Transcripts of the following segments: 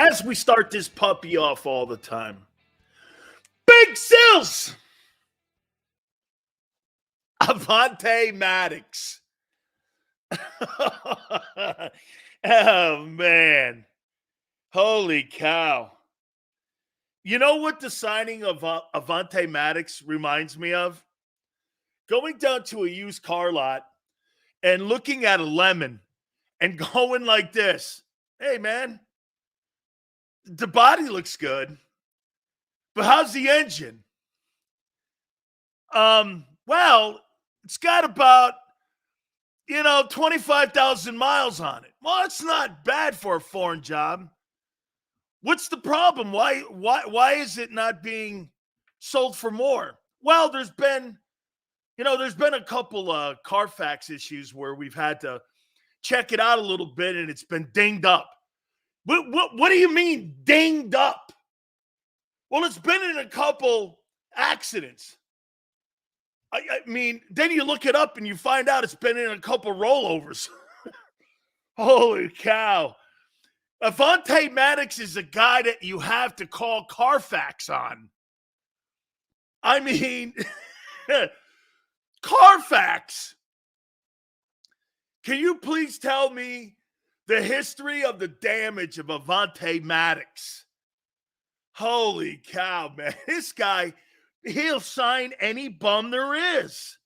as we start this puppy off all the time. Big Sills! Devonta Maddox. Oh, man. Holy cow. You know what the signing of Devonta Maddox reminds me of? Going down to a used car lot and looking at a lemon and going like this. Hey, man, the body looks good, but how's the engine? Well, it's got about, 25,000 miles on it. Well, it's not bad for a foreign job. What's the problem? Why is it not being sold for more? Well, there's been a couple Carfax issues where we've had to check it out a little bit and it's been dinged up. What do you mean dinged up? Well, it's been in a couple accidents. I mean, then you look it up and you find out it's been in a couple rollovers. Holy cow. Devonta Maddox is a guy that you have to call Carfax on. I mean, Carfax. Can you please tell me the history of the damage of Devonta Maddox? Holy cow, man. This guy, he'll sign any bum there is.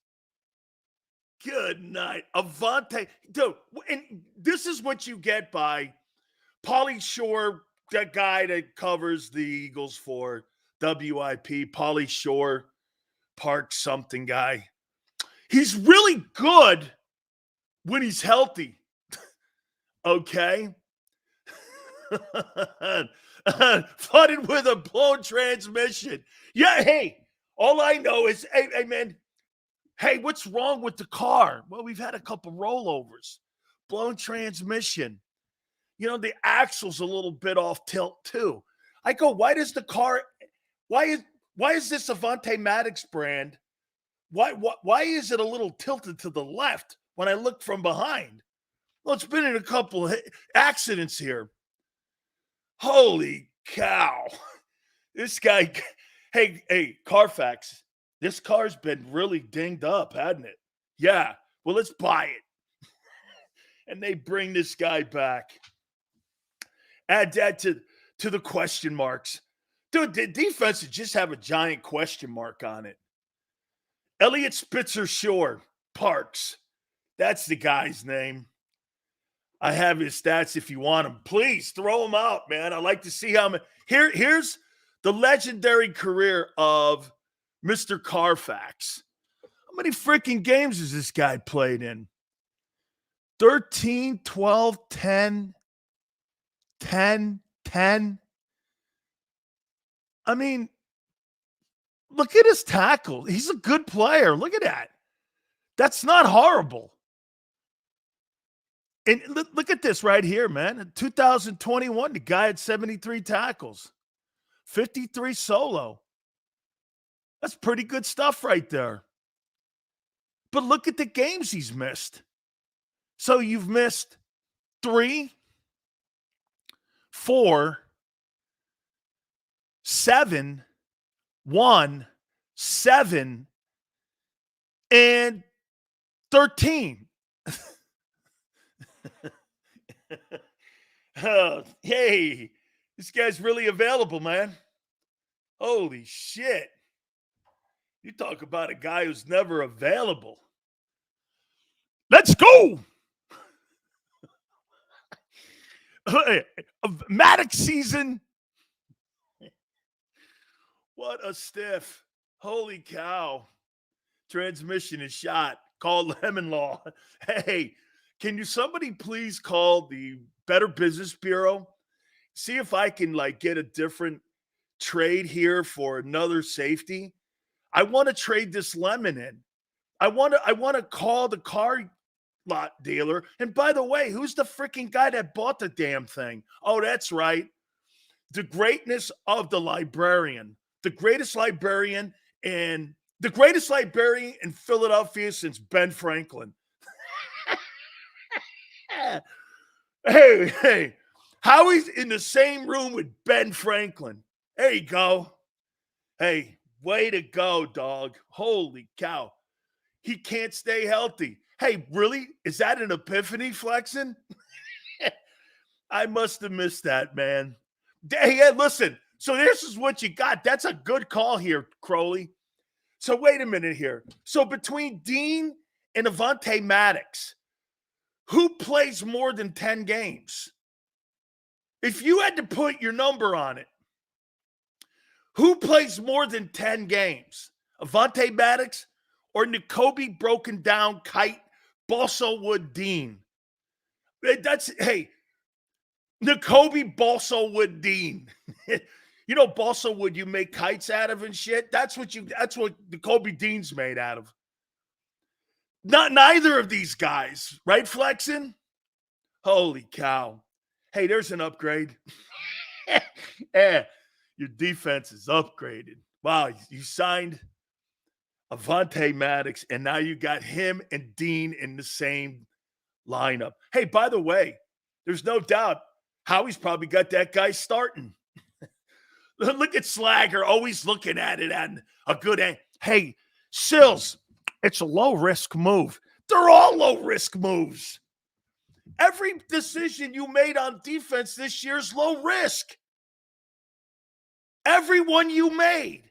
Good night. Devonta. Dude, and this is what you get by Pauly Shore, that guy that covers the Eagles for WIP, Pauly Shore, Park something guy. He's really good when he's healthy. Okay? Flooded with a blown transmission. Yeah, hey, all I know is, hey, man, hey, what's wrong with the car? Well, we've had a couple rollovers. Blown transmission. The axle's a little bit off tilt too. I go, why is this Devonta Maddox brand? Why is it a little tilted to the left when I look from behind? Well, it's been in a couple accidents here. Holy cow. This guy, hey, Carfax, this car's been really dinged up, hasn't it? Yeah, well, let's buy it. And they bring this guy back. Add that to the question marks. Dude, the defense would just have a giant question mark on it. Elliott Spitzer Shore, Parks. That's the guy's name. I have his stats if you want them. Please throw them out, man. I like to see how many. Here's the legendary career of Mr. Carfax. How many freaking games has this guy played in? 13, 12, 10, 10, 10. I mean, look at his tackle. He's a good player. Look at that. That's not horrible. And look at this right here, man. In 2021, the guy had 73 tackles, 53 solo. That's pretty good stuff right there. But look at the games he's missed. So you've missed 3, 4, 7, 1, 7, and 13. Hey, this guy's really available, man. Holy shit. You talk about a guy who's never available. Let's go. Maddox season. What a stiff. Holy cow. Transmission is shot. Call Lemon Law. Hey, can somebody please call the Better Business Bureau? See if I can get a different trade here for another safety. I want to trade this lemon in. I want to call the car lot dealer. And by the way, who's the freaking guy that bought the damn thing? Oh, that's right. The greatness of the librarian. The greatest librarian in Philadelphia since Ben Franklin. Hey, Howie's in the same room with Ben Franklin. There you go. Hey, way to go, dog. Holy cow. He can't stay healthy. Hey, really? Is that an epiphany, Flexen? I must have missed that, man. Hey, yeah, listen. So this is what you got. That's a good call here, Crowley. So wait a minute here. So between Dean and Devonta Maddox, who plays more than 10 games? If you had to put your number on it, who plays more than 10 games? Devonta Maddox or Nakobe broken down kite Balsa Wood Dean? Hey, Nakobe Balsa Wood Dean. You know balsa wood you make kites out of and shit? That's what Nakobe Dean's made out of. Neither of these guys, right, Flexin? Holy cow. Hey, there's an upgrade. Yeah, your defense is upgraded. Wow, you signed Devonta Maddox, and now you got him and Dean in the same lineup. Hey, by the way, there's no doubt Howie's probably got that guy starting. Look at Slagger always looking at it at a good end. Hey, Sills, it's a low-risk move. They're all low-risk moves. Every decision you made on defense this year is low risk. Every one you made.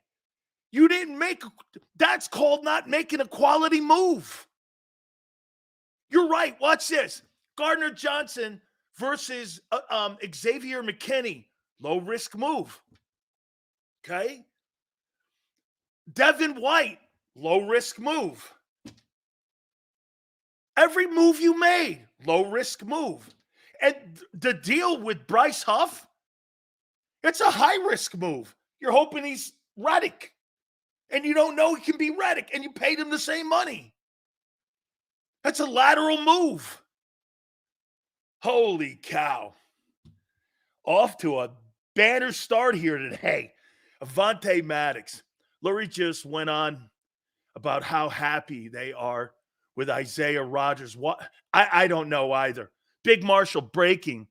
You didn't make – that's called not making a quality move. You're right. Watch this. Gardner Johnson versus Xavier McKinney. Low-risk move. Okay? Devin White. Low-risk move. Every move you made, low-risk move. And the deal with Bryce Huff, it's a high-risk move. You're hoping he's Reddick. And you don't know he can be Reddick, and you paid him the same money. That's a lateral move. Holy cow. Off to a banner start here today. Devonta Maddox. Lurie just went on about how happy they are with Isaiah Rodgers. What? I don't know either. Big Marshall breaking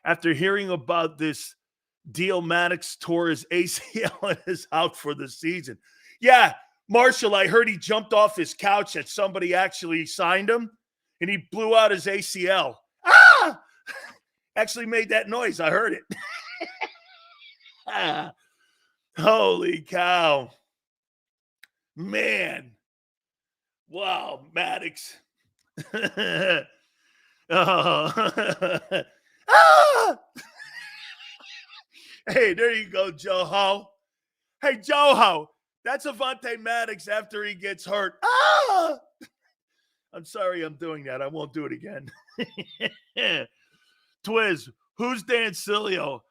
after hearing about this deal. Maddox tore his ACL and is out for the season. Yeah, Marshall, I heard he jumped off his couch that somebody actually signed him, and he blew out his ACL. Ah! Actually made that noise. I heard it. Ah. Holy cow. Man. Wow, Maddox. Oh. Ah! Hey, there you go, Joe-Ho. Hey, Joe-Ho, that's Devonta Maddox after he gets hurt. Ah! I'm sorry I'm doing that. I won't do it again. Twiz, who's Dan Sileo?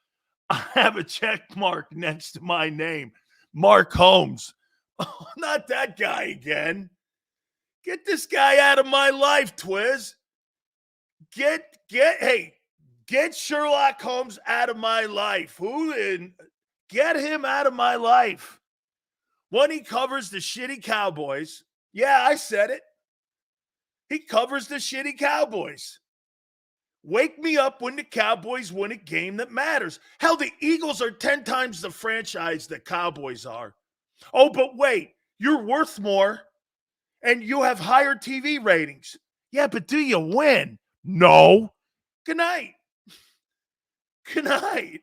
I have a check mark next to my name. Mark Holmes. Oh, not that guy again. Get this guy out of my life, Twiz. Get Sherlock Holmes out of my life. Get him out of my life. When he covers the shitty Cowboys. Yeah, I said it. He covers the shitty Cowboys. Wake me up when the Cowboys win a game that matters. Hell, the Eagles are 10 times the franchise the Cowboys are. Oh, but wait, you're worth more and you have higher TV ratings. Yeah, but do you win? No. Good night. Good night.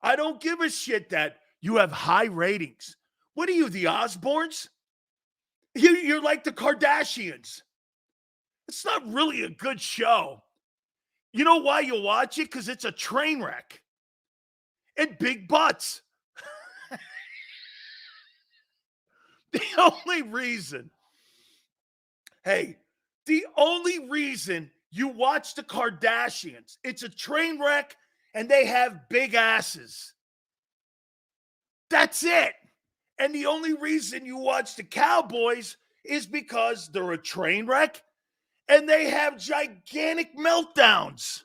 I don't give a shit that you have high ratings. What are you, the Osbournes? You're like the Kardashians. It's not really a good show. You know why you watch it? Because it's a train wreck. And big butts. The only reason you watch the Kardashians, it's a train wreck and they have big asses. That's it. And the only reason you watch the Cowboys is because they're a train wreck and they have gigantic meltdowns.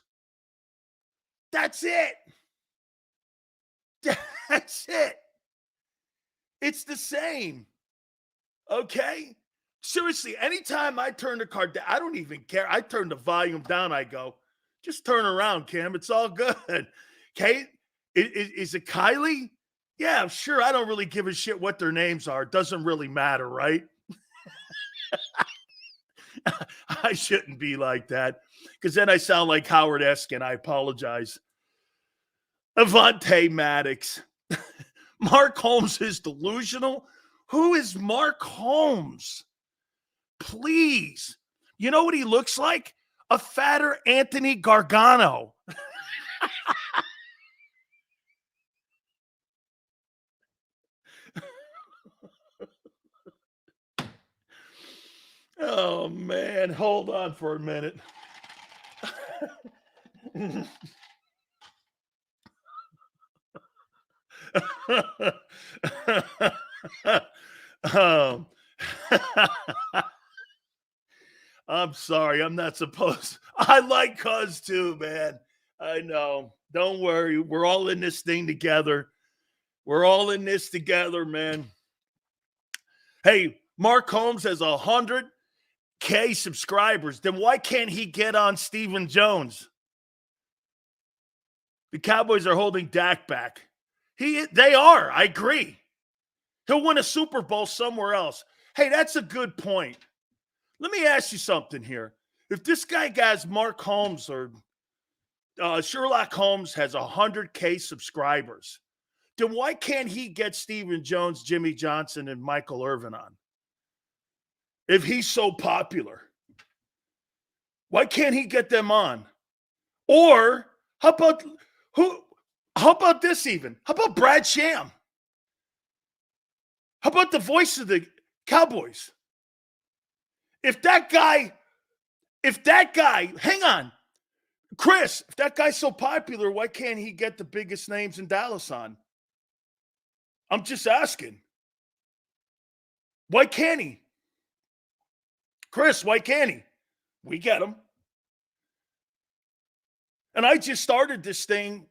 That's it. That's it. It's the same. Okay? Seriously, anytime I turn the I don't even care. I turn the volume down, I go, Just turn around, Cam. It's all good. Kate, is it Kylie? Yeah, sure. I don't really give a shit what their names are. It doesn't really matter, right? I shouldn't be like that because then I sound like Howard Eskin. I apologize. Devonta Maddox. Mark Holmes is delusional. Who is Mark Holmes? Please. You know what he looks like? A fatter Anthony Gargano. Oh, man. Hold on for a minute. um, I'm sorry. I'm not supposed. I like Cuz too, man. I know. Don't worry. We're all in this thing together. We're all in this together, man. Hey, Mark Holmes has 100K subscribers. Then why can't he get on Stephen Jones? The Cowboys are holding Dak back. They are. I agree. He'll win a Super Bowl somewhere else. Hey, that's a good point. Let me ask you something here. If this guy has Mark Holmes or Sherlock Holmes has 100K subscribers, then why can't he get Stephen Jones, Jimmy Johnson, and Michael Irvin on? If he's so popular, why can't he get them on? Or how about this even? How about Brad Sham? How about the voice of the Cowboys? If that guy, hang on, Chris, if that guy's so popular, why can't he get the biggest names in Dallas on? I'm just asking. Why can't he? Chris, why can't he? We get him. And I just started this thing.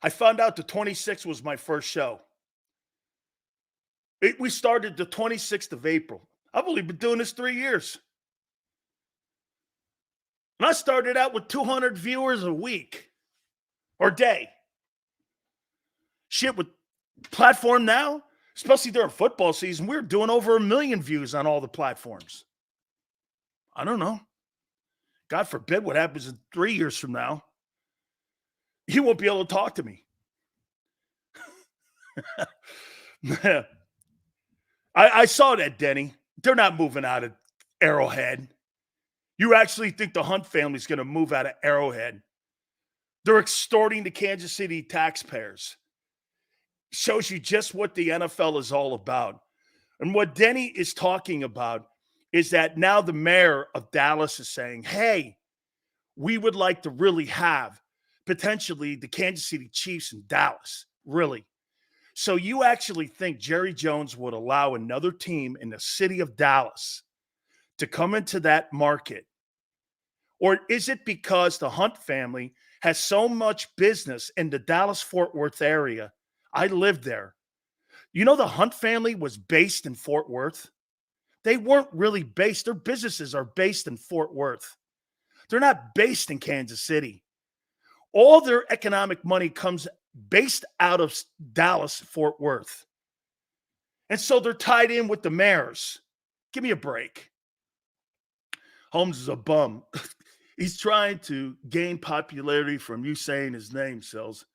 I found out the 26th was my first show. We started the 26th of April. I've only been doing this 3 years. And I started out with 200 viewers a week or day. Shit, with platform now, especially during football season, we're doing over 1 million views on all the platforms. I don't know. God forbid what happens in 3 years from now. You won't be able to talk to me. I saw that, Denny. They're not moving out of Arrowhead. You actually think the Hunt family's going to move out of Arrowhead? They're extorting the Kansas City taxpayers. Shows you just what the NFL is all about. And what Denny is talking about is that now the mayor of Dallas is saying, hey, we would like to really have potentially the Kansas City Chiefs in Dallas. Really. So you actually think Jerry Jones would allow another team in the city of Dallas to come into that market? Or is it because the Hunt family has so much business in the Dallas-Fort Worth area? I lived there. You know, the Hunt family was based in Fort Worth. They weren't really based. Their businesses are based in Fort Worth. They're not based in Kansas City. All their economic money comes based out of Dallas, Fort Worth. And so they're tied in with the mayors. Give me a break. Holmes is a bum. He's trying to gain popularity from you saying his name, Sills.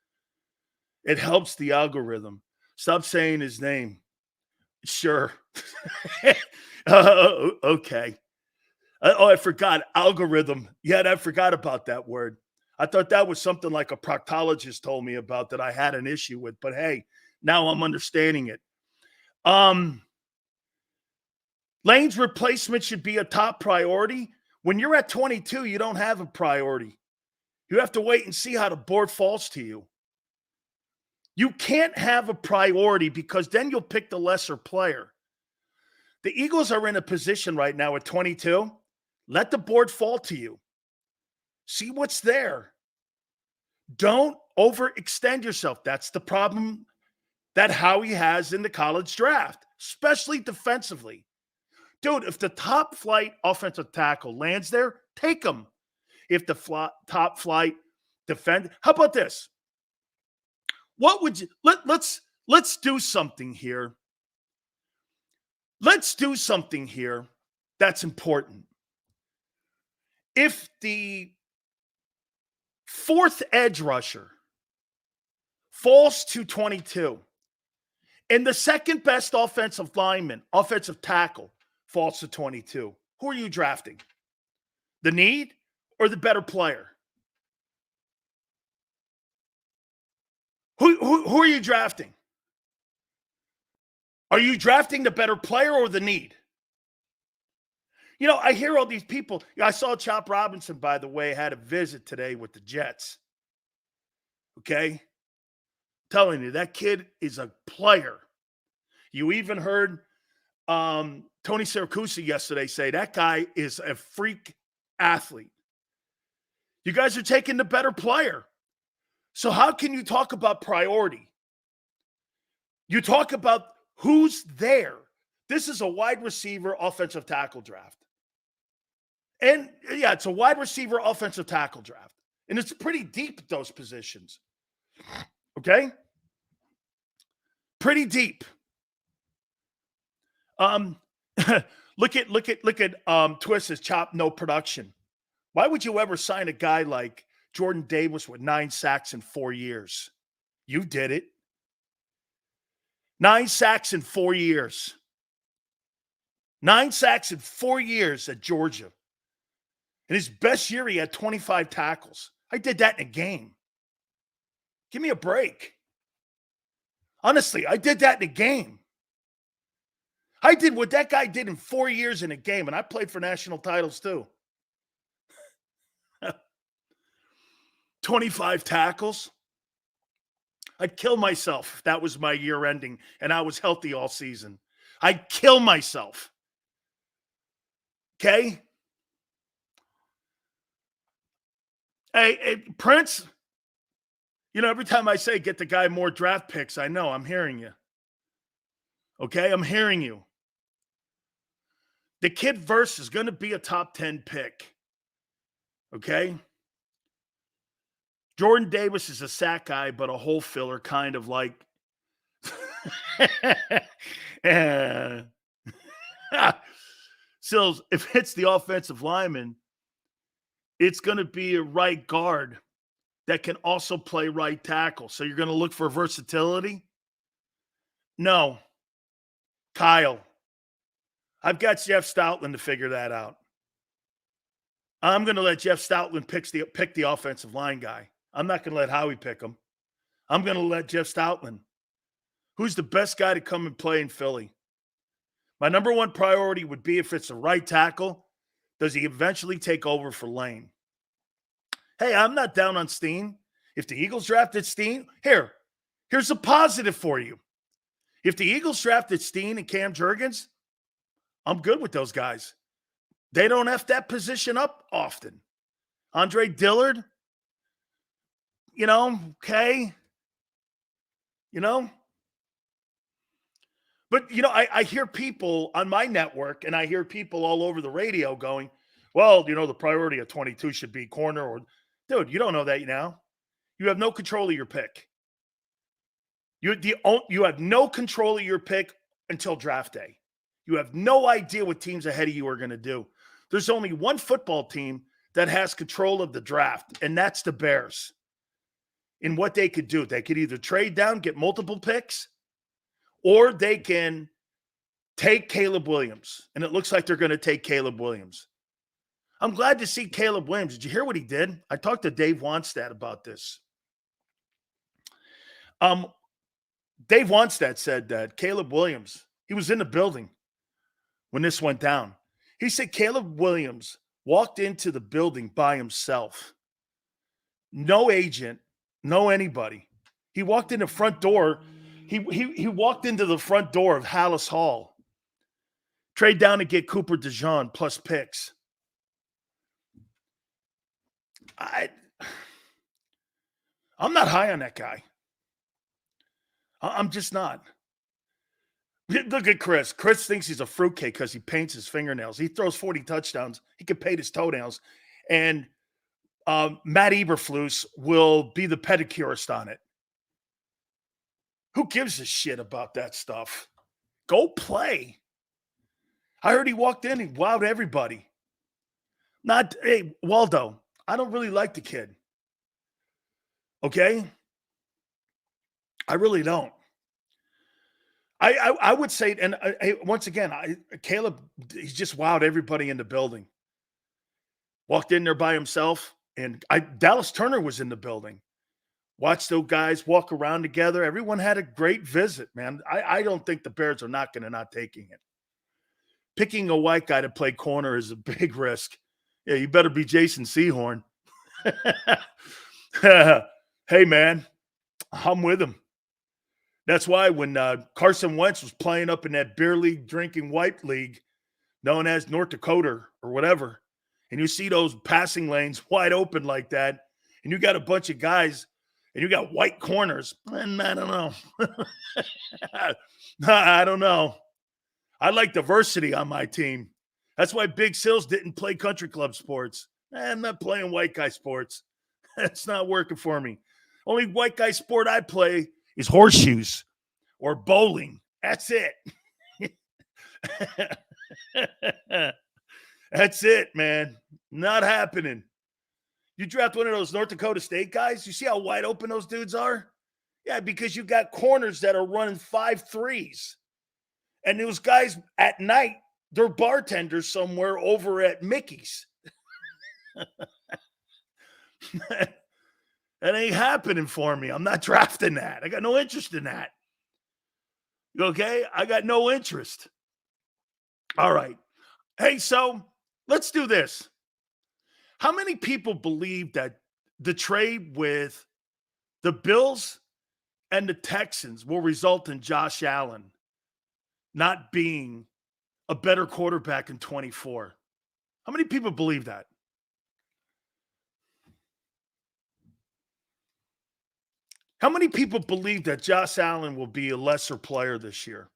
It helps the algorithm. Stop saying his name. Sure. Okay. I forgot. Algorithm. Yeah, I forgot about that word. I thought that was something like a proctologist told me about that I had an issue with. But hey, now I'm understanding it. Lane's replacement should be a top priority. When you're at 22, you don't have a priority. You have to wait and see how the board falls to you. You can't have a priority because then you'll pick the lesser player. The Eagles are in a position right now at 22. Let the board fall to you. See what's there. Don't overextend yourself. That's the problem that Howie has in the college draft, especially defensively. Dude, if the top flight offensive tackle lands there, take him. if the top flight defend. How about this? What would you let's do something here. Let's do something here that's important. If the fourth edge rusher falls to 22, and the second best offensive lineman, offensive tackle, falls to 22, who are you drafting? The need or the better player? Who are you drafting? Are you drafting the better player or the need? You know, I hear all these people. I saw Chop Robinson, by the way, had a visit today with the Jets. Okay? Telling you, that kid is a player. You even heard Tony Siracusa yesterday say that guy is a freak athlete. You guys are taking the better player. So how can you talk about priority? You talk about who's there. This is a wide receiver offensive tackle draft. And yeah, it's a wide receiver offensive tackle draft. And it's pretty deep at those positions. Okay? Pretty deep. Look at Twist's Chop no production. Why would you ever sign a guy like Jordan Davis with 9 sacks in 4 years? You did it. 9 sacks in 4 years. 9 sacks in 4 years at Georgia. In his best year, he had 25 tackles. I did that in a game. Give me a break. Honestly, I did that in a game. I did what that guy did in 4 years in a game, and I played for national titles too. 25 tackles. I'd kill myself if that was my year ending and I was healthy all season. I'd kill myself. Okay? Hey, Prince, you know, every time I say get the guy more draft picks, I know I'm hearing you. Okay? I'm hearing you. The kid verse is going to be a top 10 pick. Okay? Jordan Davis is a sack guy, but a hole filler, kind of like. Sills, if it's the offensive lineman, it's going to be a right guard that can also play right tackle. So you're going to look for versatility? No. Kyle, I've got Jeff Stoutland to figure that out. I'm going to let Jeff Stoutland pick the offensive line guy. I'm not going to let Howie pick him. I'm going to let Jeff Stoutland. Who's the best guy to come and play in Philly? My number one priority would be if it's the right tackle, does he eventually take over for Lane? Hey, I'm not down on Steen. If the Eagles drafted Steen, here's a positive for you. If the Eagles drafted Steen and Cam Jurgens, I'm good with those guys. They don't F that position up often. Andre Dillard, you know, okay. You know. But, you know, I hear people on my network and I hear people all over the radio going, well, you know, the priority of 22 should be corner or – dude, you don't know that now. You have no control of your pick. You have no control of your pick until draft day. You have no idea what teams ahead of you are going to do. There's only one football team that has control of the draft, and that's the Bears. In what they could do. They could either trade down, get multiple picks, or they can take Caleb Williams. And it looks like they're going to take Caleb Williams. I'm glad to see Caleb Williams. Did you hear what he did? I talked to Dave Wannstedt about this. Dave Wannstedt said that Caleb Williams, he was in the building when this went down. He said Caleb Williams walked into the building by himself. No agent, no anybody. He walked in the front door. He walked into the front door of Hallis Hall. Trade down to get Cooper DeJean plus picks. I'm not high on that guy. I'm just not. Look at Chris. Chris thinks he's a fruitcake because he paints his fingernails. He throws 40 touchdowns. He can paint his toenails. And Matt Eberflus will be the pedicurist on it. Who gives a shit about that stuff? Go play. I heard he walked in and wowed everybody. Hey, Waldo, I don't really like the kid. Okay? I really don't. I would say, and once again, Caleb, he's just wowed everybody in the building. Walked in there by himself, and Dallas Turner was in the building. Watched those guys walk around together. Everyone had a great visit, man. I don't think the Bears are not going to not taking it. Picking a white guy to play corner is a big risk. Yeah, you better be Jason Sehorn. Hey, man, I'm with him. That's why when Carson Wentz was playing up in that beer league drinking white league known as North Dakota or whatever, and you see those passing lanes wide open like that, and you got a bunch of guys and you got white corners, and I don't know. I don't know. I like diversity on my team. That's why Big Sills didn't play country club sports. I'm not playing white guy sports. That's not working for me. Only white guy sport I play is horseshoes or bowling. That's it. That's it, man. Not happening. You draft one of those North Dakota State guys, you see how wide open those dudes are? Yeah, because you got corners that are running 5'3s. And those guys at night, they're bartenders somewhere over at Mickey's. That ain't happening for me. I'm not drafting that. I got no interest in that. Okay? I got no interest. All right. Hey, so let's do this. How many people believe that the trade with the Bills and the Texans will result in Josh Allen not being a better quarterback in 24? How many people believe that? How many people believe that Josh Allen will be a lesser player this year?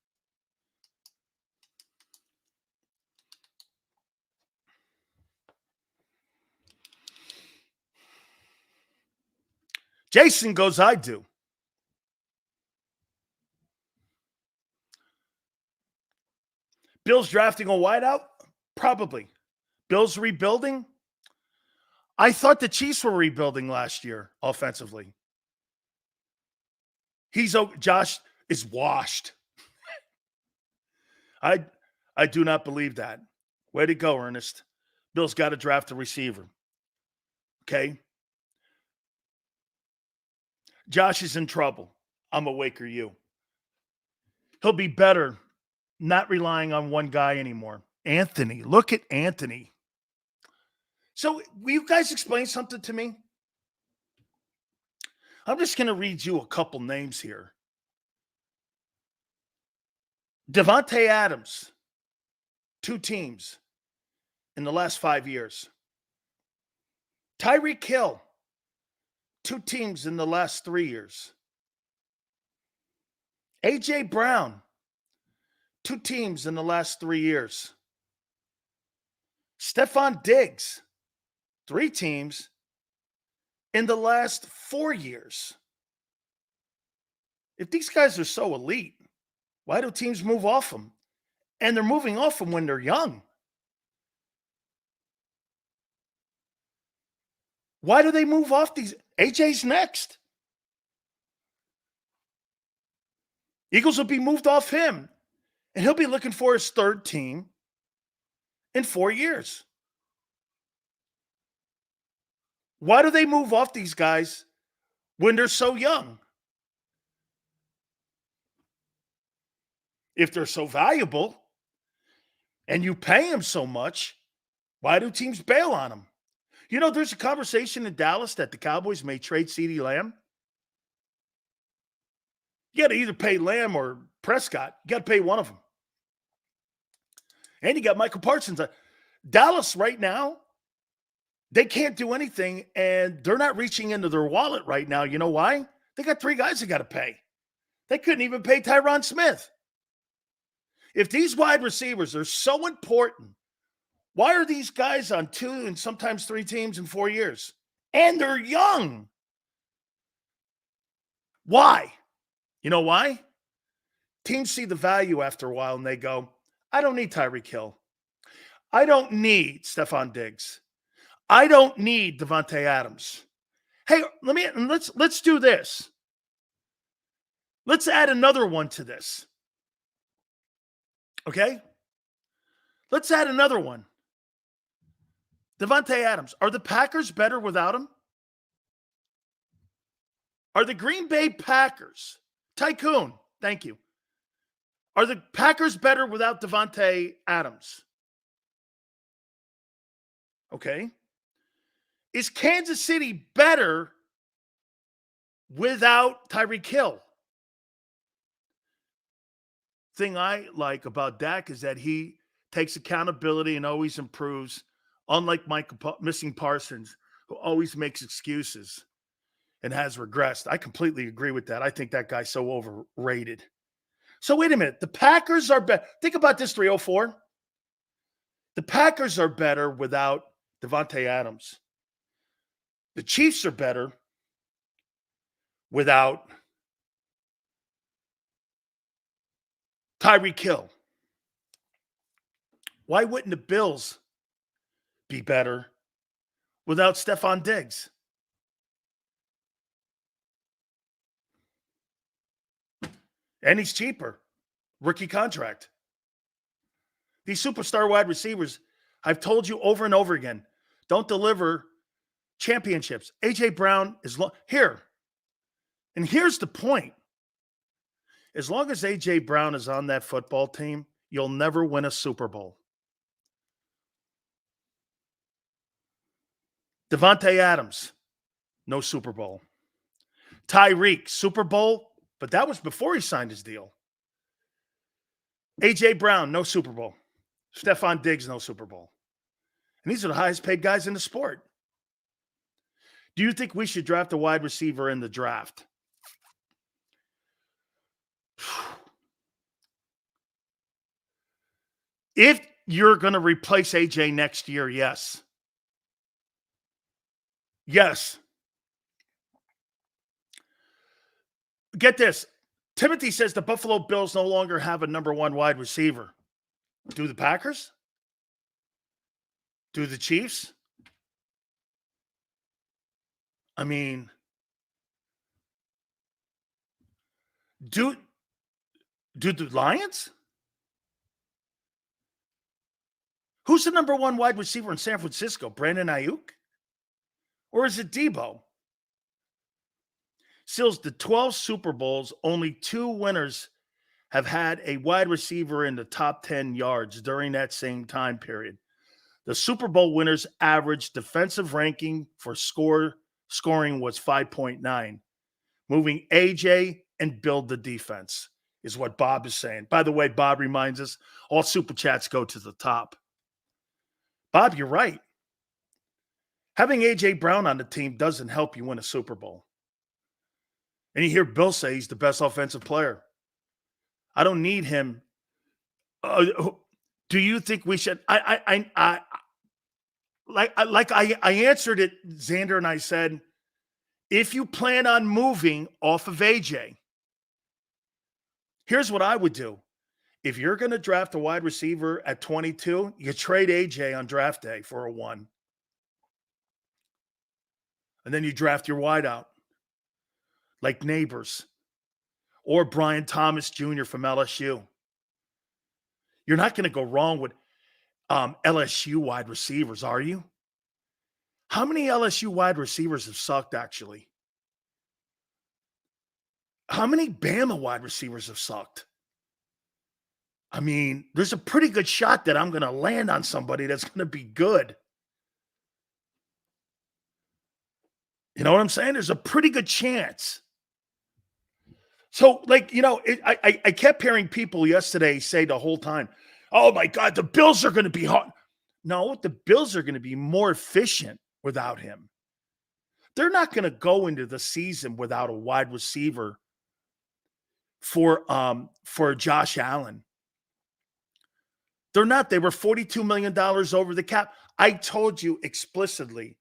Jason goes, I do. Bills drafting a wideout? Probably. Bills rebuilding? I thought the Chiefs were rebuilding last year offensively. Josh is washed. I do not believe that. Way to go, Ernest. Bills got to draft a receiver. Okay? Josh is in trouble. I'm a Waker you. He'll be better not relying on one guy anymore. Anthony. Look at Anthony. So will you guys explain something to me? I'm just going to read you a couple names here. Devonta Adams, 2 teams in the last 5 years. Tyreek Hill, 2 teams in the last 3 years. A.J. Brown, 2 teams in the last 3 years. Stephon Diggs, 3 teams in the last 4 years. If these guys are so elite, why do teams move off them? And they're moving off them when they're young. Why do they move off these? AJ's next. Eagles will be moved off him, and he'll be looking for his 3rd team in 4 years. Why do they move off these guys when they're so young? If they're so valuable and you pay them so much, why do teams bail on them? You know, there's a conversation in Dallas that the Cowboys may trade CeeDee Lamb. You got to either pay Lamb or Prescott. You got to pay one of them. And you got Michael Parsons. Dallas right now, they can't do anything, and they're not reaching into their wallet right now. You know why? They got 3 guys they got to pay. They couldn't even pay Tyron Smith. If these wide receivers are so important, why are these guys on 2 and sometimes 3 teams in 4 years? And they're young. Why? You know why? Teams see the value after a while and they go, I don't need Tyreek Hill. I don't need Stephon Diggs. I don't need Devonta Adams. Hey, let's do this. Let's add another one to this. Okay? Let's add another one. Devonta Adams. Are the Packers better without him? Are the Green Bay Packers, Tycoon, thank you. Are the Packers better without Devonta Adams? Okay. Is Kansas City better without Tyreek Hill? Thing I like about Dak is that he takes accountability and always improves, unlike missing Parsons, who always makes excuses and has regressed. I completely agree with that. I think that guy's so overrated. So wait a minute. The Packers are better. Think about this, 304. The Packers are better without Devonta Adams. The Chiefs are better without Tyreek Hill. Why wouldn't the Bills be better without Stephon Diggs? And he's cheaper. Rookie contract. These superstar wide receivers, I've told you over and over again, don't deliver championships. A.J. Brown is here. And here's the point. As long as A.J. Brown is on that football team, you'll never win a Super Bowl. Devonta Adams, no Super Bowl. Tyreek, Super Bowl, but that was before he signed his deal. A.J. Brown, no Super Bowl. Stephon Diggs, no Super Bowl. And these are the highest paid guys in the sport. Do you think we should draft a wide receiver in the draft? If you're going to replace AJ next year, yes. Yes. Get this. Timothy says the Buffalo Bills no longer have a number one wide receiver. Do the Packers? Do the Chiefs? I mean, do the Lions? Who's the number one wide receiver in San Francisco? Brandon Ayuk? Or is it Debo? Sills, the 12 Super Bowls, only 2 winners have had a wide receiver in the top 10 yards during that same time period. The Super Bowl winners' average defensive ranking for scoring was 5.9. Moving AJ and build the defense is what Bob is saying. By the way, Bob reminds us all super chats go to the top. Bob, you're right. Having AJ Brown on the team doesn't help you win a Super Bowl. And you hear Bill say he's the best offensive player. I don't need him. Do you think we should? I answered it, Xander, and I said, if you plan on moving off of AJ, here's what I would do. If you're going to draft a wide receiver at 22, you trade AJ on draft day for a 1. And then you draft your wideout, like Neighbors or Brian Thomas Jr. from LSU. You're not going to go wrong with LSU wide receivers, are you? How many LSU wide receivers have sucked, actually? How many Bama wide receivers have sucked? I mean, there's a pretty good shot that I'm going to land on somebody that's going to be good. You know what I'm saying? There's a pretty good chance. So, I kept hearing people yesterday say the whole time, oh, my God, the Bills are going to be hard. No, the Bills are going to be more efficient without him. They're not going to go into the season without a wide receiver for Josh Allen. They're not. They were $42 million over the cap. I told you explicitly,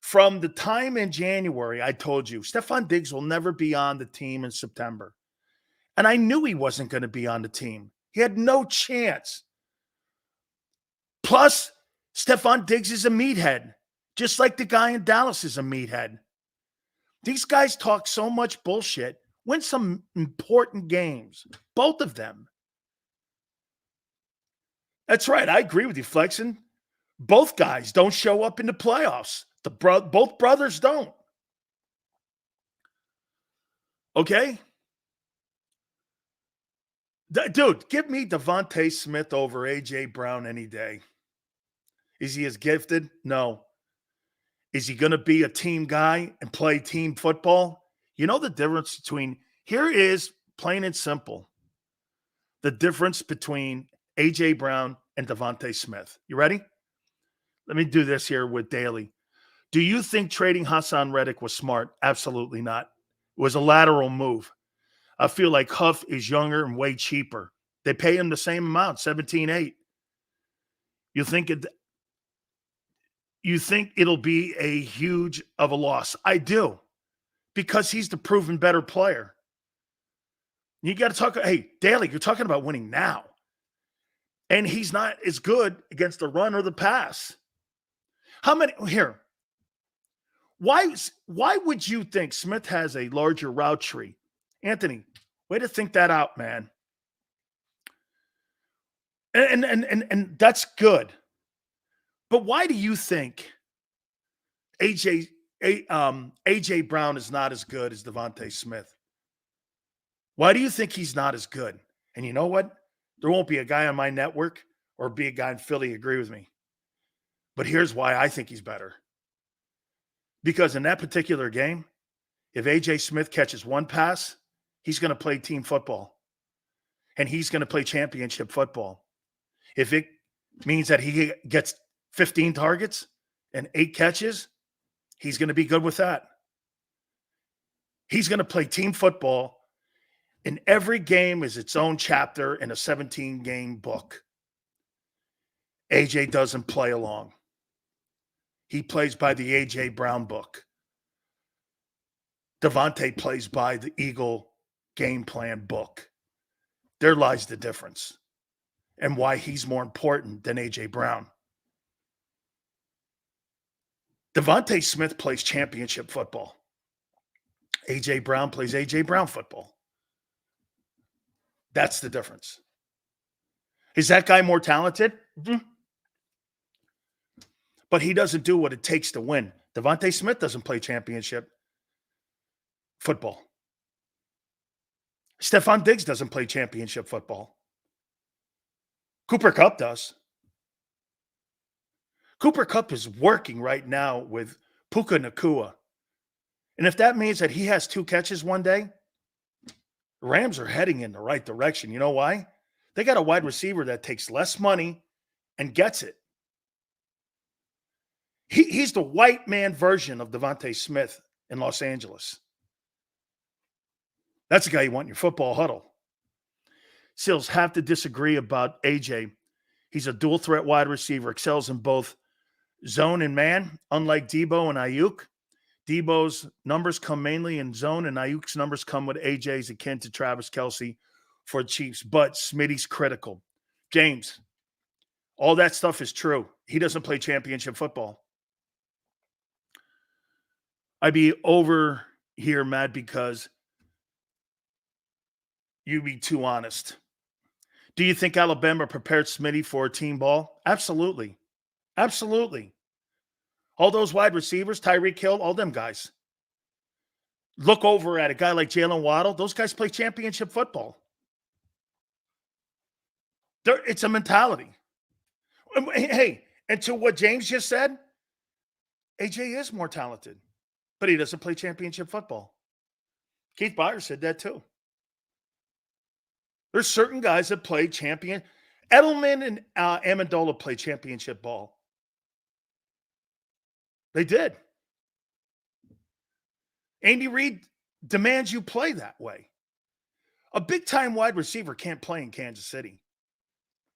From the time in January, I told you, Stephon Diggs will never be on the team in September. And I knew he wasn't going to be on the team. He had no chance. Plus, Stephon Diggs is a meathead, just like the guy in Dallas is a meathead. These guys talk so much bullshit, win some important games, both of them. That's right. I agree with you, Flexen. Both guys don't show up in the playoffs. Both brothers don't. Okay? Dude, give me Devonta Smith over A.J. Brown any day. Is he as gifted? No. Is he going to be a team guy and play team football? You know the difference between, here is plain and simple, the difference between A.J. Brown and Devonta Smith. You ready? Let me do this here with Daly. Do you think trading Hassan Reddick was smart? Absolutely not. It was a lateral move. I feel like Huff is younger and way cheaper. They pay him the same amount, 17.8. You think it'll be a huge of a loss? I do, because he's the proven better player. You got to talk. Hey, Daly, you're talking about winning now, and he's not as good against the run or the pass. How many here? Why would you think Smith has a larger route tree? Anthony, way to think that out, man. And that's good. But why do you think AJ Brown is not as good as Devonta Smith? Why do you think he's not as good? And you know what? There won't be a guy on my network or be a guy in Philly agree with me. But here's why I think he's better. Because in that particular game, if AJ Smith catches one pass, he's going to play team football. And he's going to play championship football. If it means that he gets 15 targets and 8 catches, he's going to be good with that. He's going to play team football, and every game is its own chapter in a 17-game book. AJ doesn't play along. He plays by the AJ Brown book. Devonta plays by the Eagle game plan book. There lies the difference and why he's more important than AJ Brown. Devonta Smith plays championship football. AJ Brown plays AJ Brown football. That's the difference. Is that guy more talented? Mm-hmm. But he doesn't do what it takes to win. Devonta Smith doesn't play championship football. Stephon Diggs doesn't play championship football. Cooper Kupp does. Cooper Kupp is working right now with Puka Nacua. And if that means that he has 2 catches one day, the Rams are heading in the right direction. You know why? They got a wide receiver that takes less money and gets it. He's the white man version of Devonta Smith in Los Angeles. That's the guy you want in your football huddle. Sills have to disagree about AJ. He's a dual threat wide receiver, excels in both zone and man, unlike Debo and Ayuk. Debo's numbers come mainly in zone, and Ayuk's numbers come with AJ's akin to Travis Kelce for the Chiefs. But Smitty's critical. James, all that stuff is true. He doesn't play championship football. I'd be over here, Matt, because you be too honest. Do you think Alabama prepared Smitty for a team ball? Absolutely. Absolutely. All those wide receivers, Tyreek Hill, all them guys. Look over at a guy like Jalen Waddle. Those guys play championship football. It's a mentality. Hey, and to what James just said, AJ is more talented, but he doesn't play championship football. Keith Byers said that too. There's certain guys that play champion. Edelman and Amendola play championship ball. They did. Andy Reid demands you play that way. A big-time wide receiver can't play in Kansas City.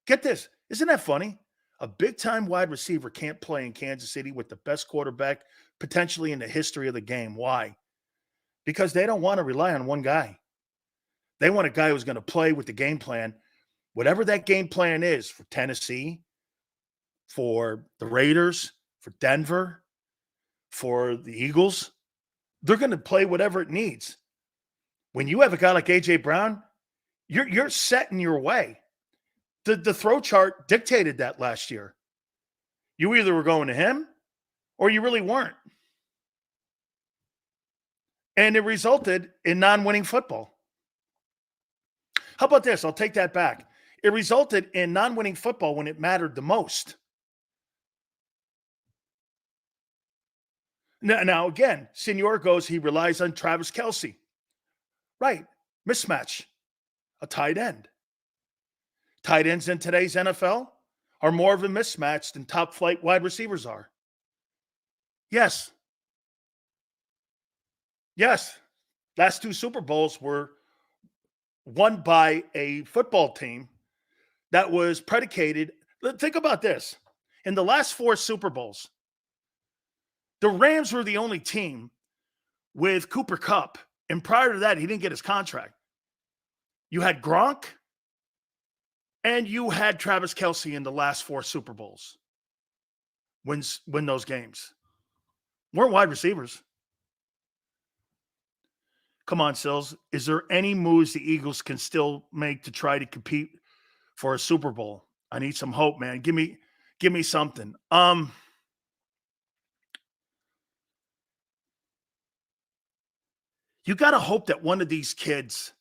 Get this. Isn't that funny? A big-time wide receiver can't play in Kansas City with the best quarterback potentially in the history of the game. Why? Because they don't want to rely on one guy. They want a guy who's going to play with the game plan, whatever that game plan is for Tennessee, for the Raiders, for Denver, for the Eagles. They're going to play whatever it needs. When you have a guy like A.J. Brown, you're set in your way. The throw chart dictated that last year. You either were going to him or you really weren't. And it resulted in non-winning football. How about this? I'll take that back. It resulted in non-winning football when it mattered the most. Now again, Senor goes, he relies on Travis Kelce. Right. Mismatch. A tight end. Tight ends in today's NFL are more of a mismatch than top flight wide receivers are. Yes. Yes. Last two Super Bowls were won by a football team that was predicated. Think about this. In the last four Super Bowls, the Rams were the only team with Cooper Kupp. And prior to that, he didn't get his contract. You had Gronk and you had Travis Kelce in the last four Super Bowls. Win those games. Weren't wide receivers. Come on, Sills. Is there any moves the Eagles can still make to try to compete for a Super Bowl? I need some hope, man. Give me something. You got to hope that one of these kids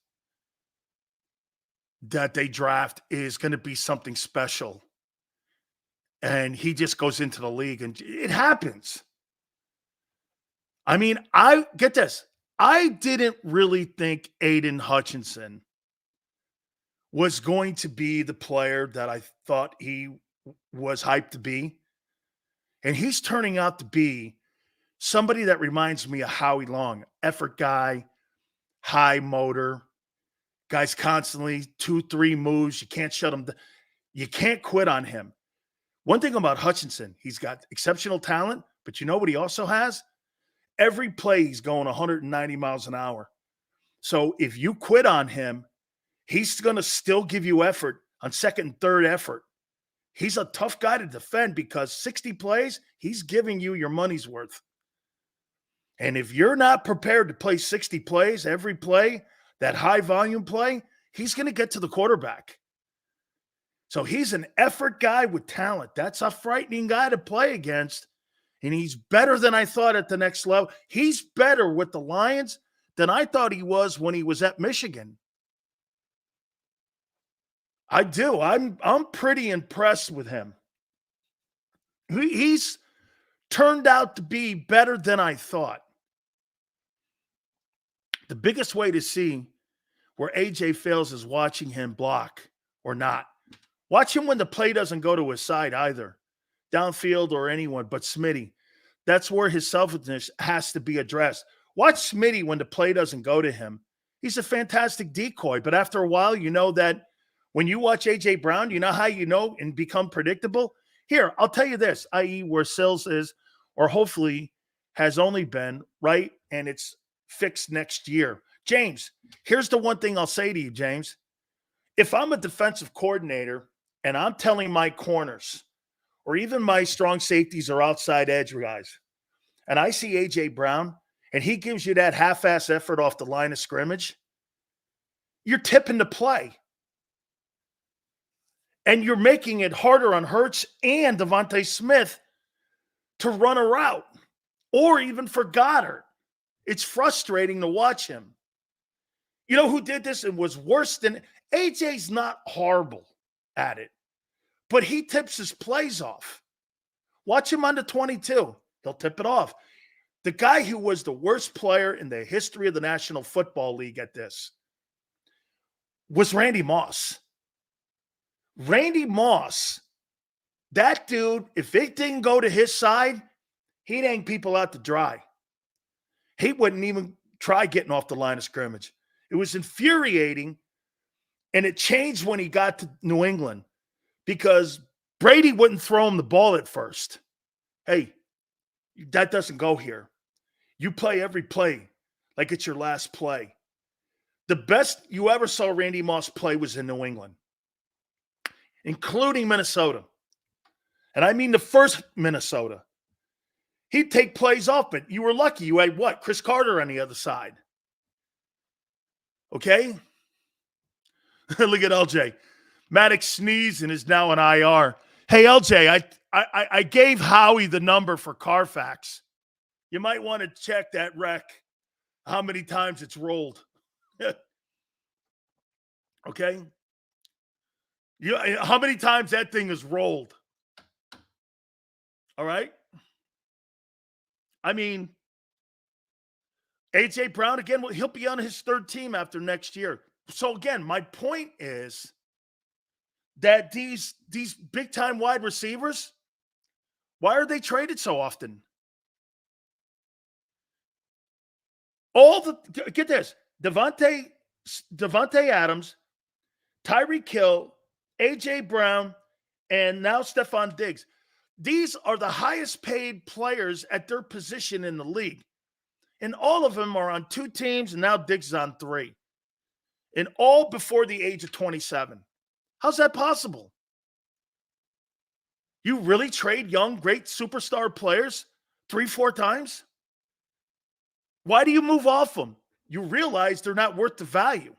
that they draft is going to be something special. And he just goes into the league and it happens. I mean, get this. I didn't really think Aiden Hutchinson was going to be the player that I thought he was hyped to be. And he's turning out to be somebody that reminds me of Howie Long, effort guy, high motor, guys constantly 2-3 moves. You can't shut him. You can't quit on him. One thing about Hutchinson, he's got exceptional talent, but you know what he also has? Every play he's going 190 miles an hour. So if you quit on him, he's going to still give you effort on second and third effort. He's a tough guy to defend because 60 plays, he's giving you your money's worth. And if you're not prepared to play 60 plays, every play, that high volume play, he's going to get to the quarterback. So he's an effort guy with talent. That's a frightening guy to play against. And he's better than I thought at the next level. He's better with the Lions than I thought he was when he was at Michigan. I do. I'm pretty impressed with him. He's turned out to be better than I thought. The biggest way to see where AJ fails is watching him block or not. Watch him when the play doesn't go to his side either, downfield or anyone but Smitty. That's where his selfishness has to be addressed. Watch Smitty when the play doesn't go to him. He's a fantastic decoy, but after a while, you know that when you watch A.J. Brown, you know how you know and become predictable? Here, I'll tell you this, i.e. where Sills is, or hopefully has only been, right, and it's fixed next year. James, here's the one thing I'll say to you, James. If I'm a defensive coordinator and I'm telling my corners or even my strong safeties or outside edge guys, and I see A.J. Brown and he gives you that half-ass effort off the line of scrimmage, you're tipping the play. And you're making it harder on Hurts and Devonta Smith to run a route or even for Goddard. It's frustrating to watch him. You know who did this and was worse than AJ's not horrible at it, but he tips his plays off. Watch him on the 22. He'll tip it off. The guy who was the worst player in the history of the National Football League at this was Randy Moss. Randy Moss, that dude, if it didn't go to his side, he'd hang people out to dry. He wouldn't even try getting off the line of scrimmage. It was infuriating, and it changed when he got to New England because Brady wouldn't throw him the ball at first. Hey, that doesn't go here. You play every play like it's your last play. The best you ever saw Randy Moss play was in New England, including Minnesota. And I mean the first Minnesota. He'd take plays off, but you were lucky. You had what? Chris Carter on the other side. Okay? Look at LJ. Maddox sneezed and is now an IR. Hey, LJ, I gave Howie the number for Carfax. You might want to check that wreck, how many times it's rolled. Okay? How many times that thing is rolled? All right? I mean, A.J. Brown, again, he'll be on his third team after next year. So, again, my point is that these big-time wide receivers, why are they traded so often? Get this, Devonta Adams, Tyreek Hill, A.J. Brown, and now Stephon Diggs. These are the highest paid players at their position in the league. And all of them are on 2 teams, and now Diggs is on 3. And all before the age of 27. How's that possible? You really trade young, great superstar players 3-4 times? Why do you move off them? You realize they're not worth the value.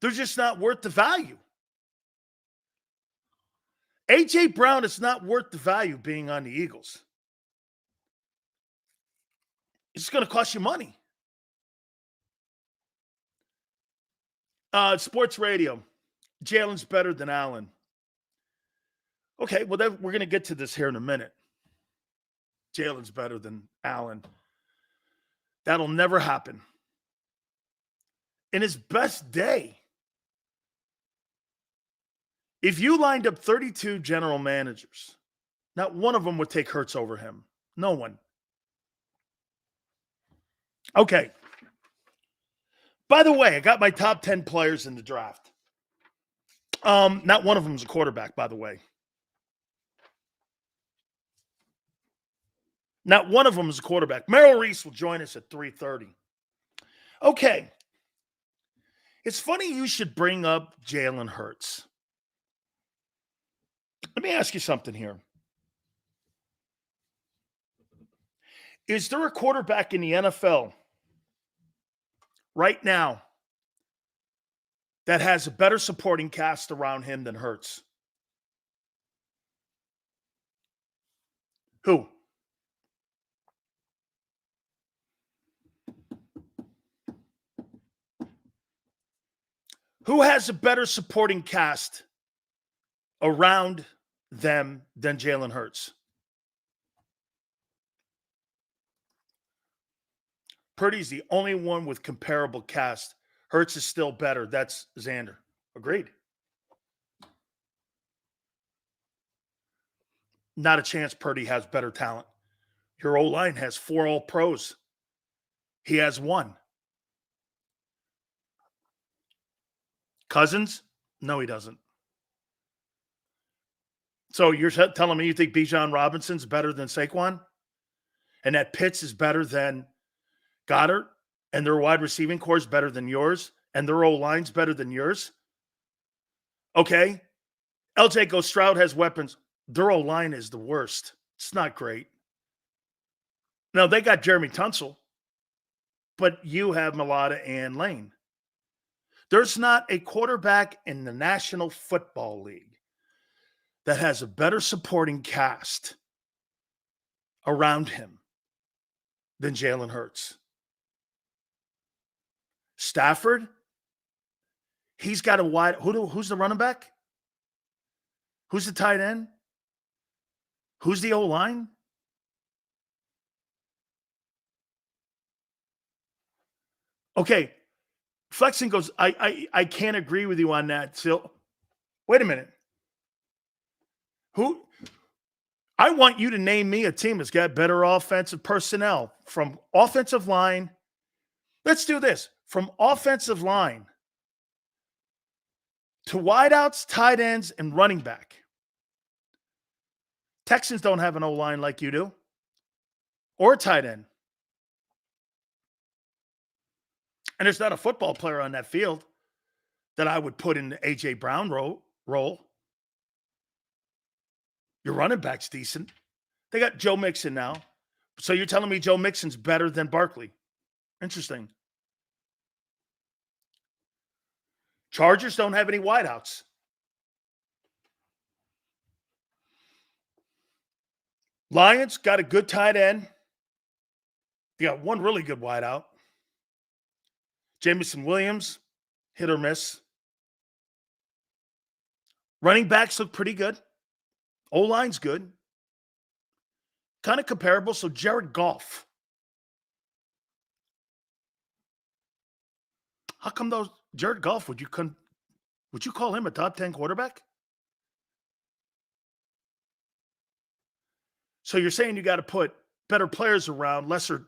They're just not worth the value. A.J. Brown is not worth the value being on the Eagles. It's going to cost you money. Sports radio. Jalen's better than Allen. Okay, well, we're going to get to this here in a minute. Jalen's better than Allen. That'll never happen. In his best day, if you lined up 32 general managers, not one of them would take Hurts over him. No one. Okay. By the way, I got my top 10 players in the draft. Not one of them is a quarterback, by the way. Not one of them is a quarterback. Merle Reese will join us at 3:30. Okay. It's funny you should bring up Jalen Hurts. Let me ask you something here. Is there a quarterback in the NFL right now that has a better supporting cast around him than Hurts? Who? Who has a better supporting cast around them than Jalen Hurts? Purdy's the only one with comparable cast. Hurts is still better. That's Xander. Agreed. Not a chance Purdy has better talent. Your O-line has 4 All-Pros. He has 1. Cousins? No, he doesn't. So you're telling me you think Bijan Robinson's better than Saquon? And that Pitts is better than Goddard? And their wide receiving core is better than yours? And their O-line's better than yours? Okay. LJ goes, Stroud has weapons. Their O-line is the worst. It's not great. Now, they got Jeremy Tunsil, but you have Mailata and Lane. There's not a quarterback in the National Football League that has a better supporting cast around him than Jalen Hurts. Stafford, he's got a wide. Who's the running back? Who's the tight end? Who's the O-line? Okay. Flexing goes, I can't agree with you on that. So, wait a minute. Who? I want you to name me a team that's got better offensive personnel from offensive line. Let's do this. From offensive line to wideouts, tight ends, and running back. Texans don't have an O-line like you do, or a tight end. And there's not a football player on that field that I would put in the A.J. Brown role. Your running back's decent. They got Joe Mixon now. So you're telling me Joe Mixon's better than Barkley? Interesting. Chargers don't have any wideouts. Lions got a good tight end. They got one really good wideout. Jameson Williams, hit or miss. Running backs look pretty good. O-line's good. Kind of comparable. So Jared Goff. How come those Jared Goff, would you call him a top 10 quarterback? So you're saying you got to put better players around lesser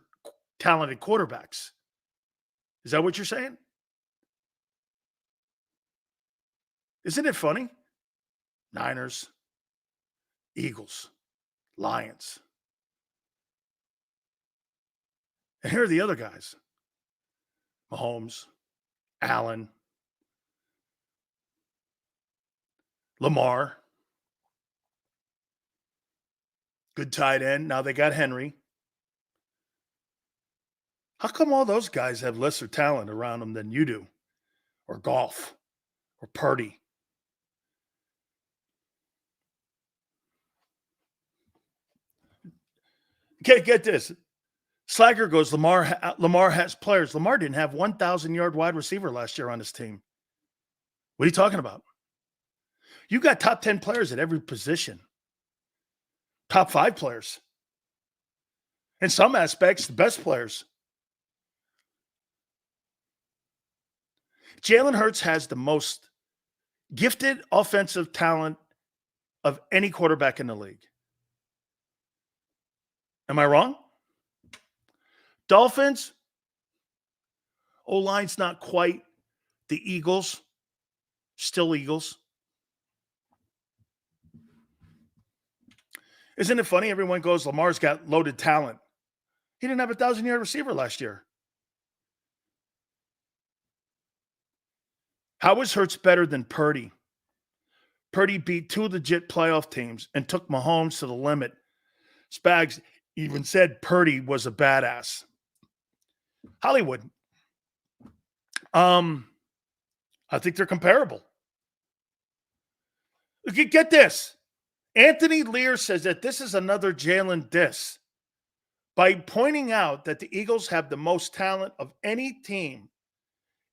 talented quarterbacks. Is that what you're saying? Isn't it funny? Niners, Eagles, Lions. And here are the other guys. Holmes, Allen, Lamar. Good tight end. Now they got Henry. How come all those guys have lesser talent around them than you do? Or Golf? Or Purdy? Get this. Slager goes, Lamar has players. Lamar didn't have 1,000-yard wide receiver last year on his team. What are you talking about? You got top 10 players at every position. Top 5 players. In some aspects, the best players. Jalen Hurts has the most gifted offensive talent of any quarterback in the league. Am I wrong? Dolphins, O-line's not quite the Eagles. Still Eagles. Isn't it funny? Everyone goes, Lamar's got loaded talent. He didn't have a 1,000-yard receiver last year. How was Hurts better than Purdy? Purdy beat 2 legit playoff teams and took Mahomes to the limit. Spags even said Purdy was a badass. Hollywood. I think they're comparable. Get this. Anthony Lear says that this is another Jalen diss by pointing out that the Eagles have the most talent of any team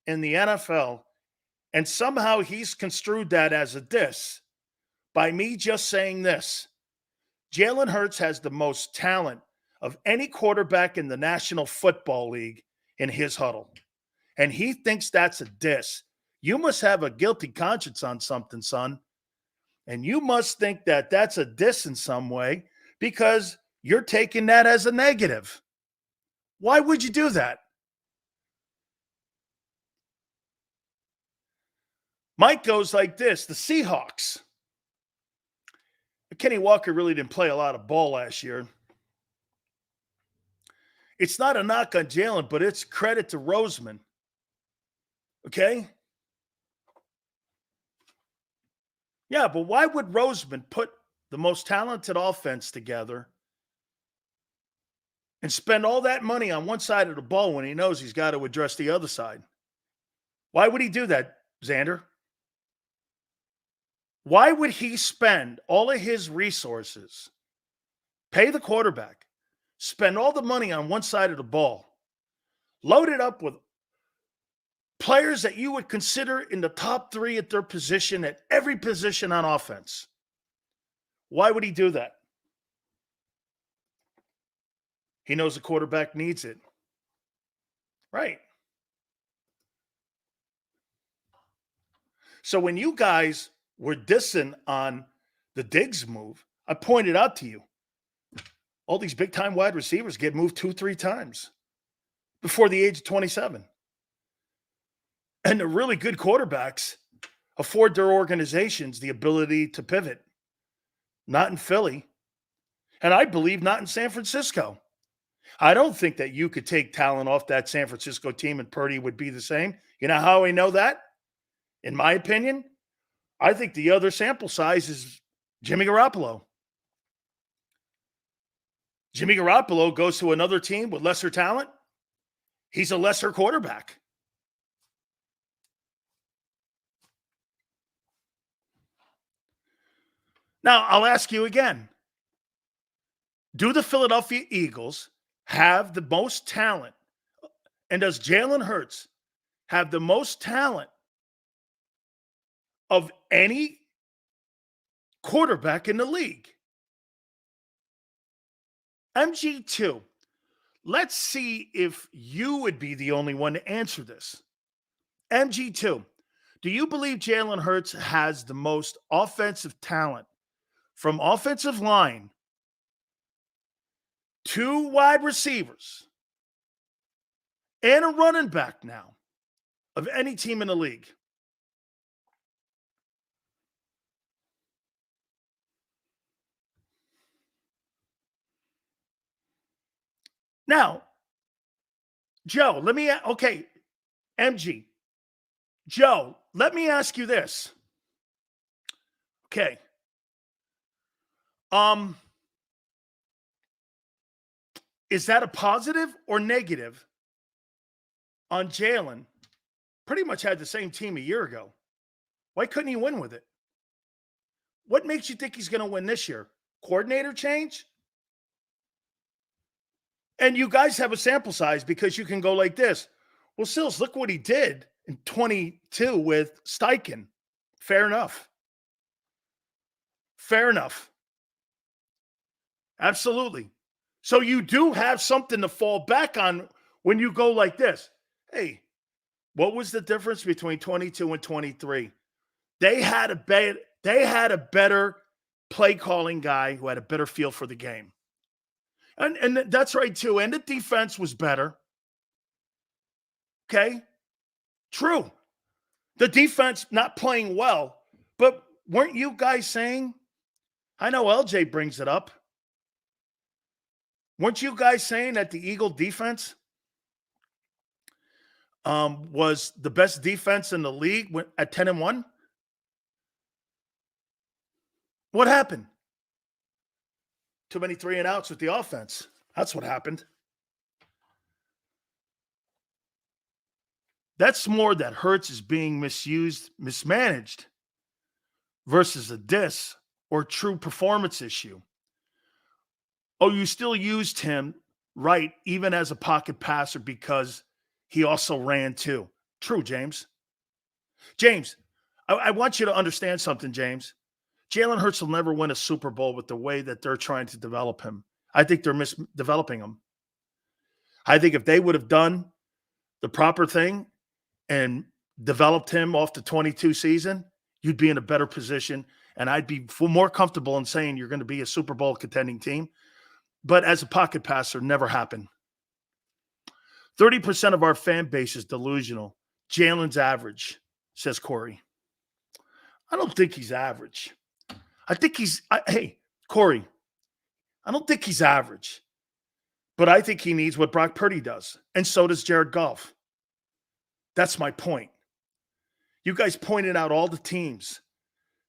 in the NFL, and somehow he's construed that as a diss by me just saying this. Jalen Hurts has the most talent of any quarterback in the National Football League in his huddle. And he thinks that's a diss. You must have a guilty conscience on something, son. And you must think that that's a diss in some way because you're taking that as a negative. Why would you do that? Mike goes like this. The Seahawks. Kenny Walker really didn't play a lot of ball last year. It's not a knock on Jalen, but it's credit to Roseman. Okay? Yeah, but why would Roseman put the most talented offense together and spend all that money on one side of the ball when he knows he's got to address the other side? Why would he do that, Xander? Why would he spend all of his resources, pay the quarterback, spend all the money on one side of the ball, load it up with players that you would consider in the top 3 at their position, at every position on offense? Why would he do that? He knows the quarterback needs it. Right. So when you guys were dissing on the Diggs move, I pointed out to you, all these big-time wide receivers get moved 2-3 times before the age of 27. And the really good quarterbacks afford their organizations the ability to pivot. Not in Philly. And I believe not in San Francisco. I don't think that you could take talent off that San Francisco team and Purdy would be the same. You know how I know that? In my opinion, I think the other sample size is Jimmy Garoppolo. Jimmy Garoppolo goes to another team with lesser talent. He's a lesser quarterback. Now, I'll ask you again. Do the Philadelphia Eagles have the most talent? And does Jalen Hurts have the most talent of any quarterback in the league? MG2, let's see if you would be the only one to answer this. MG2, do you believe Jalen Hurts has the most offensive talent from offensive line to wide receivers and a running back now of any team in the league? Now, Joe, MG, Joe, let me ask you this. Okay. Is that a positive or negative on Jalen? Pretty much had the same team a year ago. Why couldn't he win with it? What makes you think he's going to win this year? Coordinator change? And you guys have a sample size because you can go like this. Well, Sills, look what he did in 22 with Steichen. Fair enough. Fair enough. Absolutely. So you do have something to fall back on when you go like this. Hey, what was the difference between 22 and 23? They had a better play calling guy who had a better feel for the game. And that's right, too. And the defense was better. Okay? True. The defense not playing well. But weren't you guys saying, I know LJ brings it up, weren't you guys saying that the Eagle defense was the best defense in the league at 10-1? What happened? Too many 3-and-outs with the offense. That's what happened. That's more that Hurts is being misused, mismanaged versus a diss or true performance issue. Oh, you still used him right, even as a pocket passer because he also ran too. True, James. James, I want you to understand something, James. Jalen Hurts will never win a Super Bowl with the way that they're trying to develop him. I think they're misdeveloping him. I think if they would have done the proper thing and developed him off the 22 season, you'd be in a better position. And I'd be more comfortable in saying you're going to be a Super Bowl contending team. But as a pocket passer, never happened. 30% of our fan base is delusional. Jalen's average, says Corey. I don't think he's average. I think hey, Corey, I don't think he's average. But I think he needs what Brock Purdy does. And so does Jared Goff. That's my point. You guys pointed out all the teams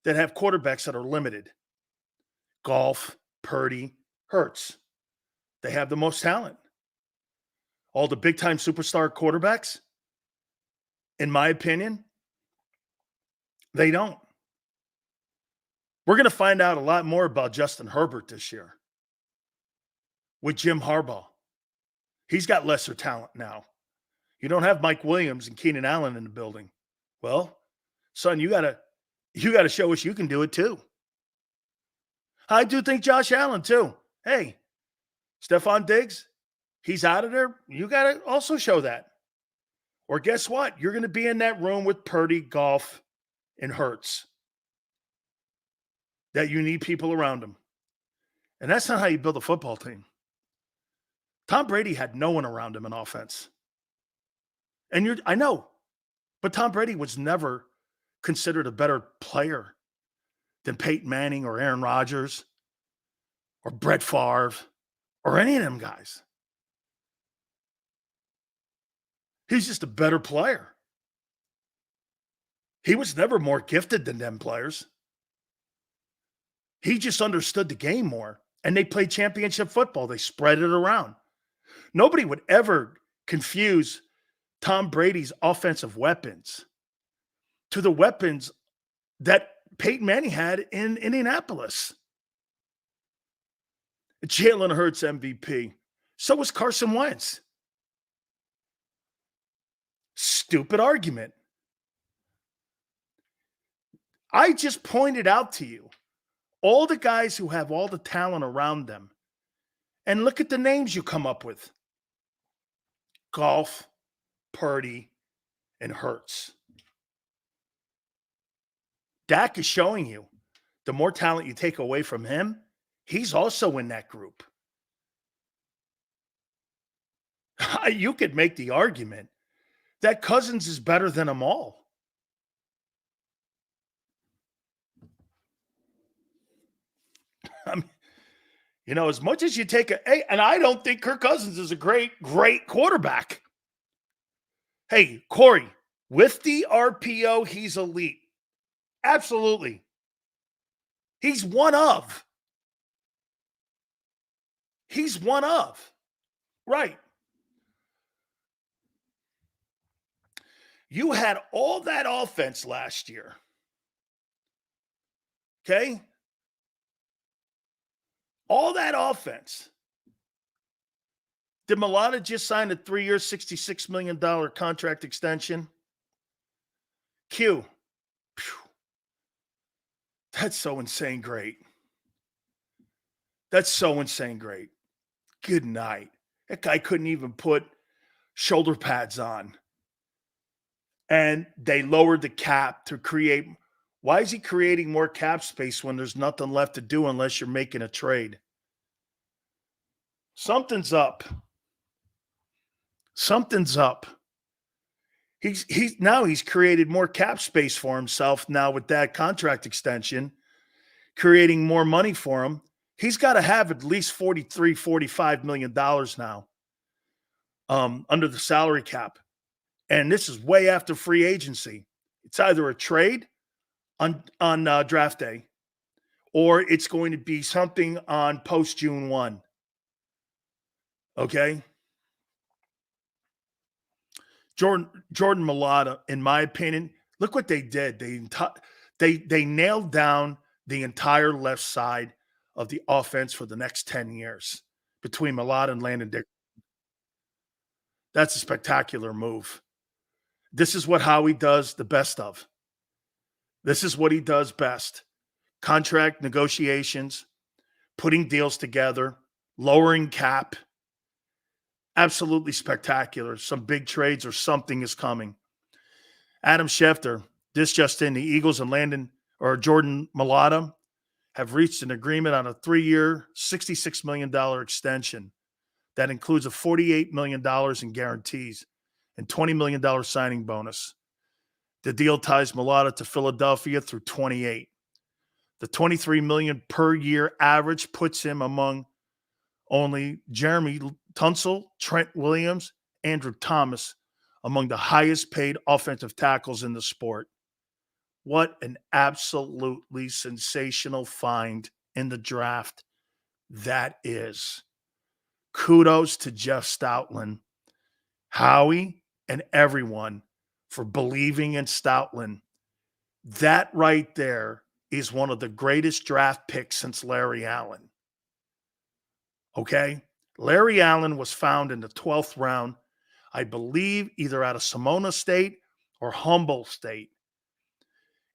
that have quarterbacks that are limited. Goff, Purdy, Hurts. They have the most talent. All the big-time superstar quarterbacks, in my opinion, they don't. We're going to find out a lot more about Justin Herbert this year with Jim Harbaugh. He's got lesser talent now. You don't have Mike Williams and Keenan Allen in the building. Well, son, you gotta show us you can do it too. I do think Josh Allen too. Hey, Stephon Diggs, he's out of there. You got to also show that. Or guess what? You're going to be in that room with Purdy, Goff, and Hurts. That you need people around him. And that's not how you build a football team. Tom Brady had no one around him in offense. And I know, but Tom Brady was never considered a better player than Peyton Manning or Aaron Rodgers or Brett Favre or any of them guys. He's just a better player. He was never more gifted than them players. He just understood the game more, and they played championship football. They spread it around. Nobody would ever confuse Tom Brady's offensive weapons to the weapons that Peyton Manning had in Indianapolis. Jalen Hurts MVP. So was Carson Wentz. Stupid argument. I just pointed out to you all the guys who have all the talent around them. And look at the names you come up with. Goff, Purdy, and Hurts. Dak is showing you the more talent you take away from him, he's also in that group. You could make the argument that Cousins is better than them all. I mean, you know, as much as you take and I don't think Kirk Cousins is a great quarterback. Hey, Corey, with the RPO, he's elite. Absolutely. He's one of. He's one of. Right. You had all that offense last year. Okay? All that offense. Did Mailata just sign a 3-year, $66 million contract extension? Q. Phew. That's so insane great. That's so insane great. Good night. That guy couldn't even put shoulder pads on. And they lowered the cap to create. Why is he creating more cap space when there's nothing left to do unless you're making a trade? Something's up. Something's up. He's created more cap space for himself now with that contract extension, creating more money for him. He's got to have at least $43-45 million now under the salary cap. And this is way after free agency. It's either a trade on draft day or it's going to be something on post-June 1. Okay? Jordan Mailata, in my opinion, look what they did. They nailed down the entire left side of the offense for the next 10 years between Mailata and Landon Dickerson. That's a spectacular move. This is what Howie does the best of. This is what he does best. Contract negotiations, putting deals together, lowering cap. Absolutely spectacular. Some big trades or something is coming. Adam Schefter, this just in, the Eagles and Jordan Mailata have reached an agreement on a 3-year, $66 million extension that includes a $48 million in guarantees and $20 million signing bonus. The deal ties Mailata to Philadelphia through 28. The $23 million per year average puts him among only Jeremy Tunsil, Trent Williams, Andrew Thomas among the highest paid offensive tackles in the sport. What an absolutely sensational find in the draft that is. Kudos to Jeff Stoutland, Howie, and everyone for believing in Stoutland. That right there is one of the greatest draft picks since Larry Allen. Okay? Larry Allen was found in the 12th round, I believe either out of Simona State or Humboldt State.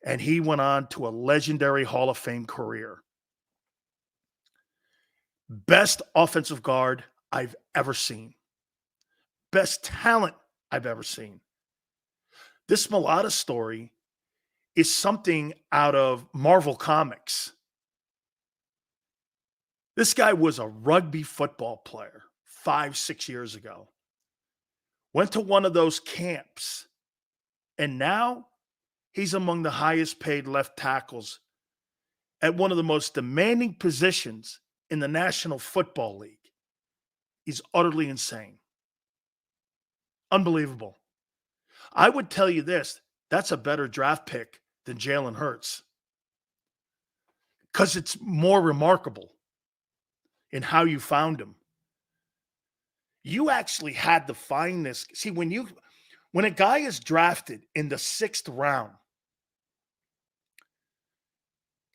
And he went on to a legendary Hall of Fame career. Best offensive guard I've ever seen. Best talent I've ever seen. This Mailata story is something out of Marvel Comics. This guy was a rugby football player 5-6 years ago. Went to one of those camps. And now He's among the highest paid left tackles at one of the most demanding positions in the National Football League. He's utterly insane. Unbelievable. I would tell you this, that's a better draft pick than Jalen Hurts because it's more remarkable in how you found him. You actually had to find this. See, when a guy is drafted in the 6th round,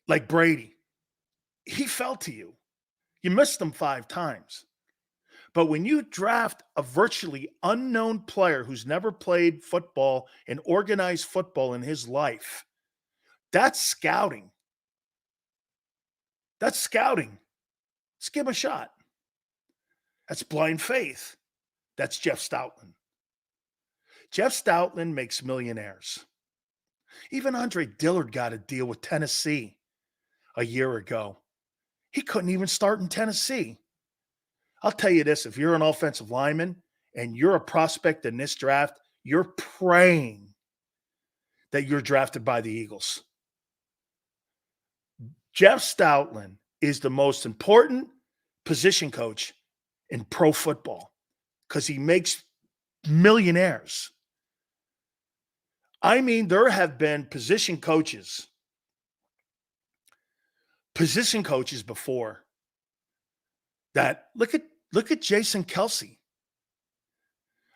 like Brady, he fell to you. You missed him 5 times. But when you draft a virtually unknown player who's never played football and organized football in his life, that's scouting. That's scouting. Let's give him a shot. That's blind faith. That's Jeff Stoutland. Jeff Stoutland makes millionaires. Even Andre Dillard got a deal with Tennessee a year ago. He couldn't even start in Tennessee. I'll tell you this, if you're an offensive lineman and you're a prospect in this draft, you're praying that you're drafted by the Eagles. Jeff Stoutland is the most important position coach in pro football because he makes millionaires. I mean, there have been position coaches before that. Look at Jason Kelsey.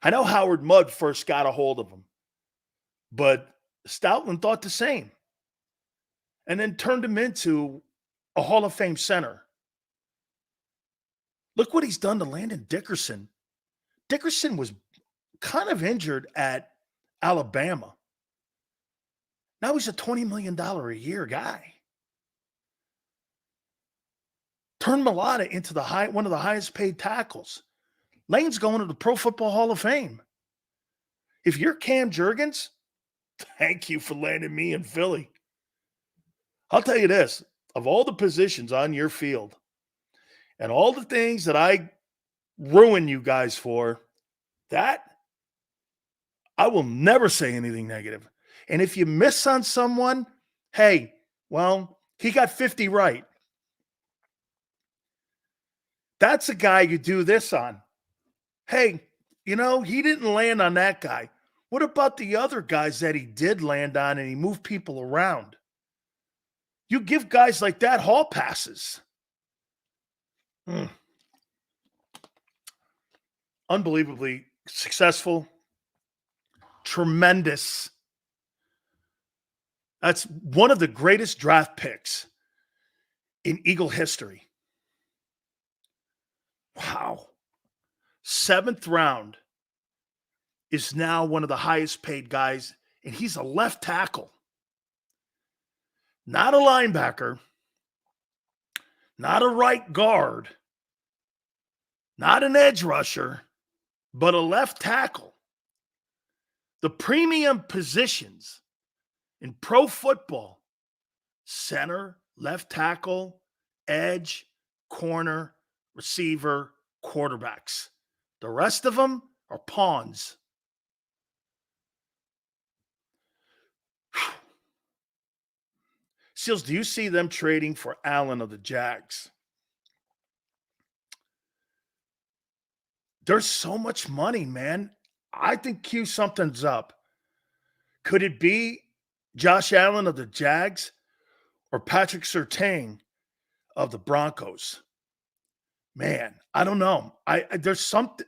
I know Howard Mudd first got a hold of him, but Stoutland thought the same and then turned him into a Hall of Fame center. Look what he's done to Landon Dickerson. Dickerson was kind of injured at Alabama. Now he's a $20 million a year guy. Turned Mailata into one of the highest paid tackles. Lane's going to the Pro Football Hall of Fame. If you're Cam Jurgens, thank you for landing me in Philly. I'll tell you this, of all the positions on your field and all the things that I ruin you guys for, that I will never say anything negative. And if you miss on someone, hey, well, he got 50 right. That's a guy you do this on. Hey, he didn't land on that guy. What about the other guys that he did land on and he moved people around? You give guys like that hall passes. Unbelievably successful. Tremendous. That's one of the greatest draft picks in Eagle history. Wow. 7th round is now one of the highest paid guys, and he's a left tackle. Not a linebacker, not a right guard, not an edge rusher, but a left tackle. The premium positions in pro football: center, left tackle, edge, corner, receiver, quarterbacks. The rest of them are pawns. Seals, do you see them trading for Allen of the Jags? There's so much money, man. I think something's up. Could it be Josh Allen of the Jags or Patrick Surtain of the Broncos? Man, I don't know. There's something.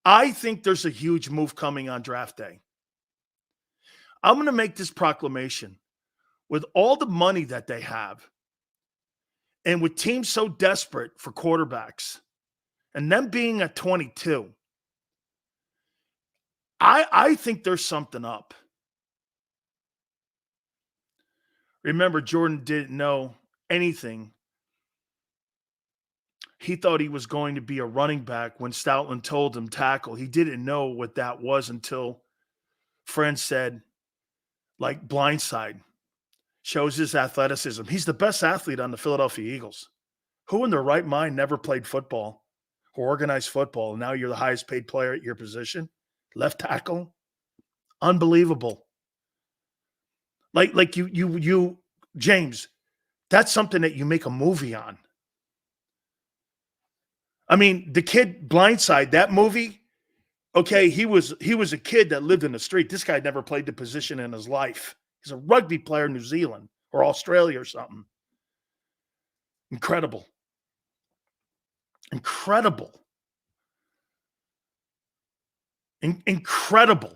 I think there's a huge move coming on draft day. I'm going to make this proclamation. With all the money that they have, and with teams so desperate for quarterbacks, and them being at 22, I think there's something up. Remember, Jordan didn't know anything. He thought he was going to be a running back when Stoutland told him tackle. He didn't know what that was until friends said, like, blindside. Shows his athleticism. He's the best athlete on the Philadelphia Eagles. Who in their right mind never played football or organized football, and now you're the highest paid player at your position? Left tackle? Unbelievable. Like you, James, that's something that you make a movie on. I mean, the kid Blindside, that movie, okay, he was a kid that lived in the street. This guy never played the position in his life. He's a rugby player in New Zealand or Australia or something. Incredible. Incredible. Incredible.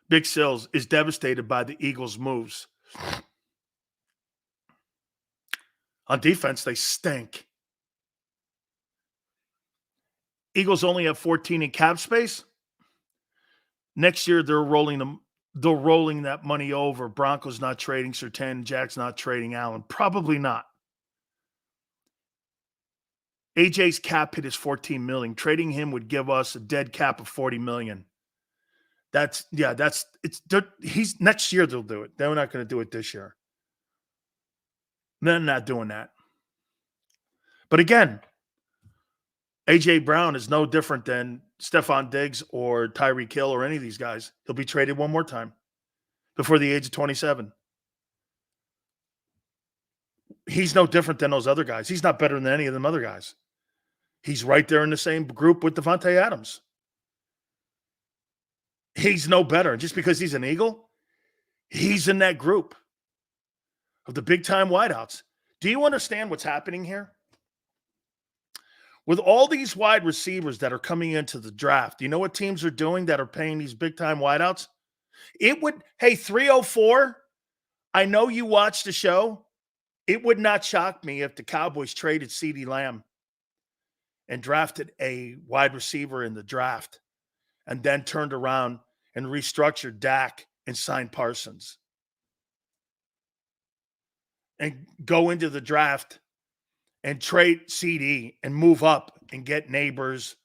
Big Sills is devastated by the Eagles' moves. On defense, they stink. Eagles only have 14 in cap space. Next year, they're rolling that money over. Broncos not trading Surtain, Jack's not trading Allen. Probably not. AJ's cap hit is $14 million. Trading him would give us a dead cap of $40 million. He's next year they'll do it. They're not going to do it this year. They're not doing that. But again, AJ Brown is no different than Stephon Diggs or Tyreek Hill or any of these guys. He'll be traded one more time before the age of 27. He's no different than those other guys. He's not better than any of them other guys. He's right there in the same group with Devonta Adams. He's no better. Just because he's an Eagle, he's in that group of the big-time wideouts. Do you understand what's happening here? With all these wide receivers that are coming into the draft, do you know what teams are doing that are paying these big-time wideouts? Hey, 304, I know you watched the show. It would not shock me if the Cowboys traded CeeDee Lamb and drafted a wide receiver in the draft and then turned around and restructured Dak and signed Parsons. And go into the draft and trade CD and move up and get Neighbors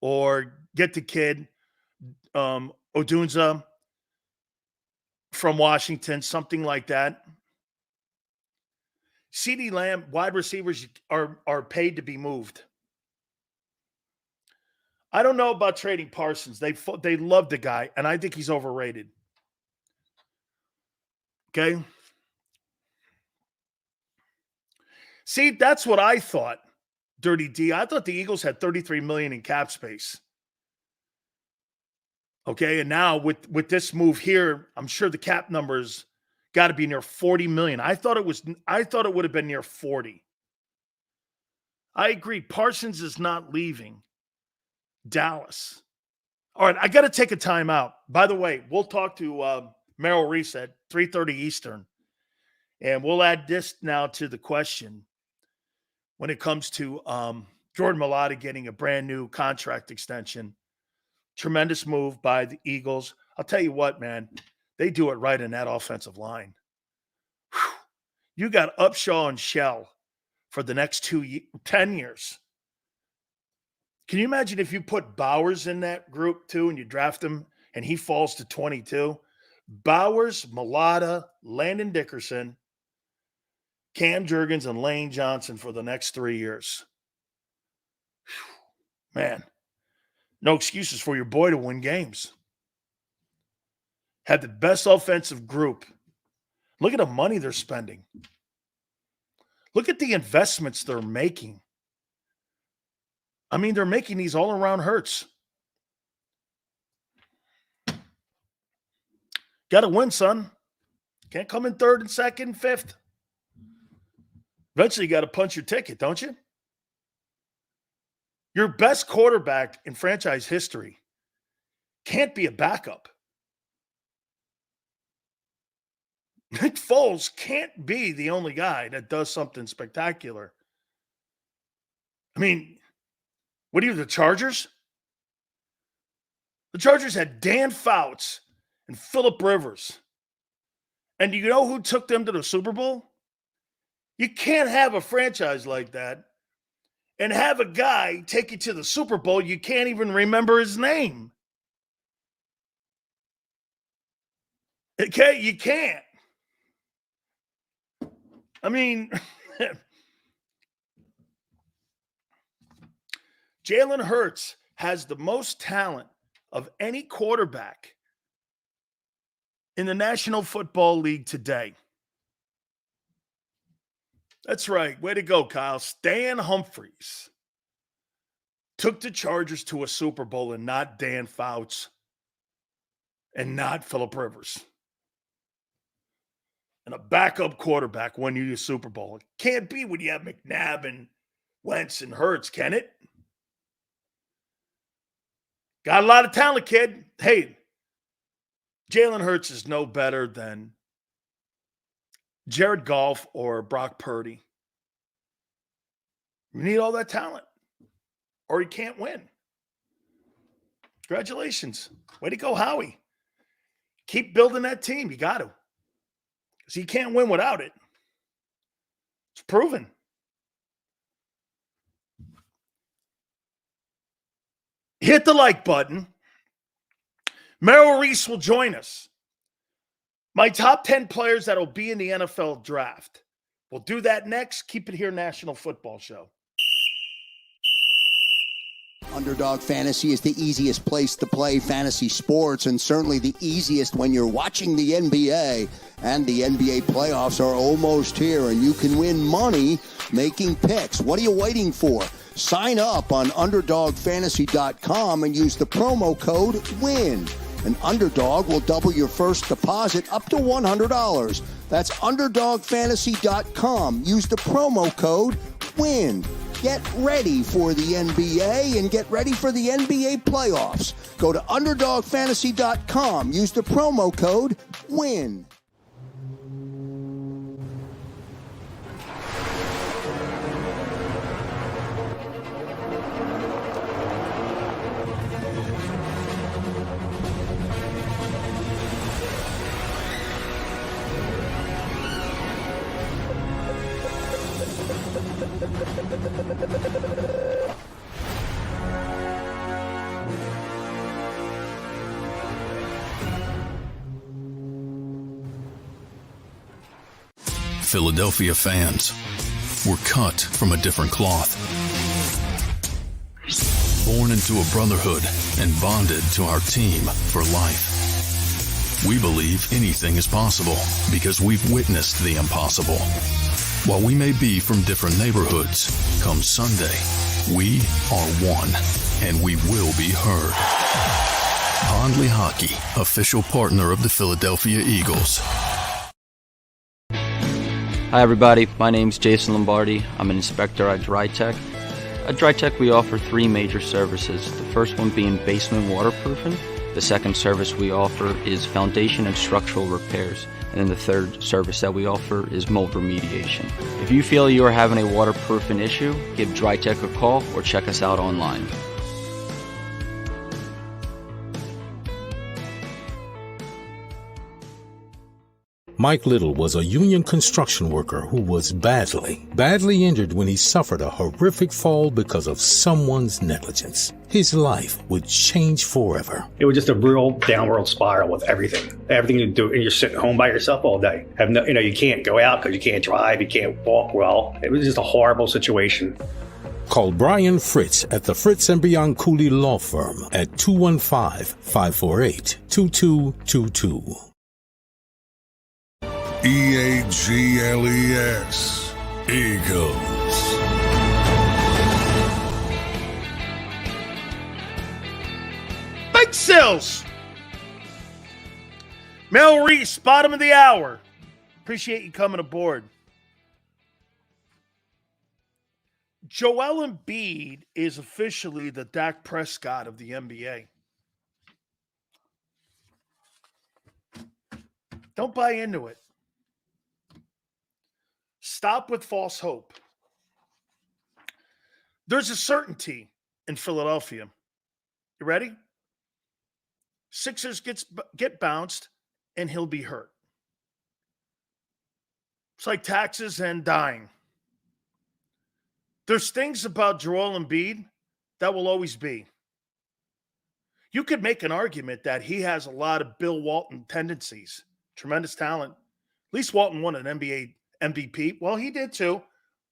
or get the kid Odunze from Washington, something like that. CeeDee Lamb, wide receivers are paid to be moved. I don't know about trading Parsons. They love the guy, and I think he's overrated. Okay? See, that's what I thought, Dirty D. I thought the Eagles had $33 million in cap space. Okay, and now with this move here, I'm sure the cap numbers got to be near $40 million. I thought it would have been near 40. I agree. Parsons is not leaving Dallas. All right, I got to take a timeout. By the way, we'll talk to Merle Reese at 3:30 Eastern, and we'll add this now to the question when it comes to Jordan Mailata getting a brand new contract extension. Tremendous move by the Eagles. I'll tell you what, man, they do it right in that offensive line. Whew. You got Upshaw and Shell for the next 10 years. Can you imagine if you put Bowers in that group too and you draft him and he falls to 22? Bowers, Mailata, Landon Dickerson, Cam Jurgens, and Lane Johnson for the next 3 years. Whew. Man, no excuses for your boy to win games. Had the best offensive group. Look at the money they're spending. Look at the investments they're making. I mean, they're making these all around Hurts. Got to win, son. Can't come in third and second, fifth. Eventually, you got to punch your ticket, don't you? Your best quarterback in franchise history can't be a backup. Nick Foles can't be the only guy that does something spectacular. I mean, what are you, the Chargers? The Chargers had Dan Fouts and Phillip Rivers. And do you know who took them to the Super Bowl? You can't have a franchise like that and have a guy take you to the Super Bowl. You can't even remember his name. Okay, you can't. I mean, Jalen Hurts has the most talent of any quarterback in the National Football League today. That's right. Way to go, Kyle. Stan Humphries took the Chargers to a Super Bowl, and not Dan Fouts and not Phillip Rivers. And a backup quarterback won you the Super Bowl. It can't be when you have McNabb and Wentz and Hurts, can it? Got a lot of talent, kid. Hey, Jalen Hurts is no better than Jared Goff or Brock Purdy. You need all that talent, or you can't win. Congratulations. Way to go, Howie. Keep building that team. You got to. Because you can't win without it. It's proven. Hit the like button. Merle Reese will join us. My top 10 players that will be in the NFL draft. We'll do that next. Keep it here, National Football Show. Underdog Fantasy is the easiest place to play fantasy sports, and certainly the easiest when you're watching the NBA. And the NBA playoffs are almost here, and you can win money making picks. What are you waiting for? Sign up on UnderdogFantasy.com and use the promo code WIN. An Underdog will double your first deposit up to $100. That's UnderdogFantasy.com. Use the promo code WIN. Get ready for the NBA and get ready for the NBA playoffs. Go to UnderdogFantasy.com. Use the promo code WIN. Philadelphia fans were cut from a different cloth. Born into a brotherhood and bonded to our team for life. We believe anything is possible because we've witnessed the impossible. While we may be from different neighborhoods, come Sunday, we are one, and we will be heard. Pondley Hockey, official partner of the Philadelphia Eagles. Hi everybody, my name's Jason Lombardi. I'm an inspector at DryTech. At DryTech we offer three major services, the first one being basement waterproofing. The second service we offer is foundation and structural repairs. And then the third service that we offer is mold remediation. If you feel you are having a waterproofing issue, give DryTech a call or check us out online. Mike Little was a union construction worker who was badly injured when he suffered a horrific fall because of someone's negligence. His life would change forever. It was just a real downward spiral with everything you do, and you're sitting home by yourself all day. You can't go out because you can't drive, you can't walk well. It was just a horrible situation. Call Brian Fritz at the Fritz and Beyond Cooley Law Firm at 215-548-2222. EAGLES, Eagles. Big Sills. Merle Reese, bottom of the hour. Appreciate you coming aboard. Joel Embiid is officially the Dak Prescott of the NBA. Don't buy into it. Stop with false hope. There's a certainty in Philadelphia. You ready? Sixers get bounced, and he'll be hurt. It's like taxes and dying. There's things about Joel Embiid that will always be. You could make an argument that he has a lot of Bill Walton tendencies. Tremendous talent. At least Walton won an NBA MVP. Well, he did too.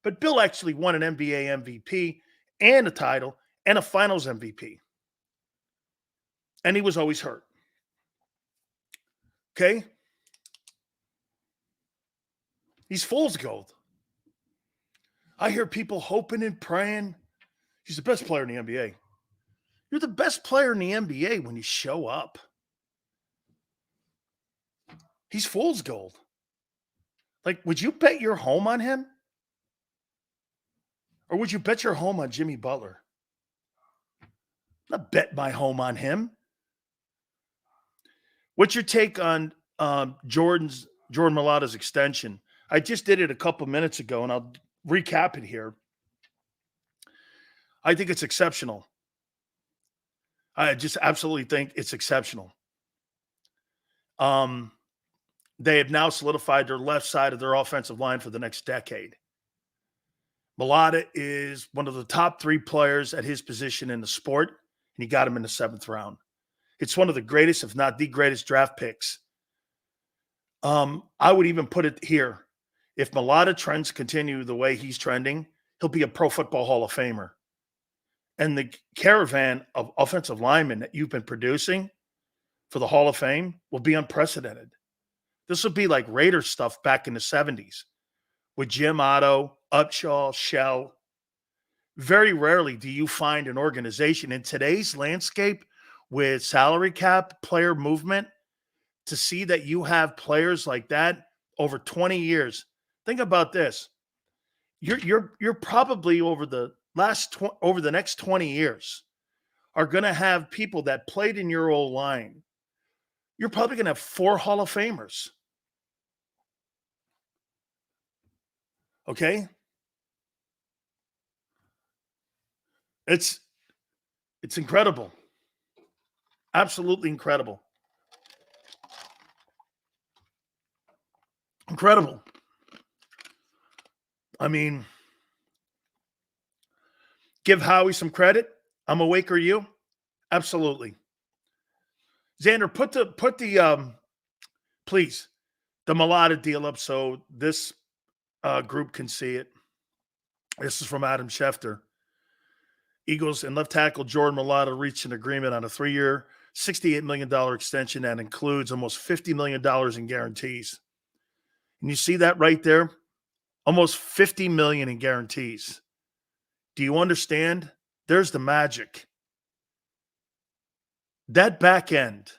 But Bill actually won an NBA MVP and a title and a finals MVP. And he was always hurt. Okay? He's fool's gold. I hear people hoping and praying. He's the best player in the NBA. You're the best player in the NBA when you show up. He's fool's gold. Like, would you bet your home on him? Or would you bet your home on Jimmy Butler? Not bet my home on him. What's your take on Jordan Mailata's extension? I just did it a couple minutes ago, and I'll recap it here. I think it's exceptional. I just absolutely think it's exceptional. They have now solidified their left side of their offensive line for the next decade. Mailata is one of the top 3 players at his position in the sport, and he got him in the 7th round. It's one of the greatest, if not the greatest, draft picks. I would even put it here. If Mailata trends continue the way he's trending, he'll be a Pro Football Hall of Famer. And the caravan of offensive linemen that you've been producing for the Hall of Fame will be unprecedented. This will be like Raiders stuff back in the 70s with Jim Otto, Upshaw, Shell. Very rarely do you find an organization in today's landscape with salary cap, player movement, to see that you have players like that over 20 years. Think about this. You're probably over the next 20 years are going to have people that played in your old line. You're probably going to have 4 Hall of Famers. Okay? It's incredible. Absolutely incredible. Incredible. I mean, give Howie some credit. I'm awake, are you? Absolutely. Xander, put the please, the Mailata deal up so this group can see it. This is from Adam Schefter. Eagles and left tackle Jordan Mailata reached an agreement on a 3-year, $68 million extension that includes almost $50 million in guarantees. And you see that right there? Almost $50 million in guarantees. Do you understand? There's the magic. That back end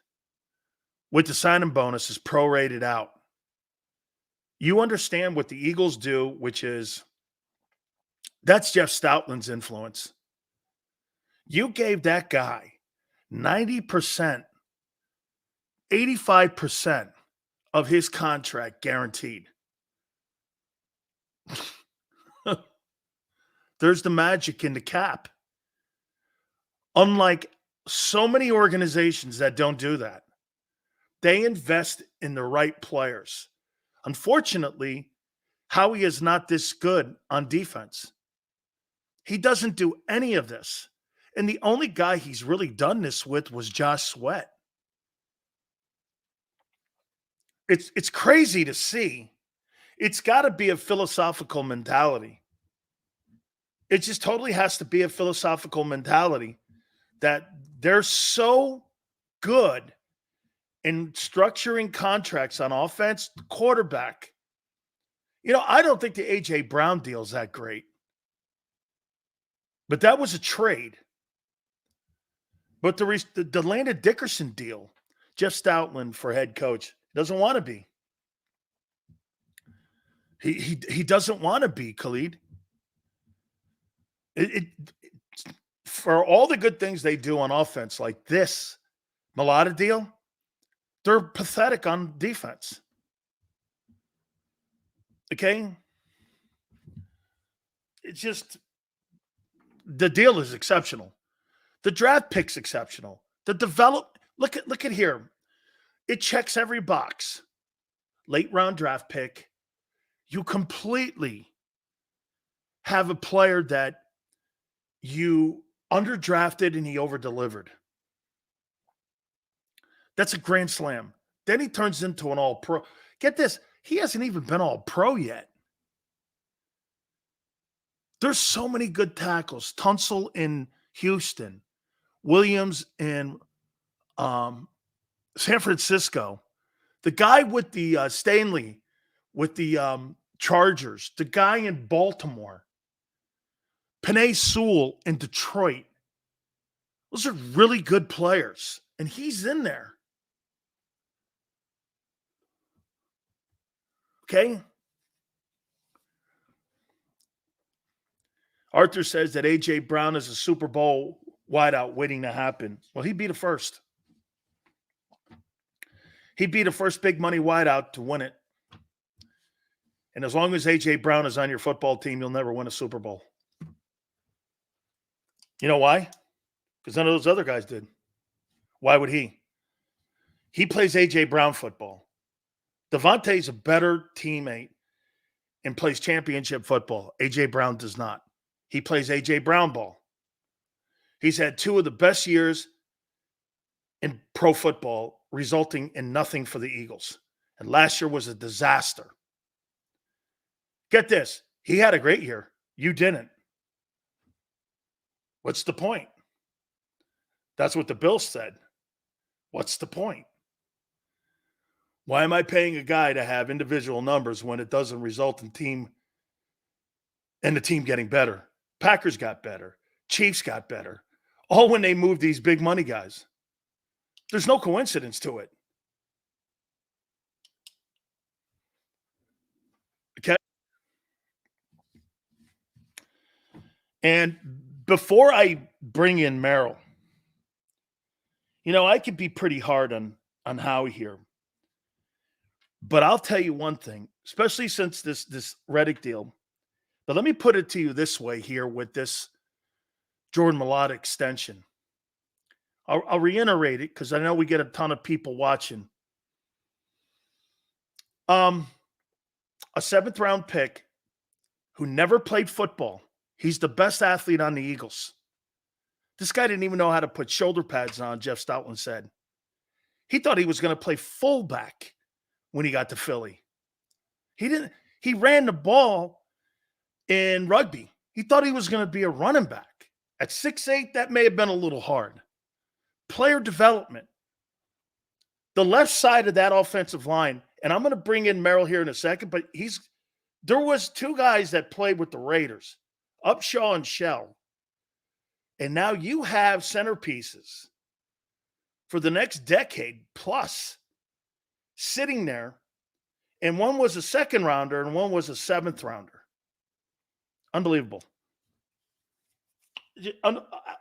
with the signing bonus is prorated out. You understand what the Eagles do, which is that's Jeff Stoutland's influence. You gave that guy 90%, 85% of his contract guaranteed. There's the magic in the cap. Unlike so many organizations that don't do that, they invest in the right players. Unfortunately, Howie is not this good on defense. He doesn't do any of this. And the only guy he's really done this with was Josh Sweat. It's crazy to see. It's got to be a philosophical mentality. It just totally has to be a philosophical mentality that they're so good in structuring contracts on offense, quarterback. You know, I don't think the A.J. Brown deal is that great. But that was a trade. But the Landon Dickerson deal, Jeff Stoutland for head coach, doesn't want to be. He doesn't want to be, Khalid. For all the good things they do on offense, like this Mailata deal, they're pathetic on defense. Okay? It's just the deal is exceptional. The draft pick's exceptional. Look at here. It checks every box. Late round draft pick. You completely have a player that you underdrafted and he overdelivered. That's a grand slam. Then he turns into an all-pro. Get this. He hasn't even been all-pro yet. There's so many good tackles. Tunsil in Houston, Williams in San Francisco, the guy with the Stanley with the Chargers, the guy in Baltimore, Penei Sewell in Detroit. Those are really good players, and he's in there. Okay? Arthur says that A.J. Brown is a Super Bowl wideout waiting to happen. Well, he'd be the first. He'd be the first big money wideout to win it. And as long as A.J. Brown is on your football team, you'll never win a Super Bowl. You know why? Because none of those other guys did. Why would he? He plays A.J. Brown football. Devonta's a better teammate and plays championship football. A.J. Brown does not. He plays A.J. Brown ball. He's had two of the best years in pro football, resulting in nothing for the Eagles. And last year was a disaster. Get this. He had a great year. You didn't. What's the point? That's what the Bills said. What's the point? Why am I paying a guy to have individual numbers when it doesn't result in the team getting better? Packers got better. Chiefs got better. All when they moved these big money guys. There's no coincidence to it. Okay? And before I bring in Merle, I could be pretty hard on Howie here. But I'll tell you one thing, especially since this Reddick deal. But let me put it to you this way here with this Jordan Mailata extension. I'll reiterate it because I know we get a ton of people watching. A 7th-round pick who never played football. He's the best athlete on the Eagles. This guy didn't even know how to put shoulder pads on, Jeff Stoutland said. He thought he was going to play fullback when he got to Philly. He ran the ball in rugby. He thought he was going to be a running back. At 6'8", that may have been a little hard. Player development. The left side of that offensive line, and I'm going to bring in Merrill here in a second, but there was 2 guys that played with the Raiders, Upshaw and Shell. And now you have centerpieces for the next decade plus sitting there, and one was a 2nd rounder and one was a 7th rounder. Unbelievable.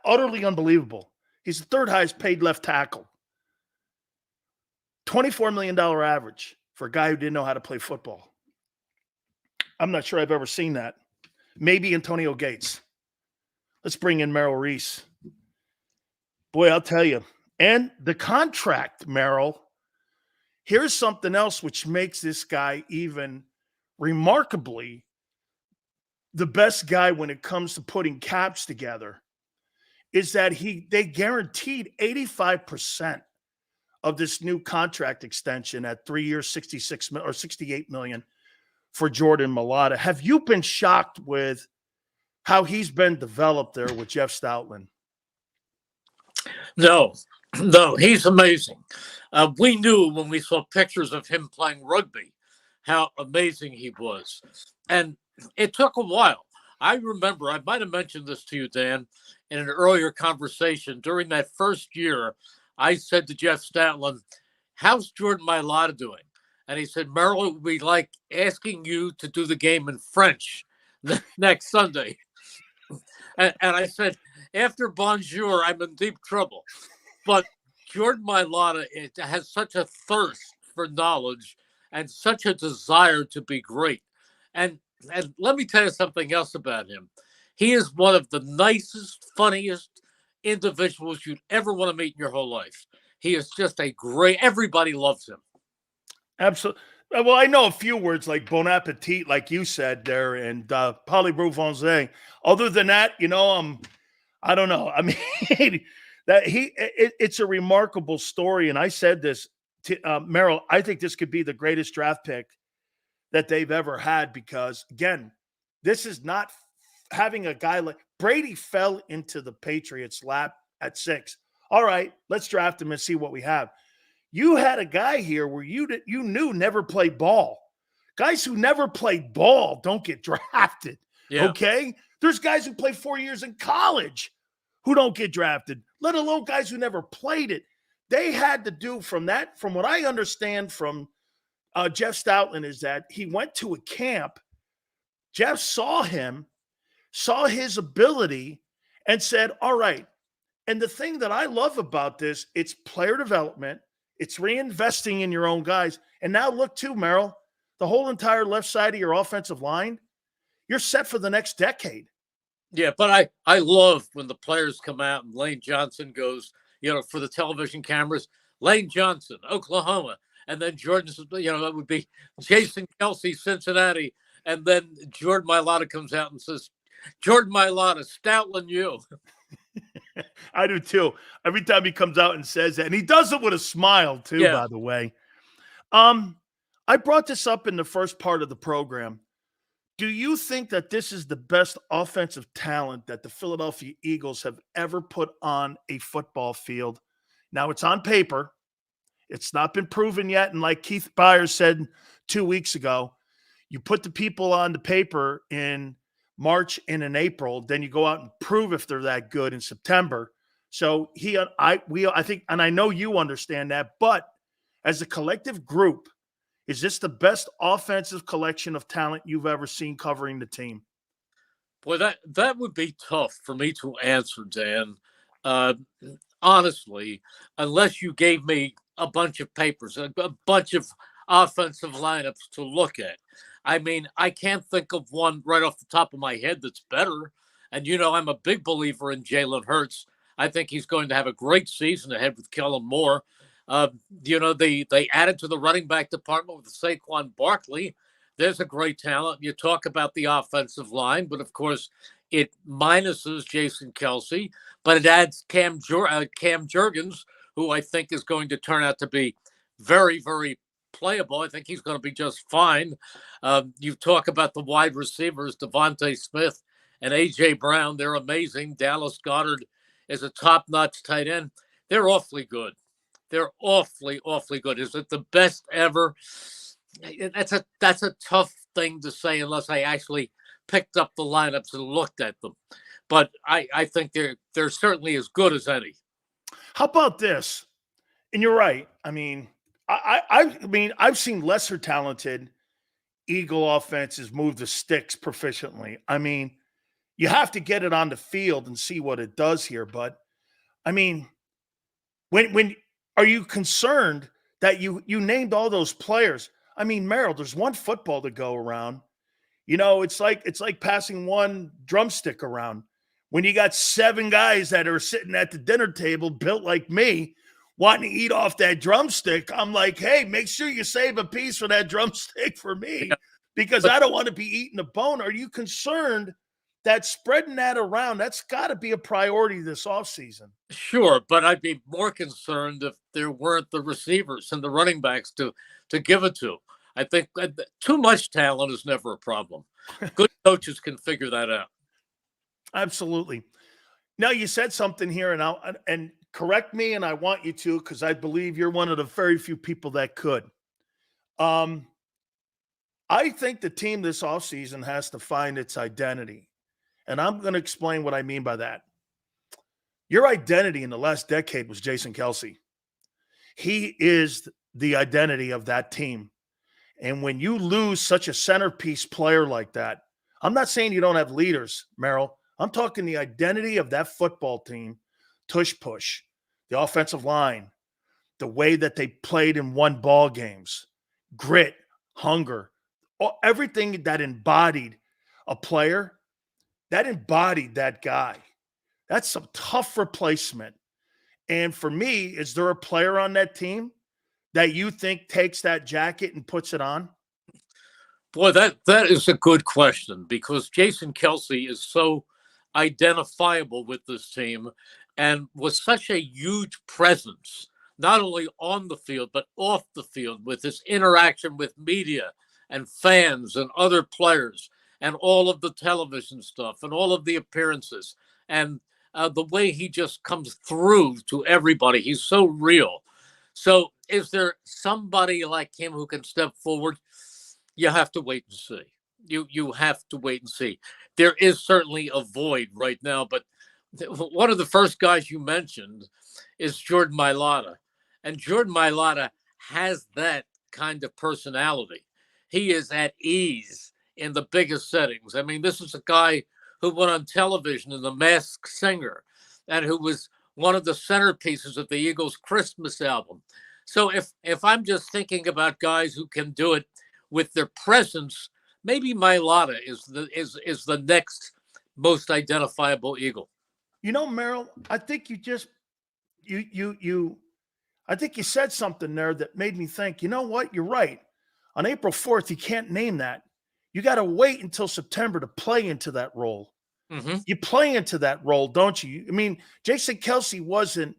Utterly unbelievable. He's the 3rd highest paid left tackle. $24 million average for a guy who didn't know how to play football. I'm not sure I've ever seen that. Maybe Antonio Gates. Let's bring in Merle Reese. Boy, I'll tell you. And the contract, Merrill. Here's something else which makes this guy even remarkably the best guy when it comes to putting caps together, is that they guaranteed 85% of this new contract extension at 3 years, 66 or 68 million for Jordan Mailata. Have you been shocked with how he's been developed there with Jeff Stoutland? No, he's amazing. We knew when we saw pictures of him playing rugby how amazing he was. And it took a while. I remember, I might have mentioned this to you, Dan, in an earlier conversation. During that first year, I said to Jeff Stoutland, how's Jordan Mailata doing? And he said, Merle, it would be like asking you to do the game in French next Sunday. And I said, after bonjour, I'm in deep trouble. But Jordan Mailata has such a thirst for knowledge and such a desire to be great. And let me tell you something else about him. He is one of the nicest, funniest individuals you'd ever want to meet in your whole life. He is just everybody loves him. Absolutely. Well, I know a few words like bon appetit, like you said there, and parlez-vous français. Other than that, I don't know. I mean, it's a remarkable story. And I said this to Merrill, I think this could be the greatest draft pick that they've ever had because, again, this is not having a guy like Brady fell into the Patriots' lap at 6. All right, let's draft him and see what we have. You had a guy here where you knew never played ball. Guys who never played ball don't get drafted. Yeah. Okay? There's guys who play 4 years in college who don't get drafted, let alone guys who never played it. They had to do from what I understand from Jeff Stoutland, is that he went to a camp. Jeff saw him, saw his ability, and said, all right. And the thing that I love about this, it's player development. It's reinvesting in your own guys. And now look too, Merrill, the whole entire left side of your offensive line, you're set for the next decade. Yeah, but I love when the players come out and Lane Johnson goes, for the television cameras, Lane Johnson, Oklahoma, and then Jordan, that would be Jason Kelsey, Cincinnati, and then Jordan Mailata comes out and says, Jordan Mailata, Stoutland you. I do too. Every time he comes out and says that, and he does it with a smile too, by the way. I brought this up in the first part of the program. Do you think that this is the best offensive talent that the Philadelphia Eagles have ever put on a football field? Now, it's on paper. It's not been proven yet. And like Keith Byers said 2 weeks ago, you put the people on the paper in March and in April, then you go out and prove if they're that good in September. So I think, and I know you understand that, but as a collective group, is this the best offensive collection of talent you've ever seen covering the team? Boy, that would be tough for me to answer, Dan. Honestly, unless you gave me a bunch of papers, a bunch of offensive lineups to look at. I mean, I can't think of one right off the top of my head that's better. And, I'm a big believer in Jalen Hurts. I think he's going to have a great season ahead with Kellen Moore. They added to the running back department with Saquon Barkley. There's a great talent. You talk about the offensive line, but of course it minuses Jason Kelsey, but it adds Cam Jurgens, who I think is going to turn out to be very, very playable. I think he's going to be just fine. You talk about the wide receivers, Devonta Smith and A.J. Brown. They're amazing. Dallas Goedert is a top-notch tight end. They're awfully good. They're awfully, awfully good. Is it the best ever? That's a tough thing to say unless I actually picked up the lineups and looked at them. But I think they're certainly as good as any. How about this? And you're right. I mean, I've seen lesser talented Eagle offenses move the sticks proficiently. I mean, you have to get it on the field and see what it does here. But I mean, when are you concerned that you named all those players? I mean, Merrill, there's one football to go around. It's like passing one drumstick around. When you got 7 guys that are sitting at the dinner table built like me, wanting to eat off that drumstick, I'm like, hey, make sure you save a piece for that drumstick for me, because I don't want to be eating a bone. Are you concerned that spreading that around, that's got to be a priority this offseason? Sure, but I'd be more concerned if there weren't the receivers and the running backs to give it to. I think too much talent is never a problem. Good coaches can figure that out. Absolutely. Now, you said something here, and correct me, and I want you to, because I believe you're one of the very few people that could. I think the team this offseason has to find its identity. And I'm going to explain what I mean by that. Your identity in the last decade was Jason Kelsey. He is the identity of that team. And when you lose such a centerpiece player like that, I'm not saying you don't have leaders, Merrill. I'm talking the identity of that football team, tush push, the offensive line, the way that they played and won ball games, grit, hunger, everything that embodied a player, that embodied that guy. That's some tough replacement. And for me, is there a player on that team that you think takes that jacket and puts it on? Boy, that is a good question, because Jason Kelsey is so identifiable with this team and was such a huge presence, not only on the field, but off the field, with his interaction with media and fans and other players. and all of the television stuff and all of the appearances and the way he just comes through to everybody. He's so real. So is there somebody like him who can step forward? You have to wait and see. You have to wait and see. There is certainly a void right now, but one of the first guys you mentioned is Jordan Mailata. And Jordan Mailata has that kind of personality. He is at ease in the biggest settings. I mean, this is a guy who went on television in The Masked Singer and who was one of the centerpieces of the Eagles' Christmas album. So if I'm just thinking about guys who can do it with their presence, maybe Mailata is the next most identifiable Eagle. You know, Merrill, I think I think you said something there that made me think, you know what? You're right. On April 4th, you can't name that. You got to wait until September to play into that role. Mm-hmm. You play into that role, don't you? I mean, Jason Kelce wasn't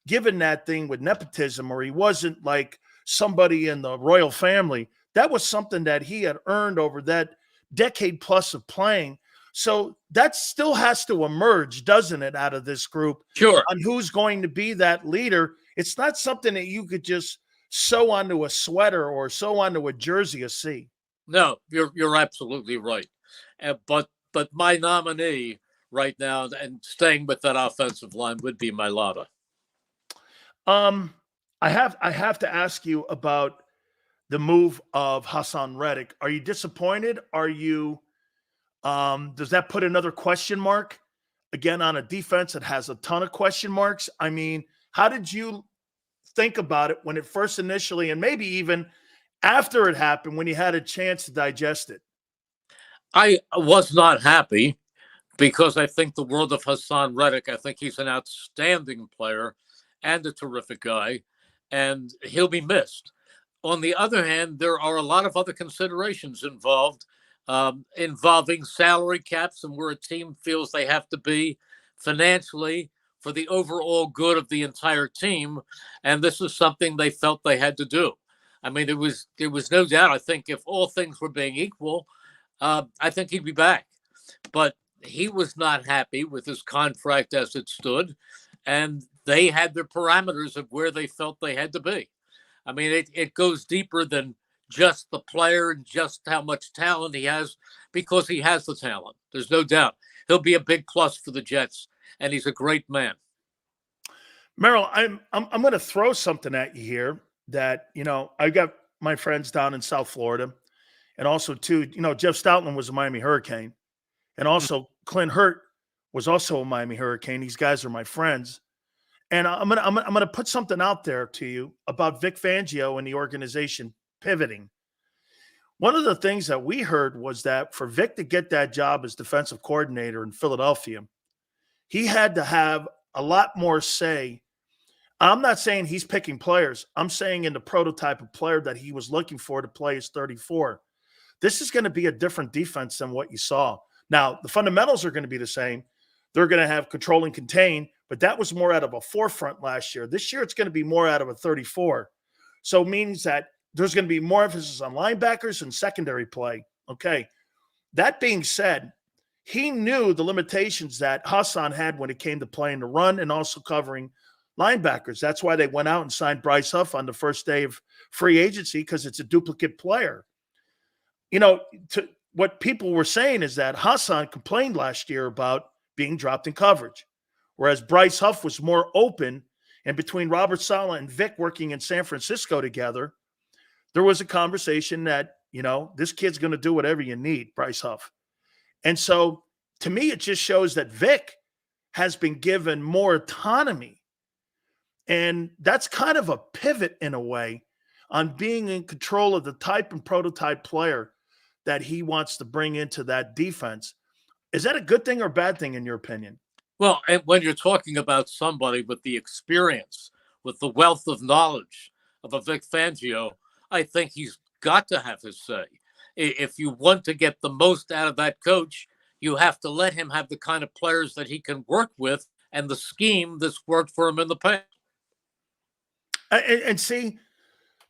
given that thing with nepotism, or he wasn't like somebody in the royal family. That was something that he had earned over that decade plus of playing. So that still has to emerge, doesn't it, out of this group? Sure. On who's going to be that leader. It's not something that you could just sew onto a sweater or sew onto a jersey or see. No, you're absolutely right. But my nominee right now, and staying with that offensive line, would be Mailata. I have to ask you about the move of Hassan Reddick. Are you disappointed? Are you does that put another question mark again on a defense that has a ton of question marks? I mean, how did you think about it when it first initially, and maybe even after it happened, when you had a chance to digest it? I was not happy because I think the world of Hassan Reddick. I think he's an outstanding player and a terrific guy, and he'll be missed. On the other hand, there are a lot of other considerations involved, involving salary caps and where a team feels they have to be financially for the overall good of the entire team. And this is something they felt they had to do. I mean, there was no doubt. I think if all things were being equal, I think he'd be back. But he was not happy with his contract as it stood, and they had their parameters of where they felt they had to be. I mean, it goes deeper than just the player and just how much talent he has, because he has the talent. There's no doubt. He'll be a big plus for the Jets, and he's a great man. Merrill, I'm going to throw something at you here that, you know, I got my friends down in South Florida, and also too, you know, Jeff Stoutland was a Miami Hurricane, and also Clint Hurt was also a Miami Hurricane. These guys are my friends. And I'm gonna put something out there to you about Vic Fangio and the organization pivoting. One of the things that we heard was that for Vic to get that job as defensive coordinator in Philadelphia, he had to have a lot more say. I'm not saying he's picking players. I'm saying in the prototype of player that he was looking for to play as 34. This is going to be a different defense than what you saw. Now, the fundamentals are going to be the same. They're going to have control and contain, but that was more out of a forefront last year. This year, it's going to be more out of a 34. So it means that there's going to be more emphasis on linebackers and secondary play. Okay. That being said, he knew the limitations that Hassan had when it came to playing the run and also covering linebackers. That's why they went out and signed Bryce Huff on the first day of free agency, because it's a duplicate player. You know, what people were saying is that Hassan complained last year about being dropped in coverage, whereas Bryce Huff was more open. And between Robert Saleh and Vic working in San Francisco together, there was a conversation that, you know, this kid's going to do whatever you need, Bryce Huff. And so to me, it just shows that Vic has been given more autonomy. And that's kind of a pivot in a way on being in control of the type and prototype player that he wants to bring into that defense. Is that a good thing or bad thing in your opinion? Well, and when you're talking about somebody with the experience, with the wealth of knowledge of a Vic Fangio, I think he's got to have his say. If you want to get the most out of that coach, you have to let him have the kind of players that he can work with and the scheme that's worked for him in the past. And see,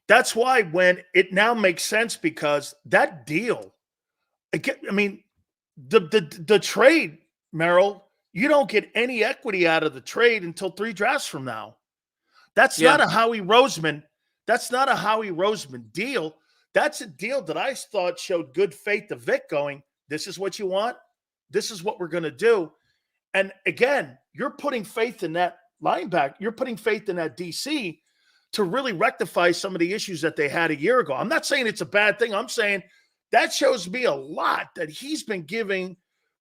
that's why when it now makes sense, because that deal, I mean, the trade, Merrill, you don't get any equity out of the trade until 3 drafts from now. That's not a Howie Roseman. That's not a Howie Roseman deal. That's a deal that I thought showed good faith to Vic going, this is what you want. This is what we're going to do. And again, you're putting faith in that linebacker. You're putting faith in that DC to really rectify some of the issues that they had a year ago. I'm not saying it's a bad thing. I'm saying that shows me a lot that he's been giving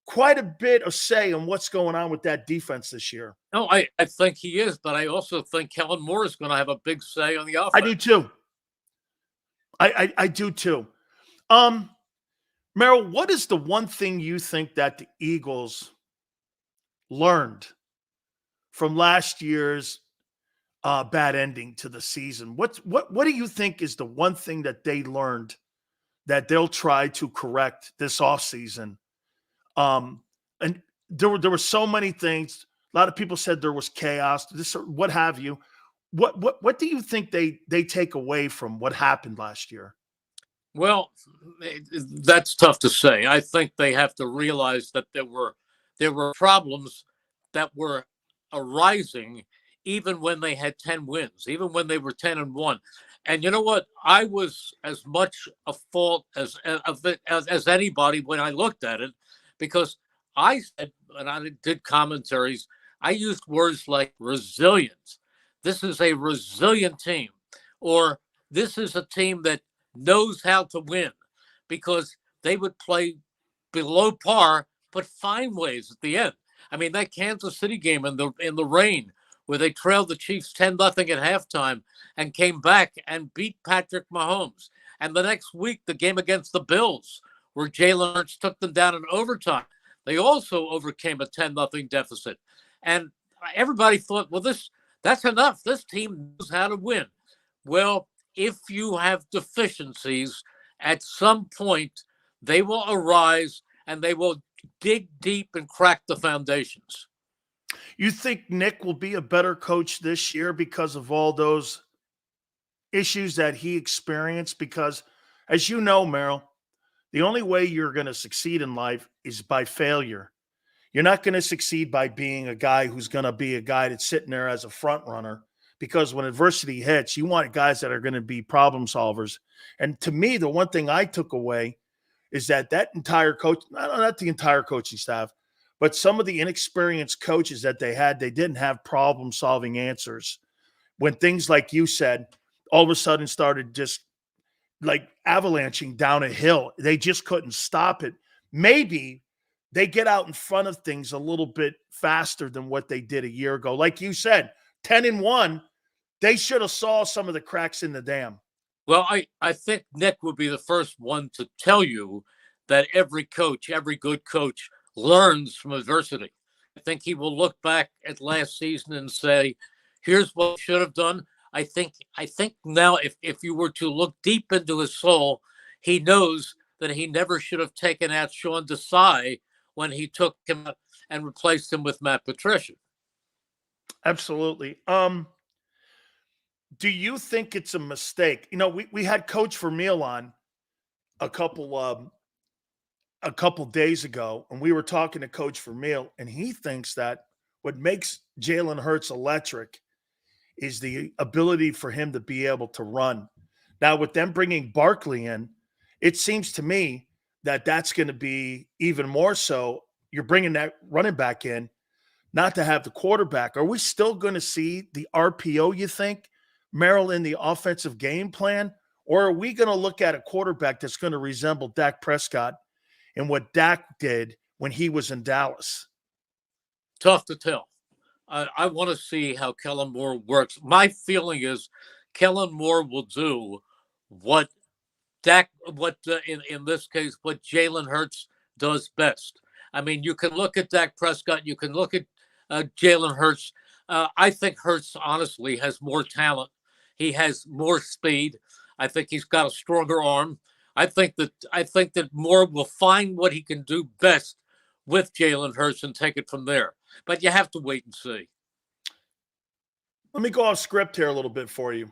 quite a bit of say on what's going on with that defense this year. No, I think he is, but I also think Kellen Moore is going to have a big say on the offense. I do too. I do too. Merrill, what is the one thing you think that the Eagles learned from last year's bad ending to the season? What do you think is the one thing that they learned that they'll try to correct this offseason? And there were so many things. A lot of people said there was chaos, this, what have you. What do you think they take away from what happened last year? Well, that's tough to say. I think they have to realize that there were problems that were arising even when they had 10 wins, even when they were 10-1. And you know what? I was as much a fault as anybody when I looked at it, because I said, and I did commentaries, I used words like resilient. This is a resilient team, or this is a team that knows how to win, because they would play below par but find ways at the end. I mean, that Kansas City game in the rain where they trailed the Chiefs 10-0 at halftime and came back and beat Patrick Mahomes. And the next week, the game against the Bills, where Jalen Hurts took them down in overtime, they also overcame a 10-0 deficit. And everybody thought, well, that's enough. This team knows how to win. Well, if you have deficiencies, at some point they will arise and they will dig deep and crack the foundations. You think Nick will be a better coach this year because of all those issues that he experienced? Because, as you know, Merrill, the only way you're going to succeed in life is by failure. You're not going to succeed by being a guy who's going to be a guy that's sitting there as a front runner, because when adversity hits, you want guys that are going to be problem solvers. And to me, the one thing I took away is that entire coach, not the entire coaching staff, but some of the inexperienced coaches that they had, they didn't have problem-solving answers. When things, like you said, all of a sudden started just like avalanching down a hill, they just couldn't stop it. Maybe they get out in front of things a little bit faster than what they did a year ago. Like you said, 10-1, they should have saw some of the cracks in the dam. Well, I think Nick would be the first one to tell you that every good coach learns from adversity. I think he will look back at last season and say, here's what he should have done. I think now if you were to look deep into his soul, he knows that he never should have taken out Sean Desai when he took him and replaced him with Matt Patricia. Absolutely. Do you think it's a mistake? You know, we had Coach Vermeil on a couple days ago, and we were talking to Coach Vermeil, and he thinks that what makes Jalen Hurts electric is the ability for him to be able to run. Now, with them bringing Barkley in, it seems to me that that's going to be even more so. You're bringing that running back in, not to have the quarterback. Are we still going to see the RPO, you think, Merrill, in the offensive game plan? Or are we going to look at a quarterback that's going to resemble Dak Prescott and what Dak did when he was in Dallas? Tough to tell. I want to see how Kellen Moore works. My feeling is Kellen Moore will do what in this case, what Jalen Hurts does best. I mean, you can look at Dak Prescott, you can look at Jalen Hurts. I think Hurts honestly has more talent. He has more speed. I think he's got a stronger arm. I think that Moore will find what he can do best with Jalen Hurts and take it from there. But you have to wait and see. Let me go off script here a little bit for you.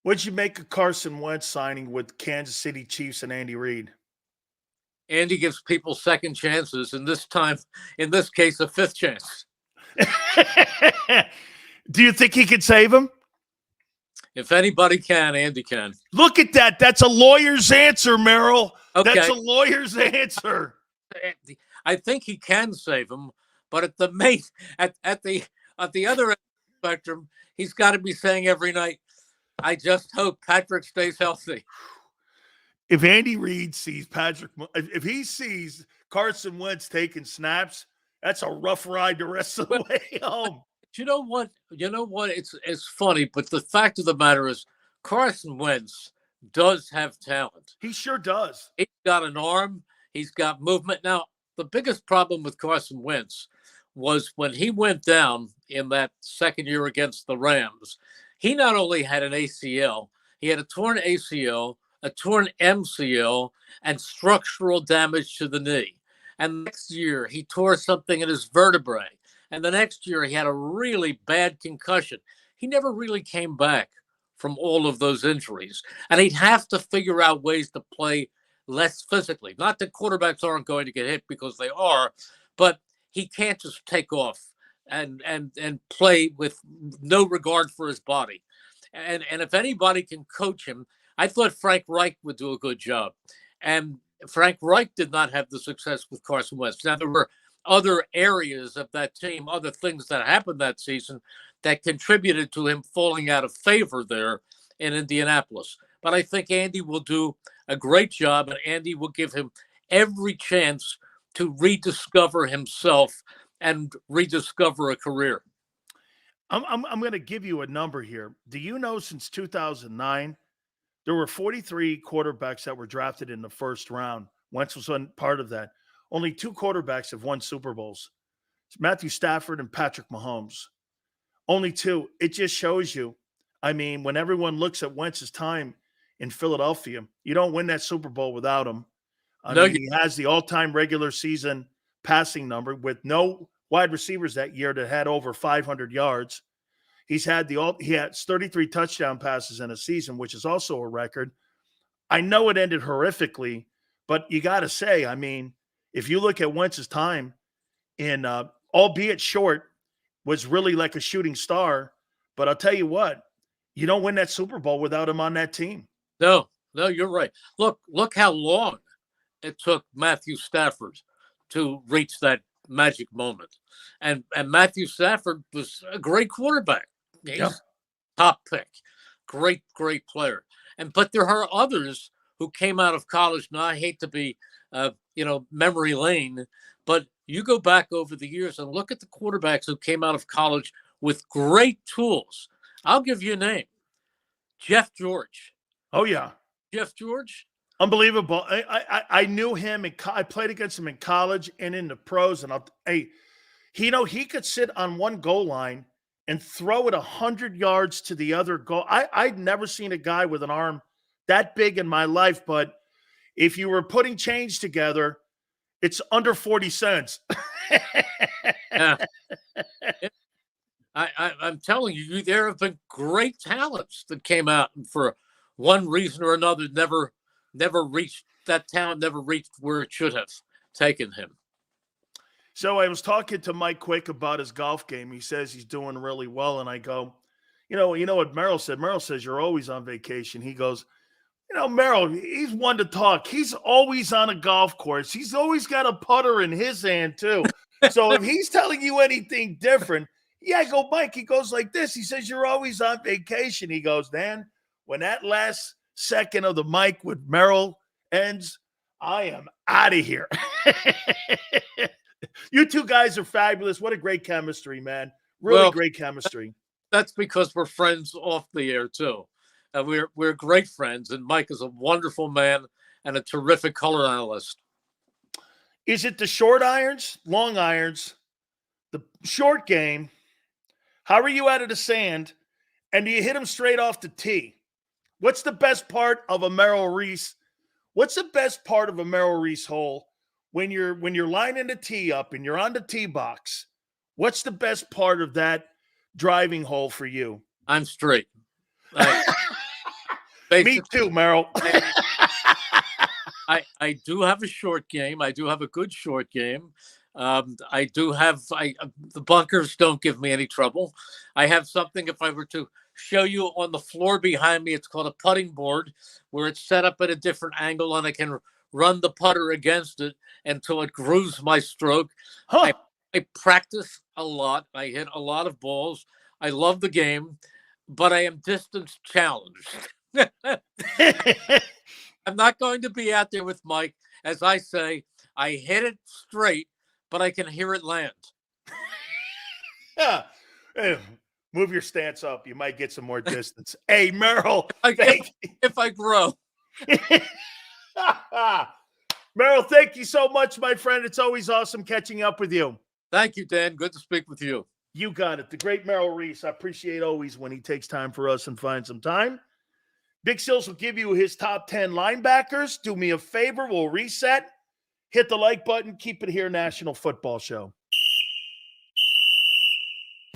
What'd you make of Carson Wentz signing with Kansas City Chiefs and Andy Reid? Andy gives people second chances, and in this case, a fifth chance. Do you think he could save him? If anybody can, Andy can. Look at that. That's a lawyer's answer, Merrill. Okay. That's a lawyer's answer. I think he can save him, but at the other end of the spectrum, he's got to be saying every night, I just hope Patrick stays healthy. If Andy Reid sees if he sees Carson Wentz taking snaps, that's a rough ride the rest of the way home. You know what? It's funny, but the fact of the matter is Carson Wentz does have talent. He sure does. He's got an arm. He's got movement. Now, the biggest problem with Carson Wentz was when he went down in that second year against the Rams, he not only had an ACL, he had a torn ACL, a torn MCL, and structural damage to the knee. And next year, he tore something in his vertebrae. And the next year, he had a really bad concussion. He never really came back from all of those injuries. And he'd have to figure out ways to play less physically. Not that quarterbacks aren't going to get hit, because they are, but he can't just take off and play with no regard for his body. And if anybody can coach him, I thought Frank Reich would do a good job. And Frank Reich did not have the success with Carson Wentz. Now, there were other areas of that team, other things that happened that season that contributed to him falling out of favor there in Indianapolis. But I think Andy will do a great job, and Andy will give him every chance to rediscover himself and rediscover a career. I'm going to give you a number here. Do you know since 2009, there were 43 quarterbacks that were drafted in the first round? Wentz was one part of that. Only 2 quarterbacks have won Super Bowls. It's Matthew Stafford and Patrick Mahomes. Only 2. It just shows you. I mean, when everyone looks at Wentz's time in Philadelphia, you don't win that Super Bowl without him. He has the all-time regular season passing number with no wide receivers that year that had over 500 yards. He has 33 touchdown passes in a season, which is also a record. I know it ended horrifically, but you got to say, I mean, if you look at Wentz's time in, albeit short, was really like a shooting star. But I'll tell you what, you don't win that Super Bowl without him on that team. No, you're right. Look how long it took Matthew Stafford to reach that magic moment. And Matthew Stafford was a great quarterback. He's top pick. Great player. But there are others who came out of college. Now, I hate to be, memory lane, but you go back over the years and look at the quarterbacks who came out of college with great tools. I'll give you a name. Jeff George. Oh, yeah. Jeff George. Unbelievable. I knew him. I played against him in college and in the pros. And he could sit on one goal line and throw it 100 yards to the other goal. I'd never seen a guy with an arm that big in my life. But if you were putting change together, it's under 40 cents. Yeah. I'm telling you, there have been great talents that came out and for one reason or another never reached that talent, never reached where it should have taken him. So I was talking to Mike Quick about his golf game. He says he's doing really well. And I go, you know what Merrill said? Merrill says, you're always on vacation. He goes, Merrill, he's one to talk. He's always on a golf course. He's always got a putter in his hand too. So if he's telling you anything different, I go, Mike, he goes like this. He says, you're always on vacation. He goes, Dan, when that last second of the mic with Merrill ends, I am out of here. You two guys are fabulous. What a great chemistry, man. Really great chemistry. That's because we're friends off the air too. We're great friends, and Mike is a wonderful man and a terrific color analyst. Is it the short irons, long irons, the short game? How are you out of the sand? And do you hit them straight off the tee? What's the best part of a Merle Reese? What's the best part of a Merle Reese hole when you're lining the tee up and you're on the tee box? What's the best part of that driving hole for you? I'm straight. Me too, Merrill. I do have a short game. I do have a good short game. I do have the bunkers don't give me any trouble. I have something, if I were to show you on the floor behind me, it's called a putting board, where it's set up at a different angle and I can run the putter against it until it grooves my stroke. Huh. I practice a lot. I hit a lot of balls. I love the game, but I am distance challenged. I'm not going to be out there with Mike. As I say, I hit it straight, but I can hear it land. Yeah. Move your stance up. You might get some more distance. Hey, Merle. If I grow. Merle, thank you so much, my friend. It's always awesome catching up with you. Thank you, Dan. Good to speak with you. You got it. The great Merle Reese. I appreciate always when he takes time for us and finds some time. Big Sills will give you his top 10 linebackers. Do me a favor. We'll reset. Hit the like button. Keep it here, National Football Show.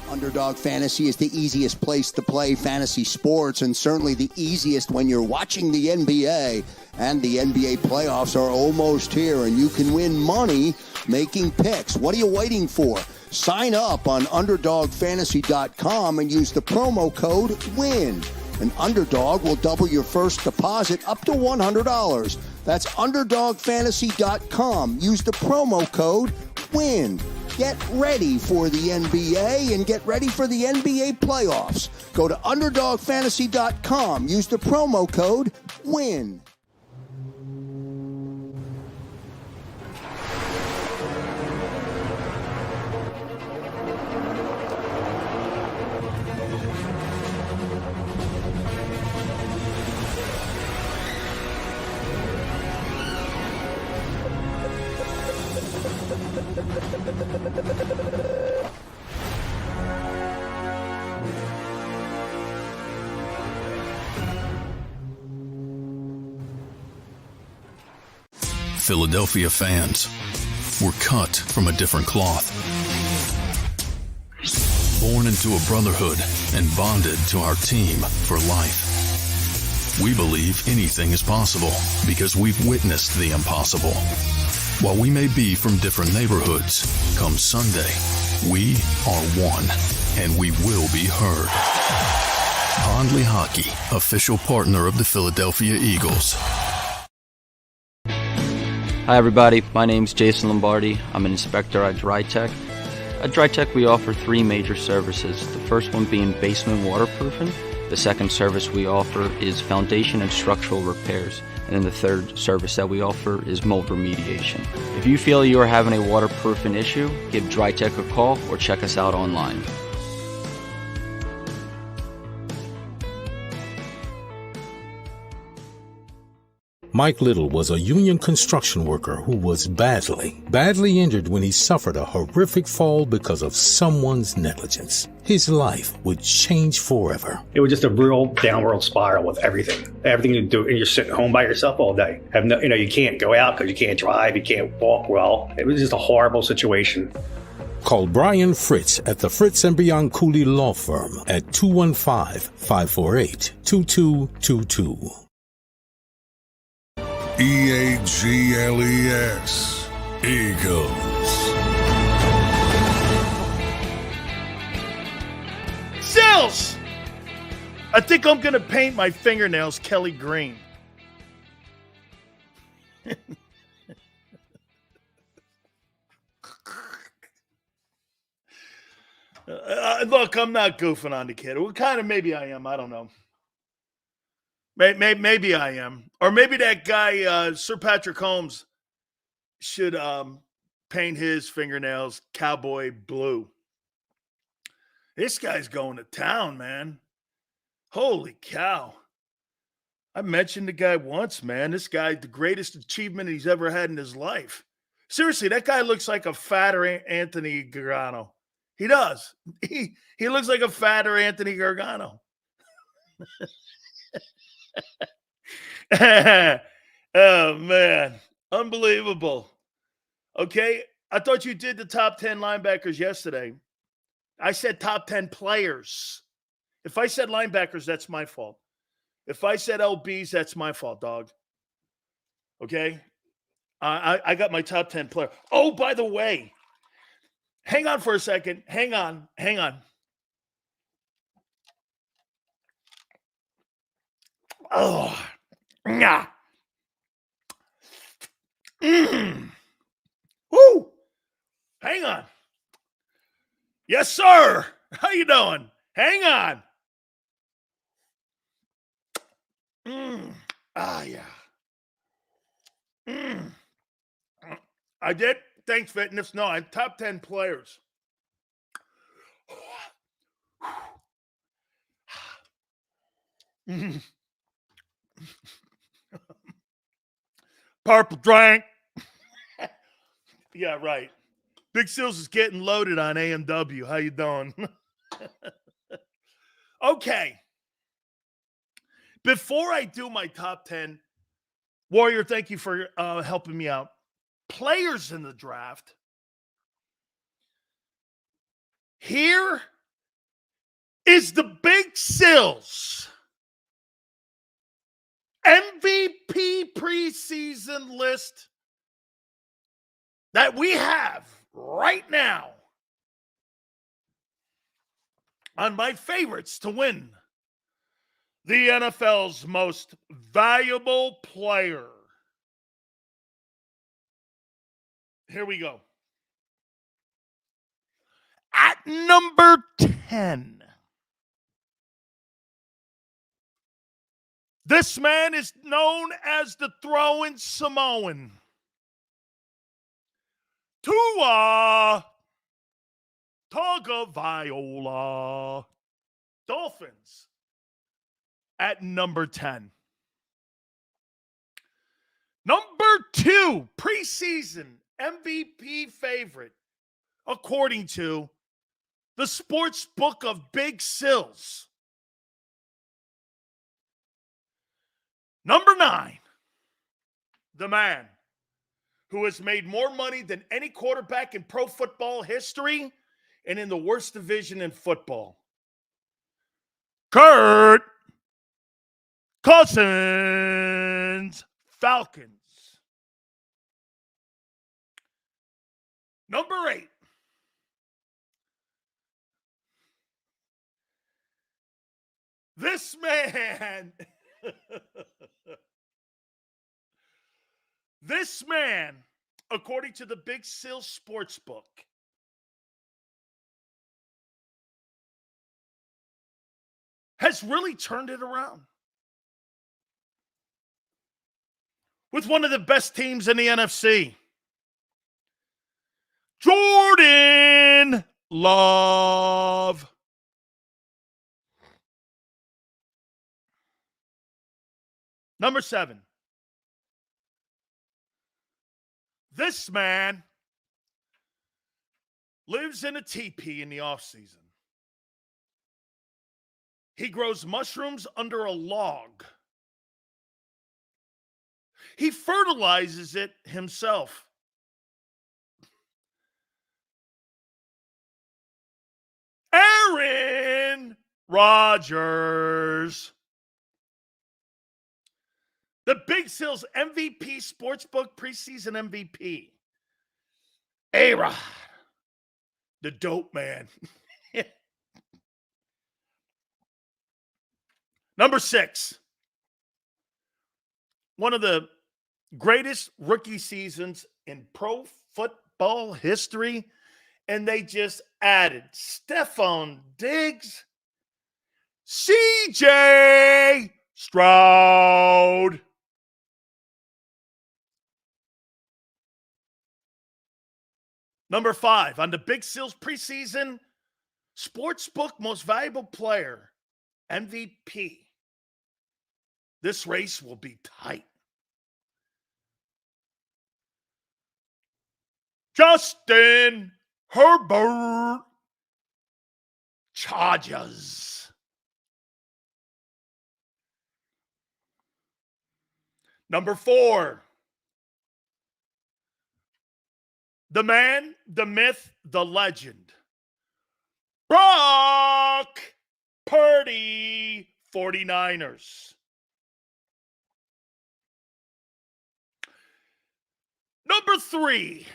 Underdog Fantasy is the easiest place to play fantasy sports, and certainly the easiest when you're watching the NBA. And the NBA playoffs are almost here, and you can win money making picks. What are you waiting for? Sign up on UnderdogFantasy.com and use the promo code WIN. An Underdog will double your first deposit up to $100. That's UnderdogFantasy.com. Use the promo code WIN. Get ready for the NBA and get ready for the NBA playoffs. Go to UnderdogFantasy.com. Use the promo code WIN. Philadelphia fans, were cut from a different cloth. Born into a brotherhood and bonded to our team for life. We believe anything is possible because we've witnessed the impossible. While we may be from different neighborhoods, come Sunday, we are one, and we will be heard. Pondley Hockey, official partner of the Philadelphia Eagles. Hi everybody, my name's Jason Lombardi. I'm an inspector at JAKIB. At JAKIB we offer three major services, the first one being basement waterproofing, the second service we offer is foundation and structural repairs, and then the third service that we offer is mold remediation. If you feel you are having a waterproofing issue, give JAKIB a call or check us out online. Mike Little was a union construction worker who was badly injured when he suffered a horrific fall because of someone's negligence. His life would change forever. It was just a real downward spiral with everything you do, and you're sitting home by yourself all day. You can't go out because you can't drive, you can't walk well. It was just a horrible situation. Call Brian Fritz at the Fritz and Beyond Cooley Law Firm at 215-548-2222. EAGLES, Eagles. Sills! I think I'm going to paint my fingernails Kelly green. Look, I'm not goofing on the kid. Well, kind of maybe I am. I don't know. Maybe I am. Or maybe that guy, Sir Patrick Holmes, should paint his fingernails cowboy blue. This guy's going to town, man. Holy cow. I mentioned the guy once, man. This guy, the greatest achievement he's ever had in his life. Seriously, that guy looks like a fatter Anthony Gargano. He does. He looks like a fatter Anthony Gargano. Oh, man. Unbelievable. Okay. I thought you did the top 10 linebackers yesterday. I said top 10 players. If I said linebackers, that's my fault. If I said LBs, that's my fault, dog. Okay? I got my top 10 player. Oh, by the way, hang on for a second. Hang on. Oh, yeah. Woo! Hang on. Yes, sir. How you doing? Hang on. Yeah. I did. Thanks, fitness. No, I'm top 10 players. Purple drink. Yeah, right. Big Seals is getting loaded on AMW. How you doing? Okay. Before I do my top 10, Warrior, thank you for helping me out. Players in the draft. Here is the Big Sills MVP preseason list that we have right now on my favorites to win the NFL's most valuable player. Here we go. At number 10, this man is known as the throwing Samoan. Tua Tagovailoa. Dolphins at number 10. Number 2, preseason MVP favorite, according to the sports book of Big Sills. Number 9, the man who has made more money than any quarterback in pro football history and in the worst division in football. Kirk Cousins, Falcons. Number 8, this man, this man, according to the Big Sill Sportsbook, has really turned it around with one of the best teams in the NFC. Jordan Love. Number 7. This man lives in a teepee in the offseason. He grows mushrooms under a log. He fertilizes it himself. Aaron Rodgers. The Big Sills MVP Sportsbook preseason MVP. A-Rod. The dope man. Number 6. One of the greatest rookie seasons in pro football history. And they just added Stephon Diggs, CJ Stroud. Number 5, on the Big Sills preseason Sportsbook Most Valuable Player, MVP. This race will be tight. Justin Herbert, Chargers. Number 4, the man, the myth, the legend, Brock Purdy, 49ers. Number 3.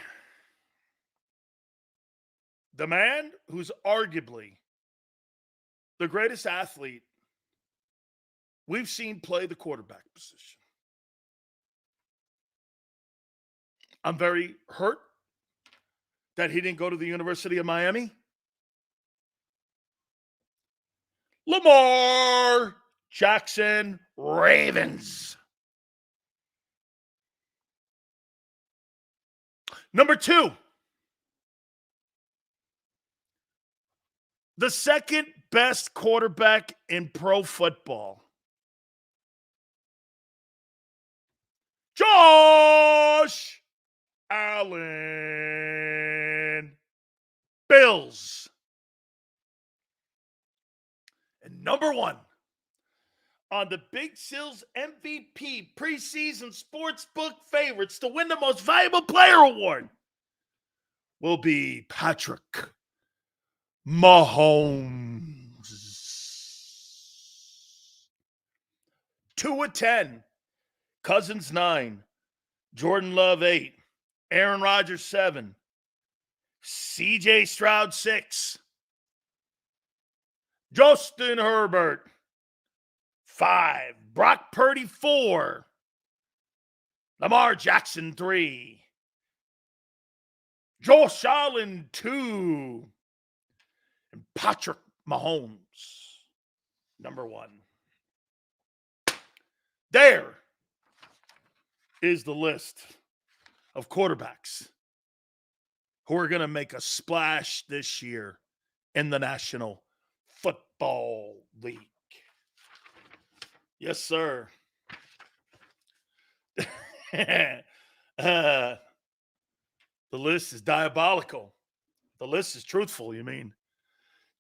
The man who's arguably the greatest athlete we've seen play the quarterback position. I'm very hurt that he didn't go to the University of Miami. Lamar Jackson, Ravens. Number 2. The second best quarterback in pro football. Josh Allen. Bills. And number 1 on the Big Sills MVP preseason sportsbook favorites to win the most valuable player award will be Patrick Mahomes. 2 of 10. Cousins 9. Jordan Love 8. Aaron Rodgers 7. CJ Stroud 6. Justin Herbert 5. Brock Purdy 4. Lamar Jackson 3. Josh Allen 2. And Patrick Mahomes, number 1. There is the list of quarterbacks who are going to make a splash this year in the National Football League. Yes, sir. The list is diabolical. The list is truthful, you mean?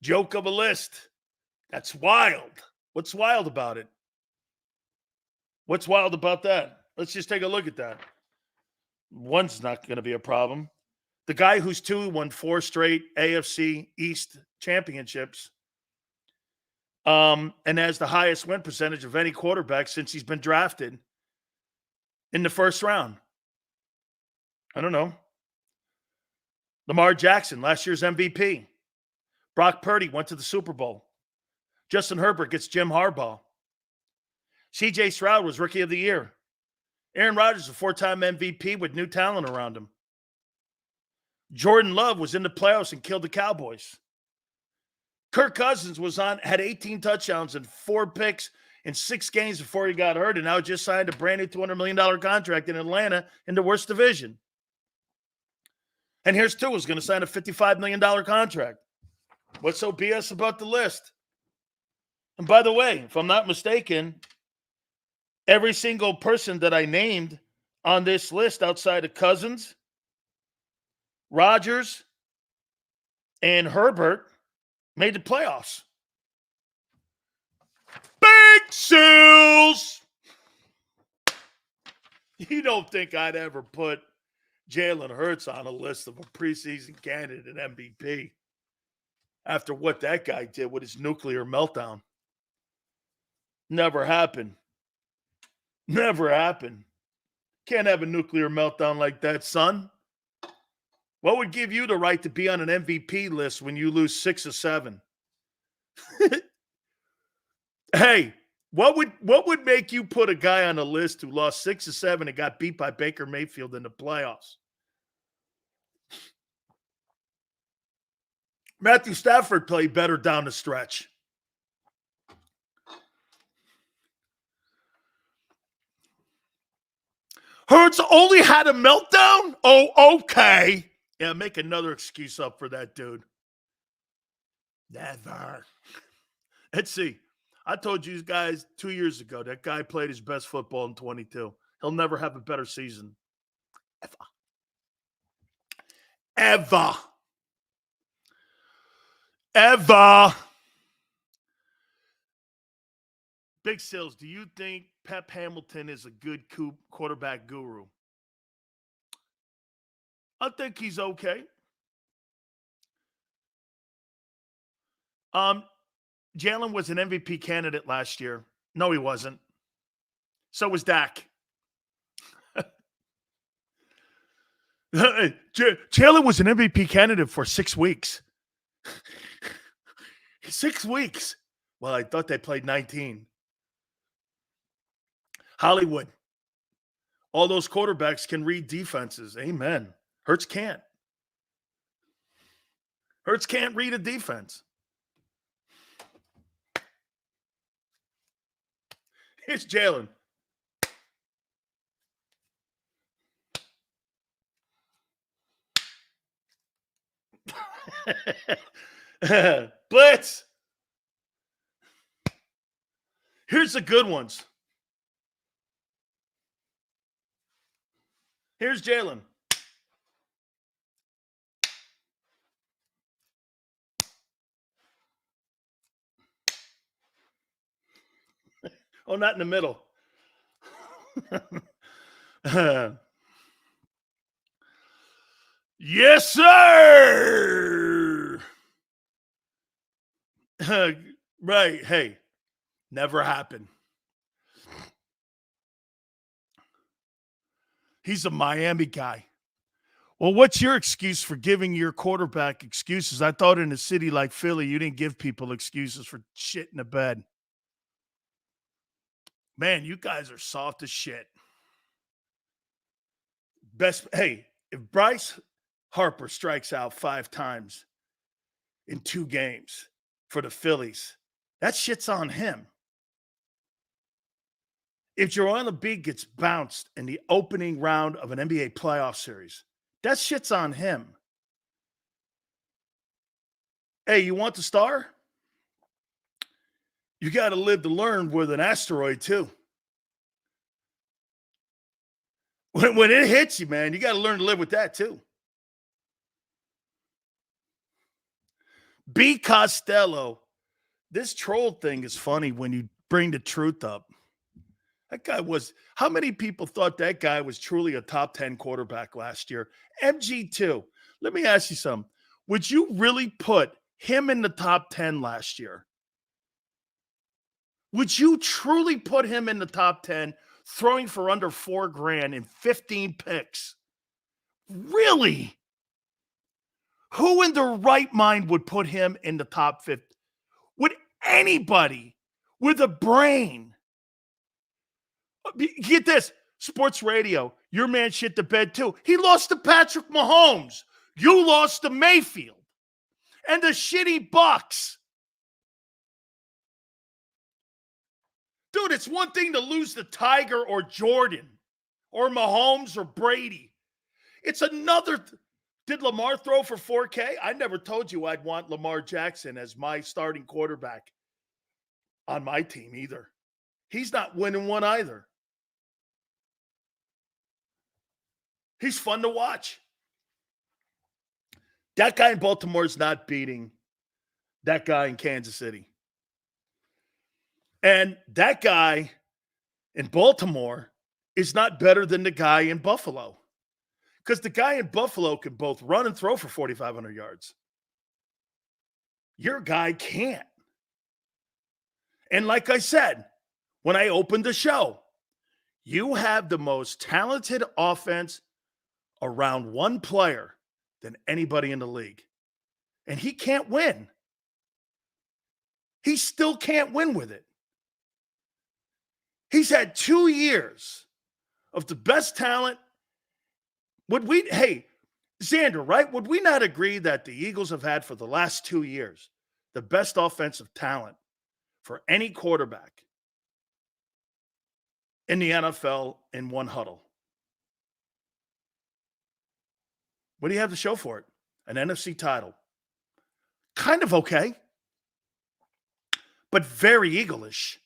Joke of a list. That's wild. What's wild about it? What's wild about that? Let's just take a look at that. One's not going to be a problem. The guy who's 2 won 4 straight AFC East championships and has the highest win percentage of any quarterback since he's been drafted in the first round. I don't know. Lamar Jackson, last year's MVP. Brock Purdy went to the Super Bowl. Justin Herbert gets Jim Harbaugh. CJ Stroud was Rookie of the Year. Aaron Rodgers, a 4-time MVP with new talent around him. Jordan Love was in the playoffs and killed the Cowboys. Kirk Cousins had 18 touchdowns and 4 picks in 6 games before he got hurt, and now just signed a brand new $200 million contract in Atlanta in the worst division. And here's Tua, who's going to sign a $55 million contract. What's so BS about the list? And by the way, if I'm not mistaken, every single person that I named on this list outside of Cousins, Rodgers, and Herbert made the playoffs. Big Sills! You don't think I'd ever put Jalen Hurts on a list of a preseason candidate and MVP after what that guy did with his nuclear meltdown. Never happened. Never happened. Can't have a nuclear meltdown like that, son. What would give you the right to be on an MVP list when you lose 6 or 7? Hey, what would make you put a guy on a list who lost 6 or 7 and got beat by Baker Mayfield in the playoffs? Matthew Stafford played better down the stretch. Hurts only had a meltdown? Oh, okay. Yeah, make another excuse up for that dude. Never. Let's see. I told you guys 2 years ago that guy played his best football in 22. He'll never have a better season. Ever. Big Sills, do you think Pep Hamilton is a good quarterback guru? I think he's okay. Jalen was an MVP candidate last year. No, he wasn't. So was Dak. Jalen was an MVP candidate for 6 weeks. 6 weeks. Well, I thought they played 19. Hollywood. All those quarterbacks can read defenses. Amen. Hurts can't. Hurts can't read a defense. Here's Jalen. Blitz. Here's the good ones. Here's Jalen. Oh, not in the middle. Yes, sir. Right. Hey, never happened. He's a Miami guy. Well, what's your excuse for giving your quarterback excuses? I thought in a city like Philly, you didn't give people excuses for shit in the bed. Man, you guys are soft as shit. Hey, if Bryce Harper strikes out 5 times in 2 games for the Phillies, that shit's on him. If Joel Embiid gets bounced in the opening round of an NBA playoff series, that shit's on him. Hey, you want the star? You got to live to learn with an asteroid, too. When it hits you, man, you got to learn to live with that, too. B. Costello. This troll thing is funny when you bring the truth up. That guy was, how many people thought that guy was truly a top 10 quarterback last year? MG2. Let me ask you something. Would you really put him in the top 10 last year? Would you truly put him in the top 10, throwing for under $4,000 and 15 picks? Really? Who in their right mind would put him in the top 50? Would anybody with a brain? Get this, sports radio, your man shit the bed too. He lost to Patrick Mahomes. You lost to Mayfield and the shitty Bucks. Dude, it's one thing to lose to Tiger or Jordan or Mahomes or Brady. It's another. Did Lamar throw for 4K? I never told you I'd want Lamar Jackson as my starting quarterback on my team either. He's not winning one either. He's fun to watch. That guy in Baltimore is not beating that guy in Kansas City. And that guy in Baltimore is not better than the guy in Buffalo. Because the guy in Buffalo can both run and throw for 4,500 yards. Your guy can't. And like I said, when I opened the show, you have the most talented offense around one player than anybody in the league. And he can't win. He still can't win with it. He's had 2 years of the best talent. Hey, Xander, right? Would we not agree that the Eagles have had for the last 2 years the best offensive talent for any quarterback in the NFL in one huddle? What do you have to show for it? An NFC title. Kind of okay, but very Eagle-ish.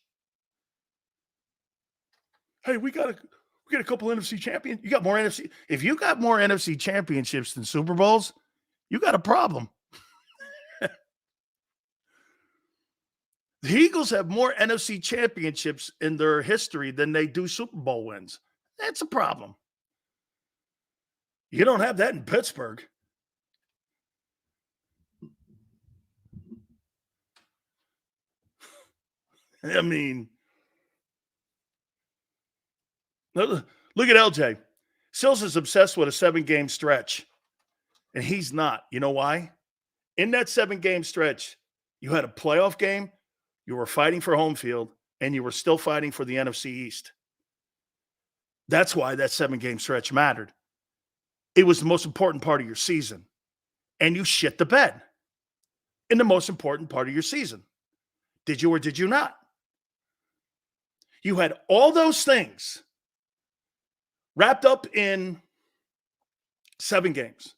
Hey, we got a couple NFC champions. You got more NFC. If you got more NFC championships than Super Bowls, you got a problem. The Eagles have more NFC championships in their history than they do Super Bowl wins. That's a problem. You don't have that in Pittsburgh. I mean, look at LJ. Sills is obsessed with a 7-game stretch, and he's not. You know why? In that 7-game stretch, you had a playoff game, you were fighting for home field, and you were still fighting for the NFC East. That's why that 7-game stretch mattered. It was the most important part of your season, and you shit the bed in the most important part of your season. Did you or did you not? You had all those things wrapped up in 7 games,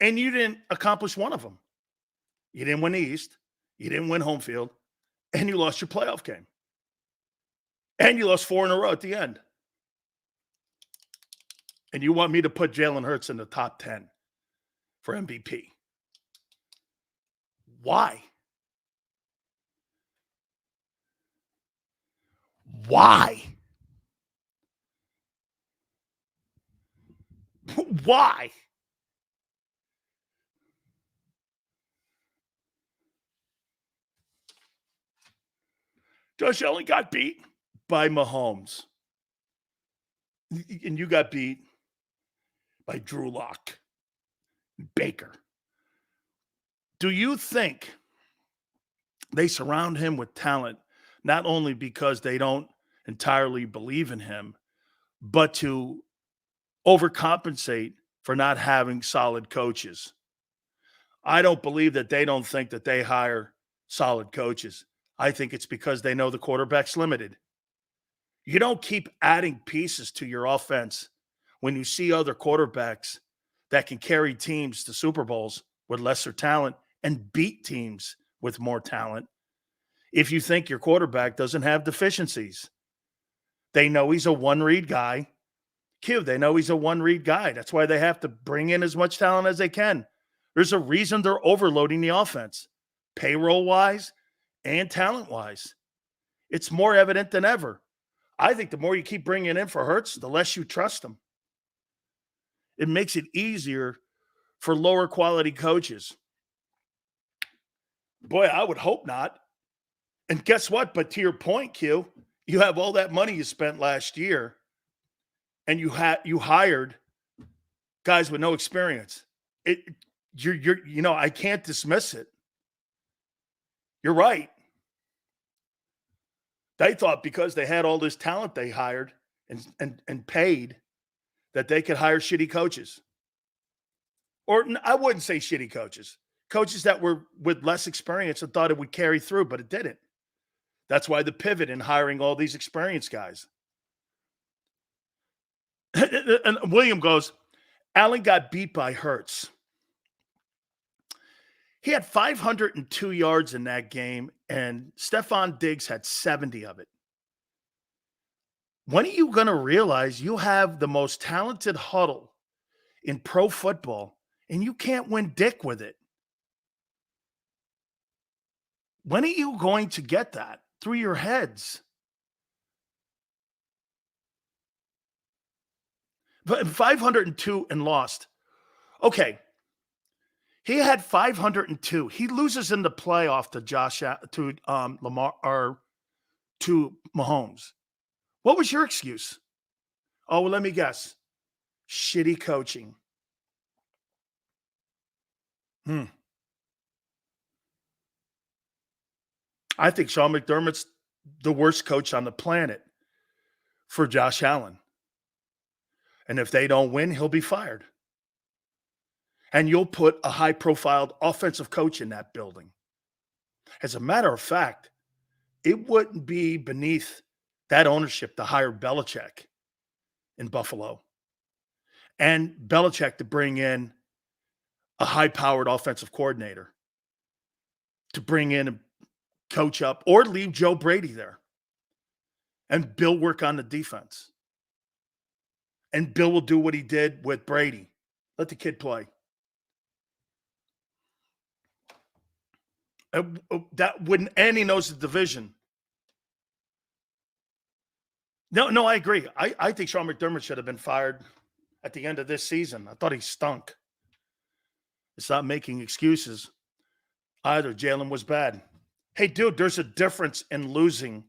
and you didn't accomplish one of them. You didn't win the East, you didn't win home field, and you lost your playoff game. And you lost 4 in a row at the end. And you want me to put Jalen Hurts in the top 10 for MVP. Why? Why? Why? Josh Allen got beat by Mahomes. And you got beat by Drew Lock, Baker. Do you think they surround him with talent, not only because they don't entirely believe in him, but to overcompensate for not having solid coaches? I don't believe that they don't think that they hire solid coaches. I think it's because they know the quarterback's limited. You don't keep adding pieces to your offense when you see other quarterbacks that can carry teams to Super Bowls with lesser talent and beat teams with more talent if you think your quarterback doesn't have deficiencies. They know he's a one-read guy. They know he's a one-read guy. That's why they have to bring in as much talent as they can. There's a reason they're overloading the offense, payroll-wise and talent-wise. It's more evident than ever. I think the more you keep bringing in for Hurts, the less you trust him. It makes it easier for lower quality coaches. Boy, I would hope not. And guess what? But to your point, Q, you have all that money you spent last year, and you hired guys with no experience. I can't dismiss it. You're right. They thought because they had all this talent they hired and paid that they could hire shitty coaches. Or I wouldn't say shitty coaches. Coaches that were with less experience and thought it would carry through, but it didn't. That's why the pivot in hiring all these experienced guys. And William goes, Allen got beat by Hurts. He had 502 yards in that game, and Stephon Diggs had 70 of it. When are you going to realize you have the most talented huddle in pro football, and you can't win dick with it? When are you going to get that through your heads? But 502 and lost. Okay. He had 502. He loses in the playoff to Lamar or to Mahomes. What was your excuse? Oh, well, let me guess. Shitty coaching. I think Sean McDermott's the worst coach on the planet for Josh Allen. And if they don't win, he'll be fired. And you'll put a high-profile offensive coach in that building. As a matter of fact, it wouldn't be beneath that ownership to hire Belichick in Buffalo. And Belichick to bring in a high-powered offensive coordinator. To bring in a coach up or leave Joe Brady there. And Bill work on the defense. And Bill will do what he did with Brady. Let the kid play. That wouldn't, and he knows the division. No, I agree. I think Sean McDermott should have been fired at the end of this season. I thought he stunk. It's not making excuses either. Jalen was bad. Hey, dude, there's a difference in losing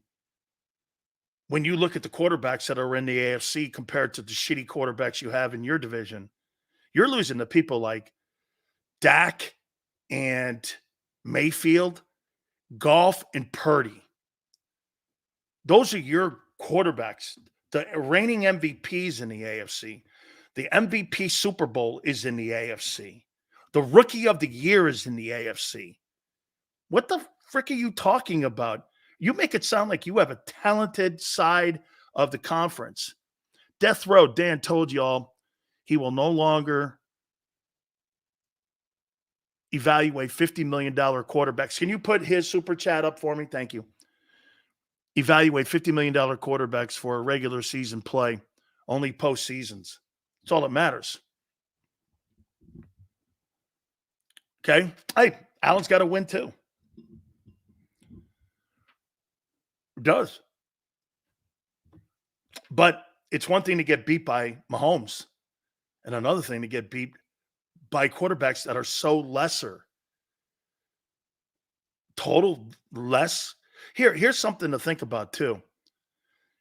when you look at the quarterbacks that are in the AFC compared to the shitty quarterbacks you have in your division, you're losing to people like Dak and Mayfield, Goff, and Purdy. Those are your quarterbacks. The reigning MVPs in the AFC. The MVP Super Bowl is in the AFC. The Rookie of the Year is in the AFC. What the frick are you talking about? You make it sound like you have a talented side of the conference. Death Row, Dan told y'all he will no longer evaluate $50 million quarterbacks. Can you put his super chat up for me? Thank you. Evaluate $50 million quarterbacks for a regular season play, only postseasons. That's all that matters. Okay? Hey, Allen's got to win too. It does. But it's one thing to get beat by Mahomes and another thing to get beat by quarterbacks that are so lesser. Total less. Here's something to think about too.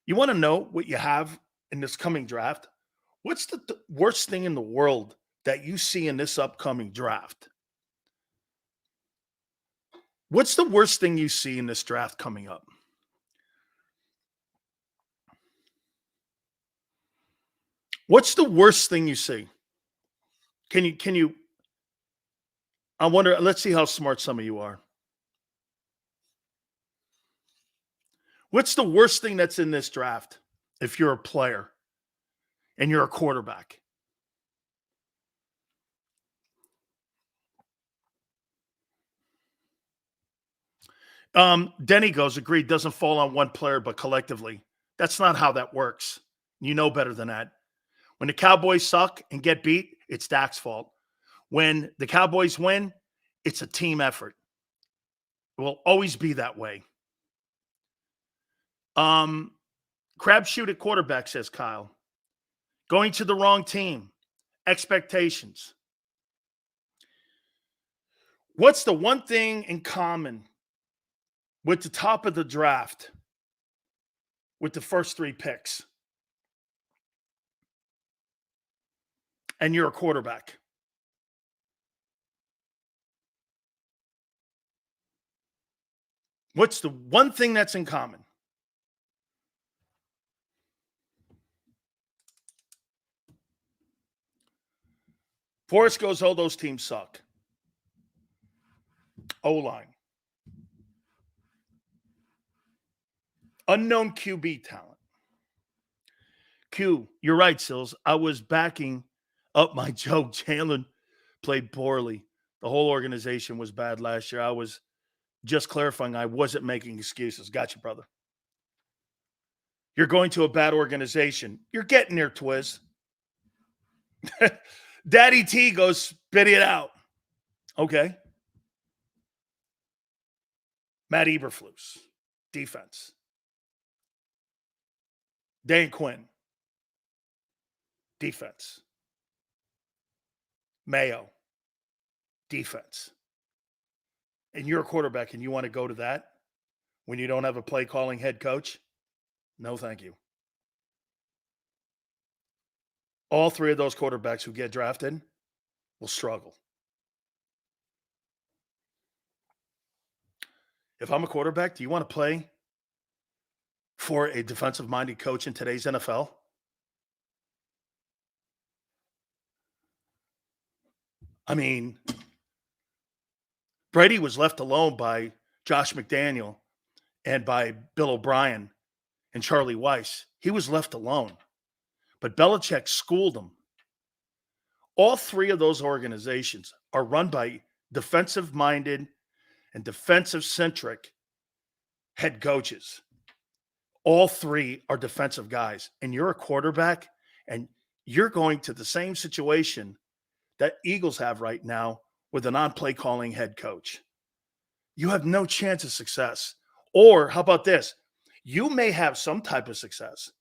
You want to know what you have in this coming draft? What's the worst thing in the world that you see in this upcoming draft? What's the worst thing you see in this draft coming up? What's the worst thing you see? Can you I wonder, let's see how smart some of you are. What's the worst thing that's in this draft if you're a player and you're a quarterback? Denny goes, agreed, doesn't fall on one player, but collectively. That's not how that works. You know better than that. When the Cowboys suck and get beat, it's Dak's fault. When the Cowboys win, it's a team effort. It will always be that way. Crapshoot at quarterback, says Kyle. Going to the wrong team. Expectations. What's the one thing in common with the top of the draft with the first 3 picks? And you're a quarterback. What's the one thing that's in common? Forrest goes, oh, those teams suck. O-line. Unknown QB talent. Q, you're right, Sills. I was backing up my joke. Jalen played poorly. The whole organization was bad last year. I was just clarifying I wasn't making excuses. Gotcha, brother. You're going to a bad organization. You're getting there, Twiz. Daddy T goes, spit it out. Okay. Matt Eberflus, defense. Dan Quinn, defense. Mayo, defense. And you're a quarterback and you want to go to that when you don't have a play calling head coach? No, thank you. All 3 of those quarterbacks who get drafted will struggle. If I'm a quarterback, do you want to play for a defensive-minded coach in today's NFL? I mean, Brady was left alone by Josh McDaniel and by Bill O'Brien and Charlie Weiss. He was left alone. But Belichick schooled him. All 3 of those organizations are run by defensive-minded and defensive-centric head coaches. All 3 are defensive guys. And you're a quarterback, and you're going to the same situation that Eagles have right now with a non-play calling head coach. You have no chance of success. Or how about this? You may have some type of success.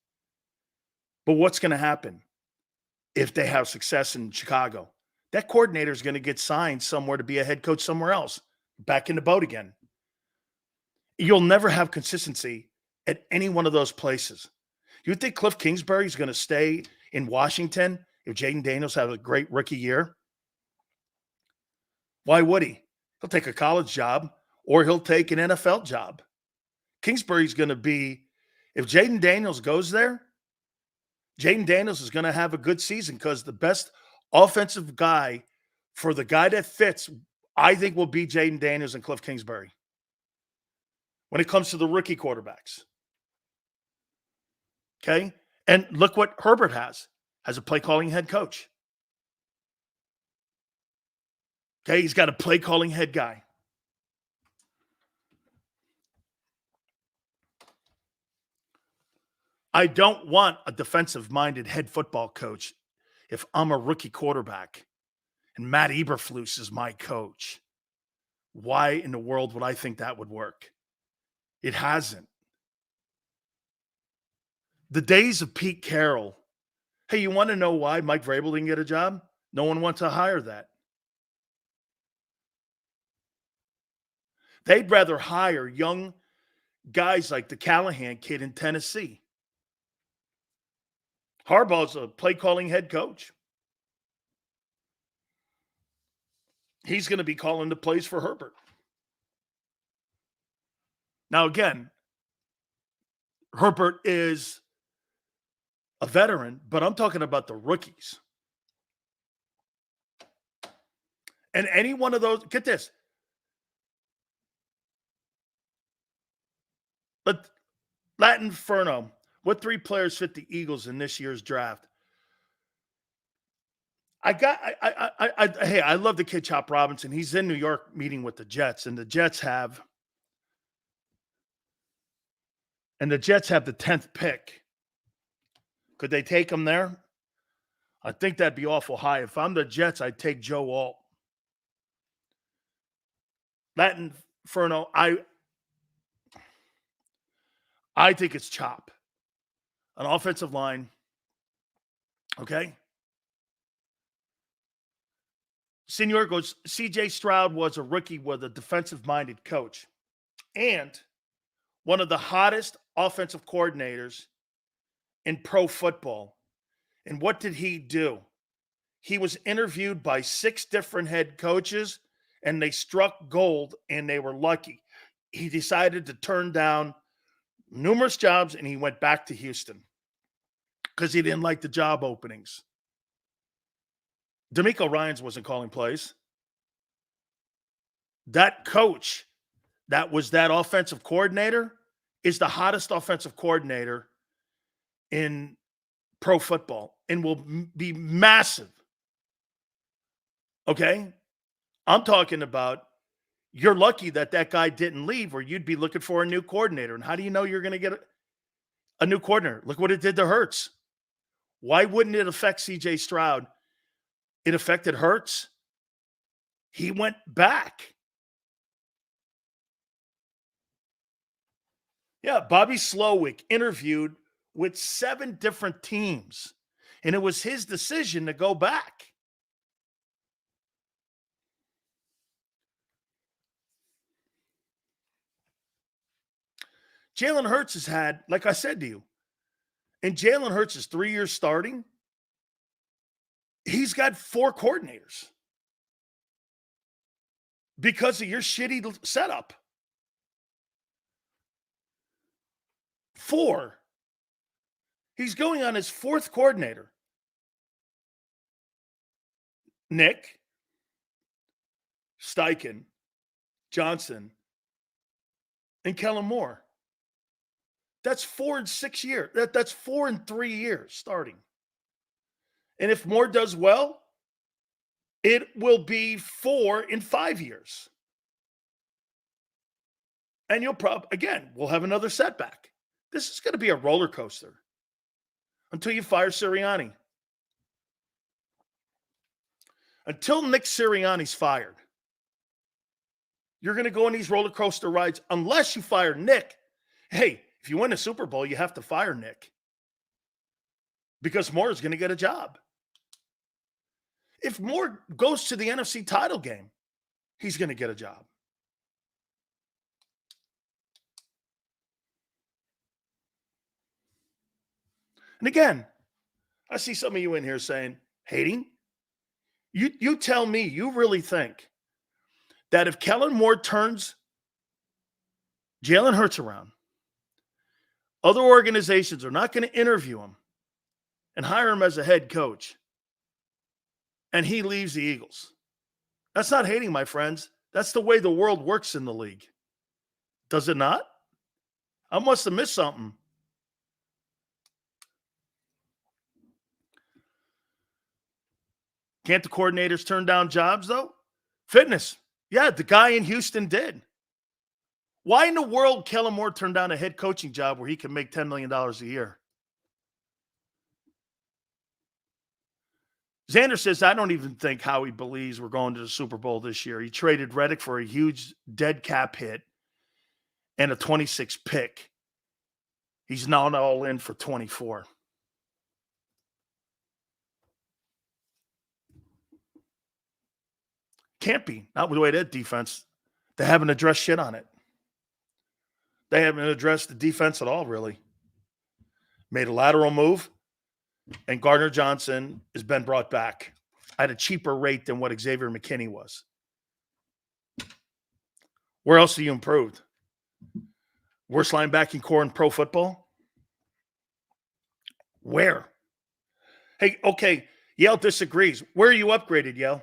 But what's going to happen if they have success in Chicago? That coordinator is going to get signed somewhere to be a head coach somewhere else. Back in the boat again. You'll never have consistency at any one of those places. You think Cliff Kingsbury is going to stay in Washington if Jaden Daniels has a great rookie year? Why would he? He'll take a college job or he'll take an NFL job. Kingsbury's going to be, if Jaden Daniels goes there, Jaden Daniels is going to have a good season because the best offensive guy for the guy that fits, I think, will be Jaden Daniels and Cliff Kingsbury when it comes to the rookie quarterbacks. Okay? And look what Herbert has a play-calling head coach. Okay? He's got a play-calling head guy. I don't want a defensive-minded head football coach if I'm a rookie quarterback and Matt Eberflus is my coach. Why in the world would I think that would work? It hasn't. The days of Pete Carroll. Hey, you want to know why Mike Vrabel didn't get a job? No one wants to hire that. They'd rather hire young guys like the Callahan kid in Tennessee. Harbaugh's a play-calling head coach. He's going to be calling the plays for Herbert. Now, again, Herbert is a veteran, but I'm talking about the rookies. And any one of those, get this. But Latin Inferno, what 3 players fit the Eagles in this year's draft? I love the kid Chop Robinson. He's in New York meeting with the Jets, and the Jets have the 10th pick. Could they take him there? I think that'd be awful high. If I'm the Jets, I'd take Joe Alt. Latin Inferno, I think it's Chop. An offensive line. Okay? Senior goes, C.J. Stroud was a rookie with a defensive-minded coach and one of the hottest offensive coordinators in pro football. And what did he do? He was interviewed by 6 different head coaches, and they struck gold, and they were lucky. He decided to turn down numerous jobs, and he went back to Houston because he didn't like the job openings. DeMeco Ryans wasn't calling plays. That coach that was that offensive coordinator is the hottest offensive coordinator in pro football and will be massive. Okay? I'm talking about you're lucky that guy didn't leave or you'd be looking for a new coordinator. And how do you know you're going to get a new coordinator? Look what it did to Hurts. Why wouldn't it affect C.J. Stroud? It affected Hurts. He went back. Yeah, Bobby Slowick interviewed with 7 different teams, and it was his decision to go back. Jalen Hurts has had, like I said to you, in Jalen Hurts' 3 years starting, he's got 4 coordinators because of your shitty setup. 4. He's going on his 4th coordinator. Nick, Steichen, Johnson, and Kellen Moore. That's 4 in 6 years. That's 4 in 3 years starting. And if Moore does well, it will be 4 in 5 years. And you'll we'll have another setback. This is going to be a roller coaster until you fire Sirianni. Until Nick Sirianni's fired, you're going to go on these roller coaster rides unless you fire Nick. Hey, if you win a Super Bowl, you have to fire Nick because Moore is going to get a job. If Moore goes to the NFC title game, he's going to get a job. And again, I see some of you in here saying, hating. You tell me, you really think that if Kellen Moore turns Jalen Hurts around, other organizations are not going to interview him and hire him as a head coach, and he leaves the Eagles? That's not hating, my friends. That's the way the world works in the league. Does it not? I must have missed something. Can't the coordinators turn down jobs, though? Fitness. Yeah, the guy in Houston did. Why in the world Kellen Moore turned down a head coaching job where he can make $10 million a year? Xander says, I don't even think Howie believes we're going to the Super Bowl this year. He traded Reddick for a huge dead cap hit and a 26 pick. He's now all in for 24. Can't be. Not with the way that defense. They haven't addressed shit on it. They haven't addressed the defense at all, really. Made a lateral move, and Gardner Johnson has been brought back at a cheaper rate than what Xavier McKinney was. Where else have you improved? Worst linebacking core in pro football? Where? Hey, okay, Yale disagrees. Where are you upgraded, Yale?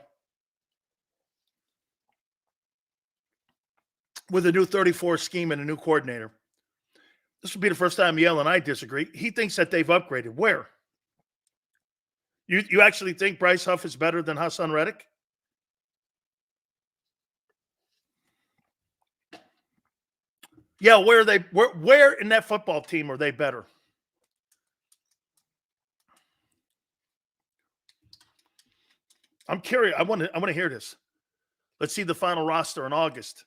With a new 34 scheme and a new coordinator. This will be the first time Yale and I disagree. He thinks that they've upgraded. Where? You actually think Bryce Huff is better than Hassan Reddick? Yeah, where are they? Where in that football team are they better? I'm curious. I want to hear this. Let's see the final roster in August.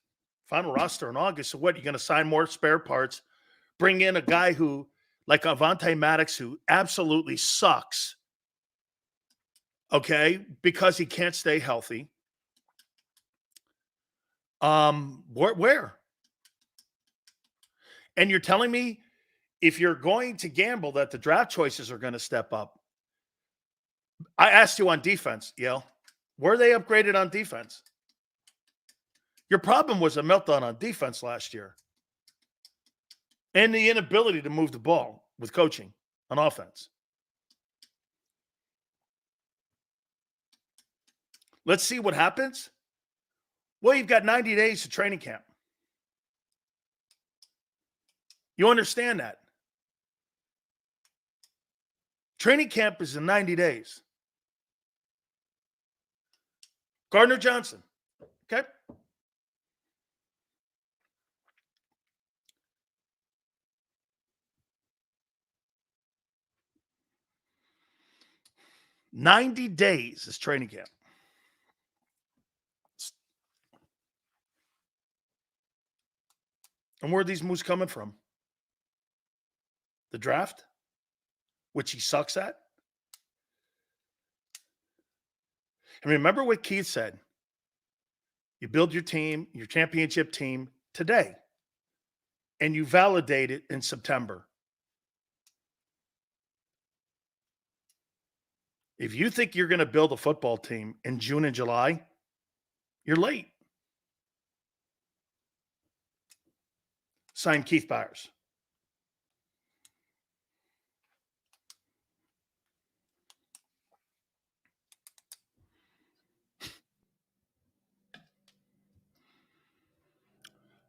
Final roster in August. So what? You're going to sign more spare parts, bring in a guy who, like Devonta Maddox, who absolutely sucks. Okay, because he can't stay healthy. Where? And you're telling me if you're going to gamble that the draft choices are going to step up. I asked you on defense, Yale. Were they upgraded on defense? Your problem was a meltdown on defense last year. And the inability to move the ball with coaching on offense. Let's see what happens. Well, you've got 90 days to training camp. You understand that? Training camp is in 90 days. Gardner Johnson. Okay. $90 days is training camp. And where are these moves coming from? The draft, which he sucks at. And remember what Keith said. You build your team, your championship team today, and you validate it in September. If you think you're going to build a football team in June and July, you're late. Sign Keith Byers.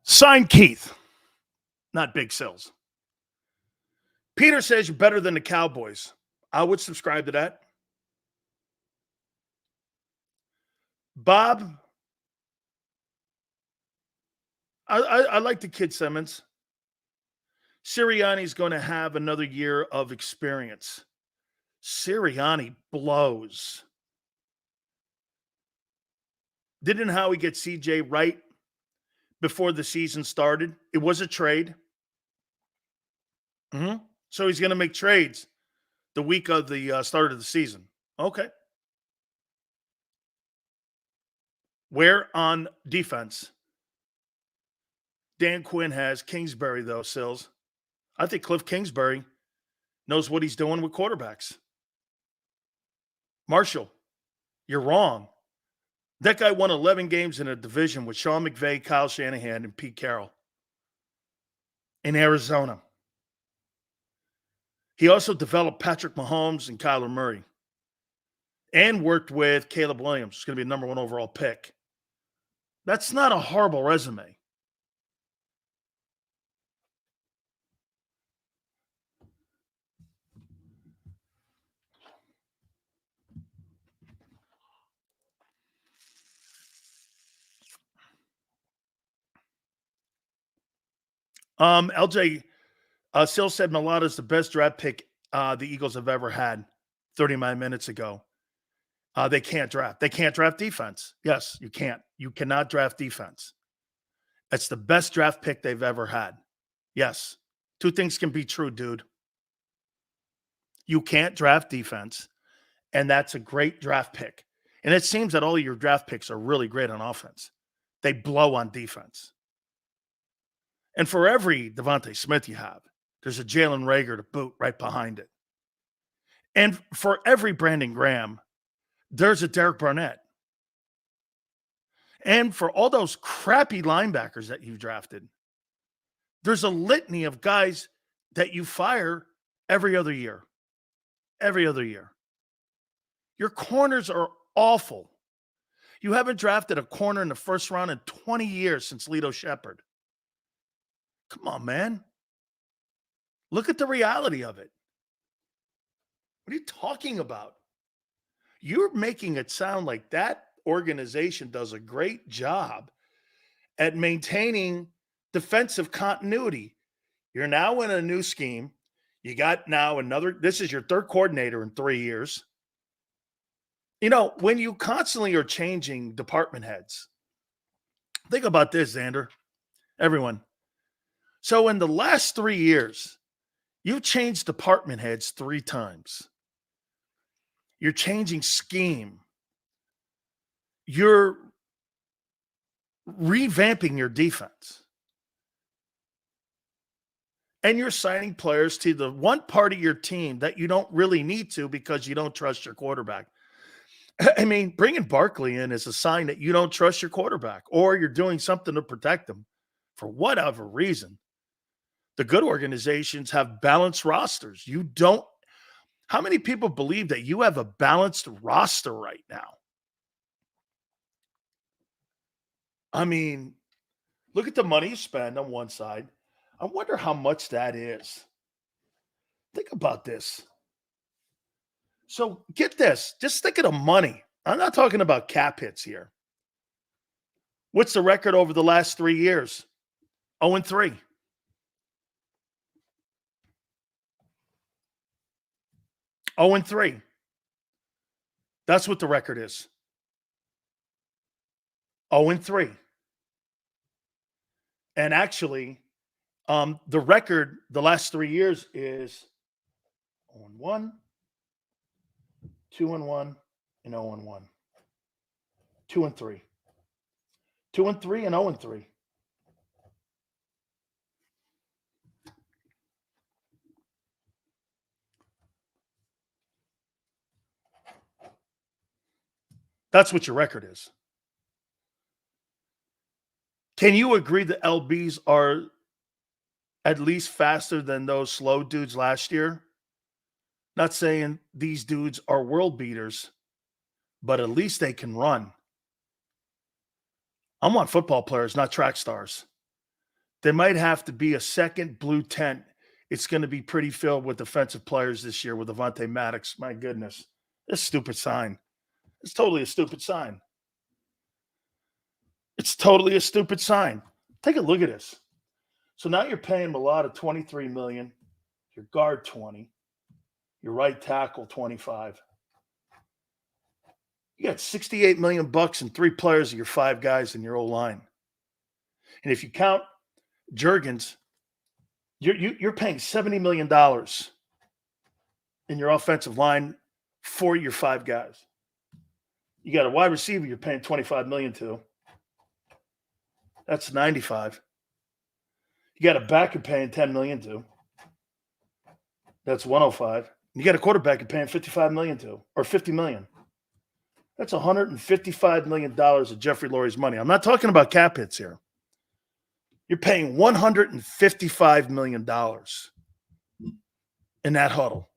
Sign Keith, not Big Sills. Peter says you're better than the Cowboys. I would subscribe to that. Bob, I like the kid Simmons. Sirianni's going to have another year of experience. Sirianni blows. Didn't Howie get CJ right before the season started? It was a trade. So he's going to make trades the week of the start of the season. Okay. Where on defense? Dan Quinn has Kingsbury, though, Sills. I think Cliff Kingsbury knows what he's doing with quarterbacks. Marshall, you're wrong. That guy won 11 games in a division with Sean McVay, Kyle Shanahan, and Pete Carroll in Arizona. He also developed Patrick Mahomes and Kyler Murray and worked with Caleb Williams, who's going to be a number 1 overall pick. That's not a horrible resume. LJ Sill said Mailata is the best draft pick the Eagles have ever had 39 minutes ago. They can't draft. They can't draft defense. Yes, you can't. You cannot draft defense. That's the best draft pick they've ever had. Yes. 2 things can be true, dude. You can't draft defense, and that's a great draft pick. And it seems that all of your draft picks are really great on offense. They blow on defense. And for every Devonta Smith you have, there's a Jalen Reagor to boot right behind it. And for every Brandon Graham, there's a Derek Barnett. And for all those crappy linebackers that you've drafted, there's a litany of guys that you fire every other year. Every other year. Your corners are awful. You haven't drafted a corner in the first round in 20 years since Lito Shepherd. Come on, man. Look at the reality of it. What are you talking about? You're making it sound like that organization does a great job at maintaining defensive continuity. You're now in a new scheme. You got now this is your 3rd coordinator in 3 years. You know, when you constantly are changing department heads, think about this, Xander, everyone. So in the last 3 years, you've changed department heads 3 times. You're changing scheme. You're revamping your defense. And you're signing players to the one part of your team that you don't really need to because you don't trust your quarterback. I mean, bringing Barkley in is a sign that you don't trust your quarterback or you're doing something to protect him for whatever reason. The good organizations have balanced rosters. You don't. How many people believe that you have a balanced roster right now? I mean, look at the money you spend on one side. I wonder how much that is. Think about this. So get this. Just think of the money. I'm not talking about cap hits here. What's the record over the last 3 years? 0-3. Oh, and 3. That's what the record is. 0-3. And actually, the record the last 3 years is 0-1, 2-1, and 0-1. 2-3. 2-3 and 0-3. That's what your record is. Can you agree that LBs are at least faster than those slow dudes last year? Not saying these dudes are world beaters, but at least they can run. I want football players, not track stars. They might have to be a second blue tent. It's going to be pretty filled with defensive players this year with Devonta Maddox. My goodness. This stupid sign. It's totally a stupid sign. It's totally a stupid sign. Take a look at this. So now you're paying Mailata $23 million, your guard $20, your right tackle $25. You got $68 million and 3 players of your 5 guys in your O-line. And if you count Juergens, you're paying $70 million in your offensive line for your 5 guys. You got a wide receiver you're paying $25 million to. That's 95. You got a back you're paying $10 million to. That's 105. You got a quarterback you're paying $55 million to, or $50 million. That's $155 million of Jeffrey Lurie's money. I'm not talking about cap hits here. You're paying $155 million in that huddle.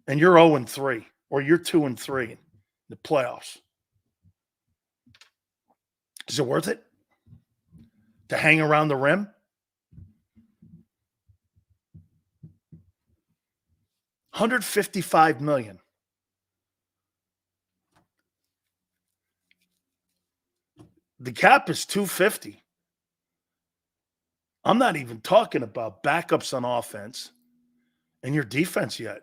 And you're 0-3, or you're 2-3 in the playoffs. Is it worth it to hang around the rim? $155 million. The cap is $250. I'm not even talking about backups on offense and your defense yet.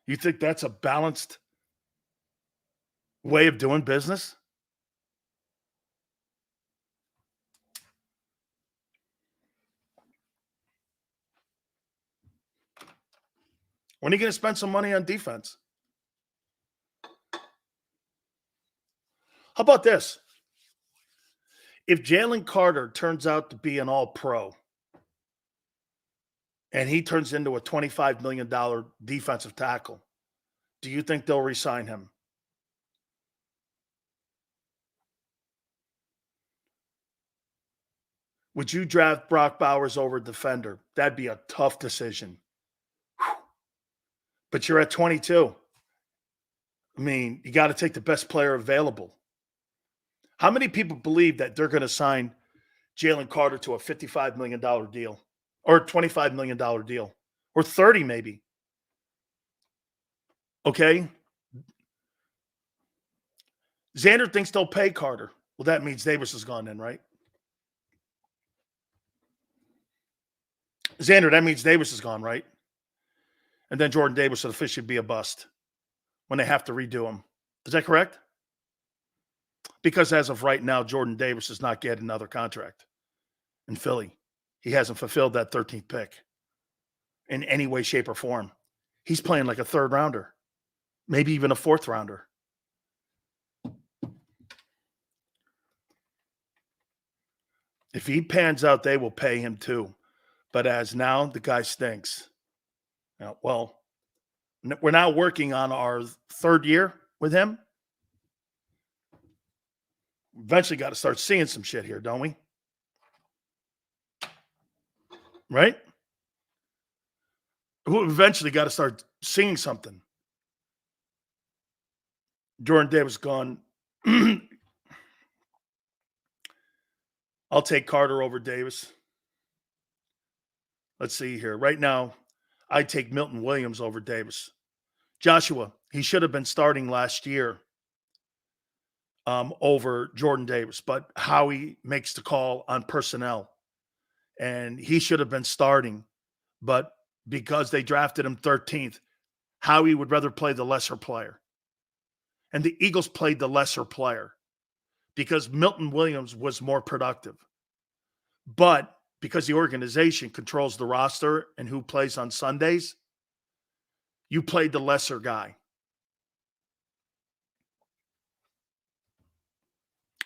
You think that's a balanced way of doing business? When are you going to spend some money on defense? How about this? If Jalen Carter turns out to be an all-pro and he turns into a $25 million defensive tackle, do you think they'll re-sign him? Would you draft Brock Bowers over defender? That'd be a tough decision. Whew. But you're at 22. I mean, you got to take the best player available. How many people believe that they're going to sign Jalen Carter to a $55 million deal or $25 million deal or 30 maybe? Okay. Xander thinks they'll pay Carter. Well, that means Davis is gone then, right? Xander, that means Davis is gone, right? And then Jordan Davis will officially be a bust when they have to redo him. Is that correct? Because as of right now, Jordan Davis is not getting another contract in Philly. He hasn't fulfilled that 13th pick in any way, shape, or form. He's playing like a third rounder, maybe even a fourth rounder. If he pans out, they will pay him too. But as now, the guy stinks. Now, well, we're now working on our third year with him. Eventually got to start seeing some shit here, don't we? Right? We eventually got to start seeing something. Jordan Davis gone. I'll take Carter over Davis. Let's see here. Right now, I take Milton Williams over Davis. Joshua, he should have been starting last year over Jordan Davis, but Howie makes the call on personnel. And he should have been starting, but because they drafted him 13th, Howie would rather play the lesser player. And the Eagles played the lesser player because Milton Williams was more productive. But because the organization controls the roster and who plays on Sundays, you played the lesser guy.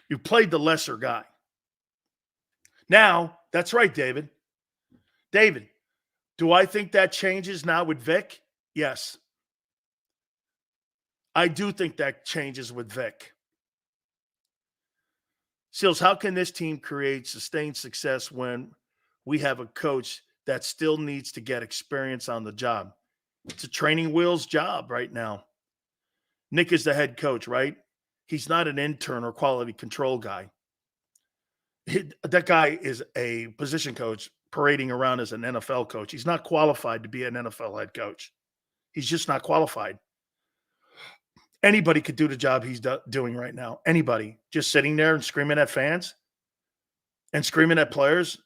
You played the lesser guy. Now, that's right, David. David, do I think that changes now with Vic? Yes. I do think that changes with Vic. Seals, how can this team create sustained success when we have a coach that still needs to get experience on the job? It's a training wheels job right now. Nick is the head coach, right? He's not an intern or quality control guy. That guy is a position coach parading around as an NFL coach. He's not qualified to be an NFL head coach. He's just not qualified. Anybody could do the job he's doing right now. Anybody. Just sitting there and screaming at fans and screaming at players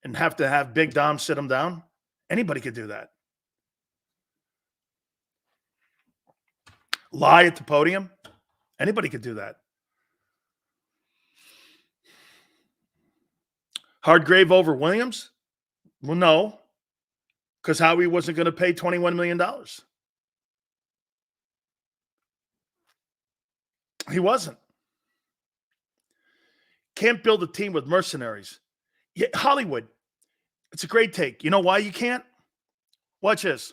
and have to have Big Dom sit them down. Anybody could do that. Lie at the podium. Anybody could do that. Hardgrave over Williams? Well, no, because Howie wasn't going to pay $21 million. He wasn't. Can't build a team with mercenaries. Yeah, Hollywood, it's a great take. You know why you can't? Watch this.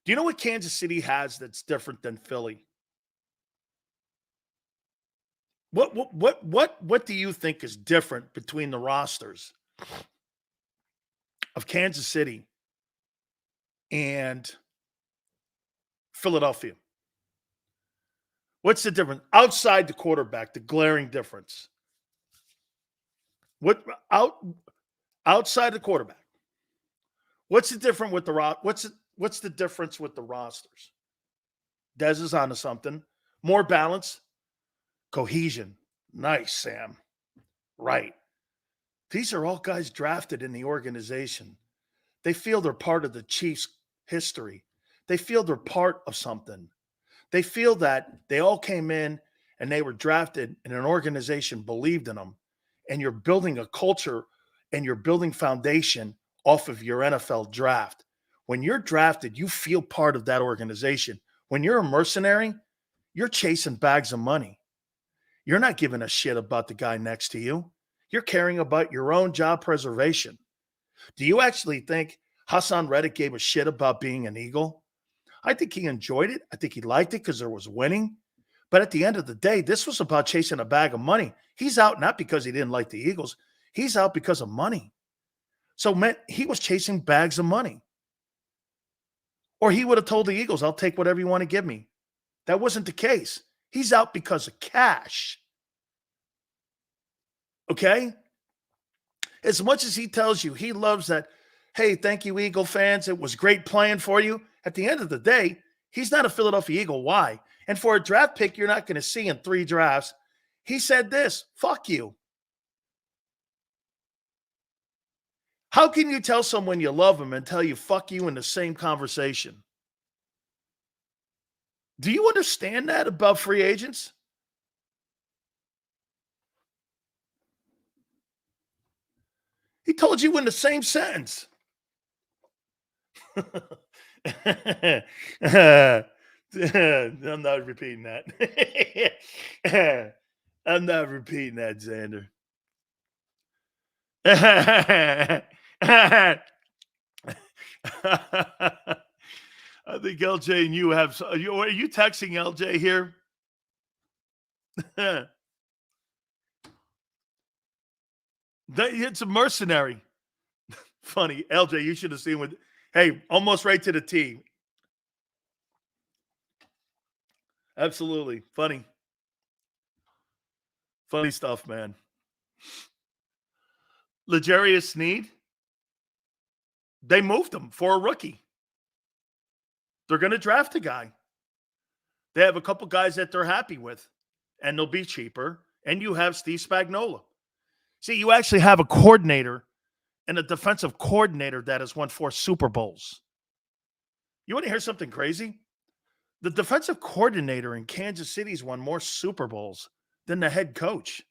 Do you know what Kansas City has that's different than Philly? What do you think is different between the rosters of Kansas City and Philadelphia? What's the difference outside the quarterback? The glaring difference. Outside the quarterback? What's the difference with the what's the difference with the rosters? Dez is onto something. More balance, cohesion. Nice, Sam. Right. These are all guys drafted in the organization. They feel they're part of the Chiefs' history. They feel they're part of something. They feel that they all came in and they were drafted and an organization believed in them. And you're building a culture and you're building foundation off of your NFL draft. When you're drafted, you feel part of that organization. When you're a mercenary, you're chasing bags of money. You're not giving a shit about the guy next to you. You're caring about your own job preservation. Do you actually think Hassan Reddick gave a shit about being an Eagle? I think he enjoyed it. I think he liked it because there was winning. But at the end of the day, this was about chasing a bag of money. He's out not because he didn't like the Eagles. He's out because of money. So man, he was chasing bags of money. Or he would have told the Eagles, I'll take whatever you want to give me. That wasn't the case. He's out because of cash. Okay? As much as he tells you he loves that, hey, thank you, Eagle fans. It was great playing for you. At the end of the day, he's not a Philadelphia Eagle. Why? And for a draft pick you're not going to see in 3 drafts, he said this, fuck you. How can you tell someone you love them and tell you fuck you in the same conversation? Do you understand that about free agents? He told you in the same sentence. I'm not repeating that. I'm not repeating that, Xander. I think LJ and you have. Are you texting LJ here? It's a mercenary. Funny. LJ, you should have seen what. Hey, almost right to the T. Absolutely. Funny. Funny stuff, man. L'Jarius Sneed, they moved him for a rookie. They're going to draft a guy. They have a couple guys that they're happy with, and they'll be cheaper. And you have Steve Spagnuolo. See, you actually have a coordinator and a defensive coordinator that has won 4 Super Bowls. You want to hear something crazy? The defensive coordinator in Kansas City's won more Super Bowls than the head coach.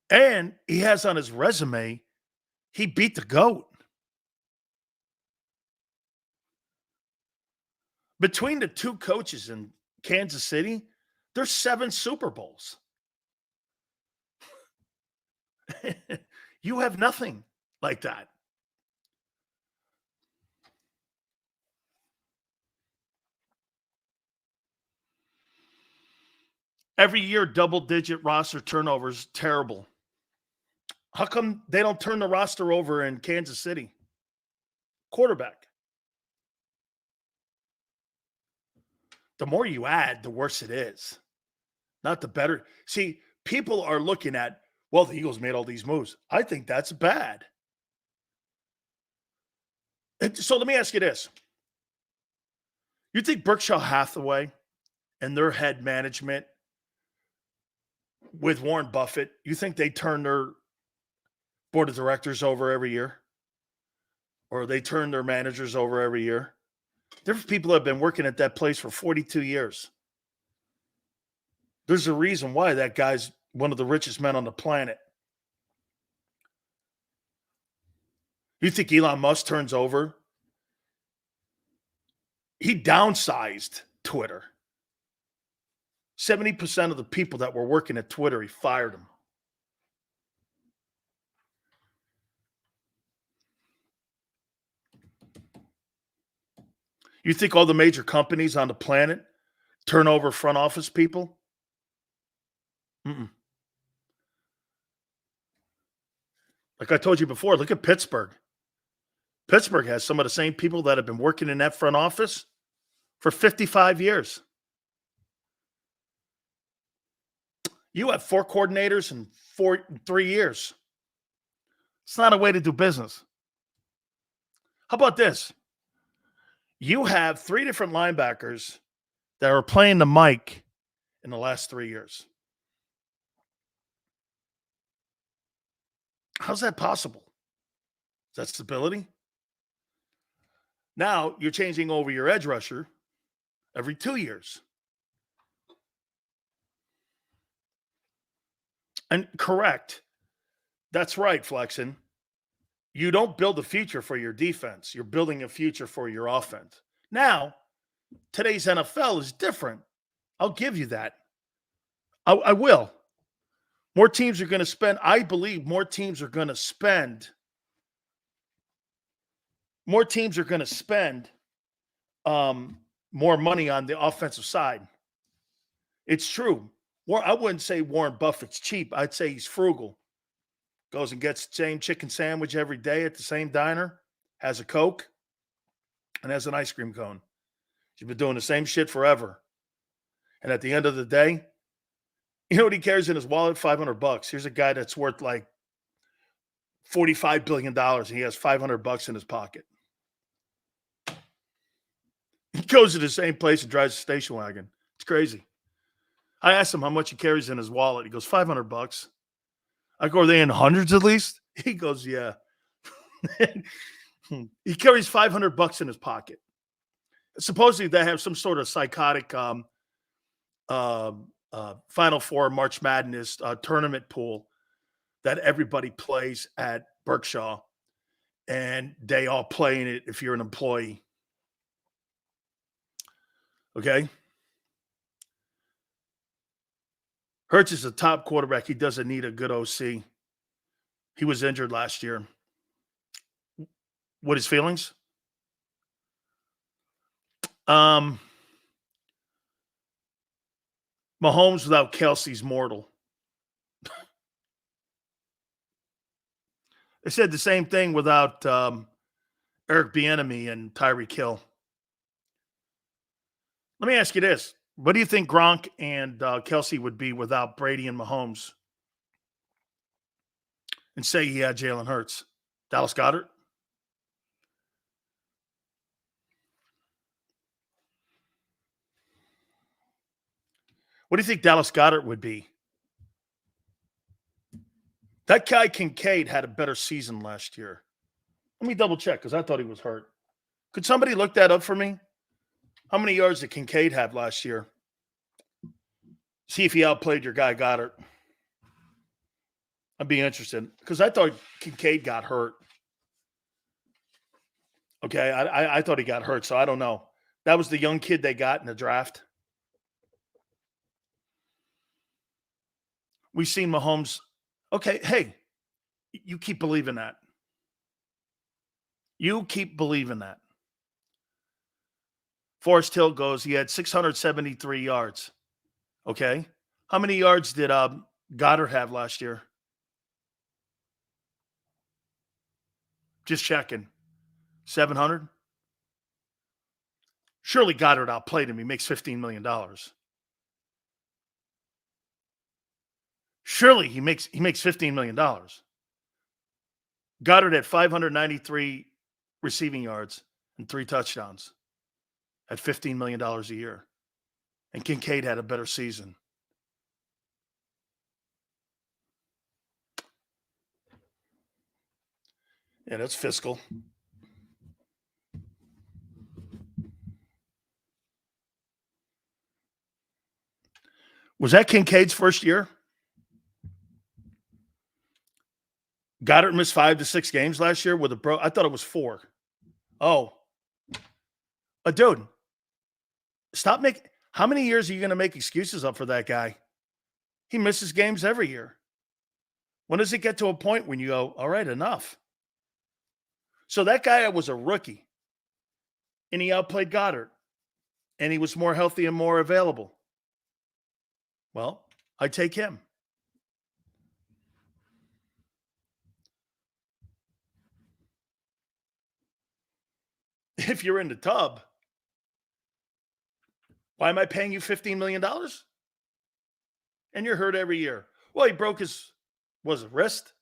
And he has on his resume, he beat the GOAT. Between the 2 coaches in Kansas City, there's 7 Super Bowls. You have nothing like that. Every year, double-digit roster turnovers, terrible. How come they don't turn the roster over in Kansas City? Quarterback. The more you add, the worse it is. Not the better. See, people are looking at, well, the Eagles made all these moves. I think that's bad. So let me ask you this. You think Berkshire Hathaway and their head management with Warren Buffett, you think they turn their board of directors over every year? Or they turn their managers over every year? There's people that have been working at that place for 42 years. There's a reason why that guy's one of the richest men on the planet. You think Elon Musk turns over? He downsized Twitter. 70% of the people that were working at Twitter, he fired them. You think all the major companies on the planet turn over front office people? Mm-mm. Like I told you before, look at Pittsburgh. Pittsburgh has some of the same people that have been working in that front office for 55 years. You have 4 coordinators in 3 years. It's not a way to do business. How about this? You have 3 different linebackers that are playing the mic in the last 3 years. How's that possible? Is that stability? Now you're changing over your edge rusher every 2 years. And correct. That's right, Flexen. You don't build a future for your defense. You're building a future for your offense. Now, today's NFL is different. I'll give you that. I will. More teams are going to spend. I believe more teams are going to spend. More teams are going to spend more money on the offensive side. It's true. I wouldn't say Warren Buffett's cheap. I'd say he's frugal. Goes and gets the same chicken sandwich every day at the same diner, has a Coke, and has an ice cream cone. He's been doing the same shit forever. And at the end of the day, you know what he carries in his wallet? $500. Here's a guy that's worth like $45 billion, and he has $500 in his pocket. He goes to the same place and drives a station wagon. It's crazy. I asked him how much he carries in his wallet. He goes, $500. I go, are they in hundreds at least? He goes, yeah. He carries $500 in his pocket. Supposedly they have some sort of psychotic Final Four March Madness tournament pool that everybody plays at Berkshire, and they all play in it if you're an employee. Okay? Hurts is a top quarterback. He doesn't need a good OC. He was injured last year. What his feelings? Mahomes without Kelsey's mortal. They said the same thing without Eric Bieniemy and Tyreek Hill. Let me ask you this. What do you think Gronk and Kelsey would be without Brady and Mahomes? And say he had Jalen Hurts. Dallas Goedert? What do you think Dallas Goedert would be? That guy Kincaid had a better season last year. Let me double check because I thought he was hurt. Could somebody look that up for me? How many yards did Kincaid have last year? See if he outplayed your guy Goddard. I'd be interested because I thought Kincaid got hurt. Okay, I thought he got hurt, so I don't know. That was the young kid they got in the draft. We've seen Mahomes. Okay, hey, you keep believing that. You keep believing that. Forrest Hill goes, he had 673 yards. Okay. How many yards did Goddard have last year? Just checking. 700? Surely Goddard outplayed him. He makes $15 million. Surely he makes $15 million. Goddard had 593 receiving yards and 3 touchdowns at $15 million a year. And Kincaid had a better season. Yeah, that's fiscal. Was that Kincaid's first year? Goddard missed 5 to 6 games last year with I thought it was 4. Oh. Dude. Stop making. How many years are you going to make excuses up for that guy? He misses games every year. When does it get to a point when you go, all right, enough? So that guy was a rookie, and he outplayed Goddard, and he was more healthy and more available. Well, I take him. If you're in the tub, why am I paying you $15 million? And you're hurt every year. Well, he broke his, was it wrist?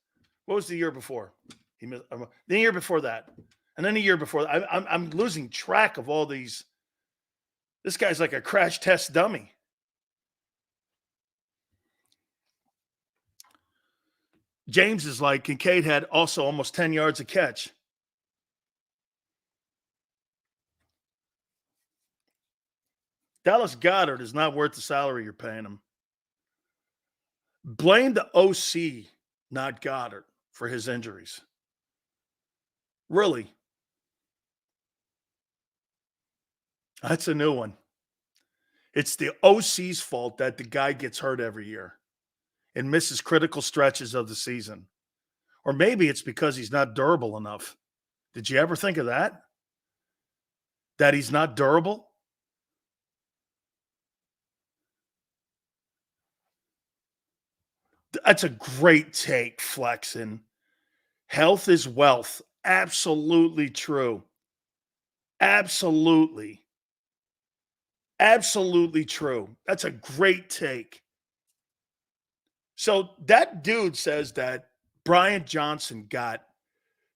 What was the year before? He missed, the year before that. And then the year before that. I'm losing track of all these. This guy's like a crash test dummy. James is like, Kincaid had also almost 10 yards a catch. Dallas Goedert is not worth the salary you're paying him. Blame the OC, not Goddard, for his injuries. Really. That's a new one. It's the OC's fault that the guy gets hurt every year and misses critical stretches of the season. Or maybe it's because he's not durable enough. Did you ever think of that? That he's not durable? That's a great take, Flexen. Health is wealth. Absolutely true. Absolutely. Absolutely true. That's a great take. So that dude says that Brian Johnson got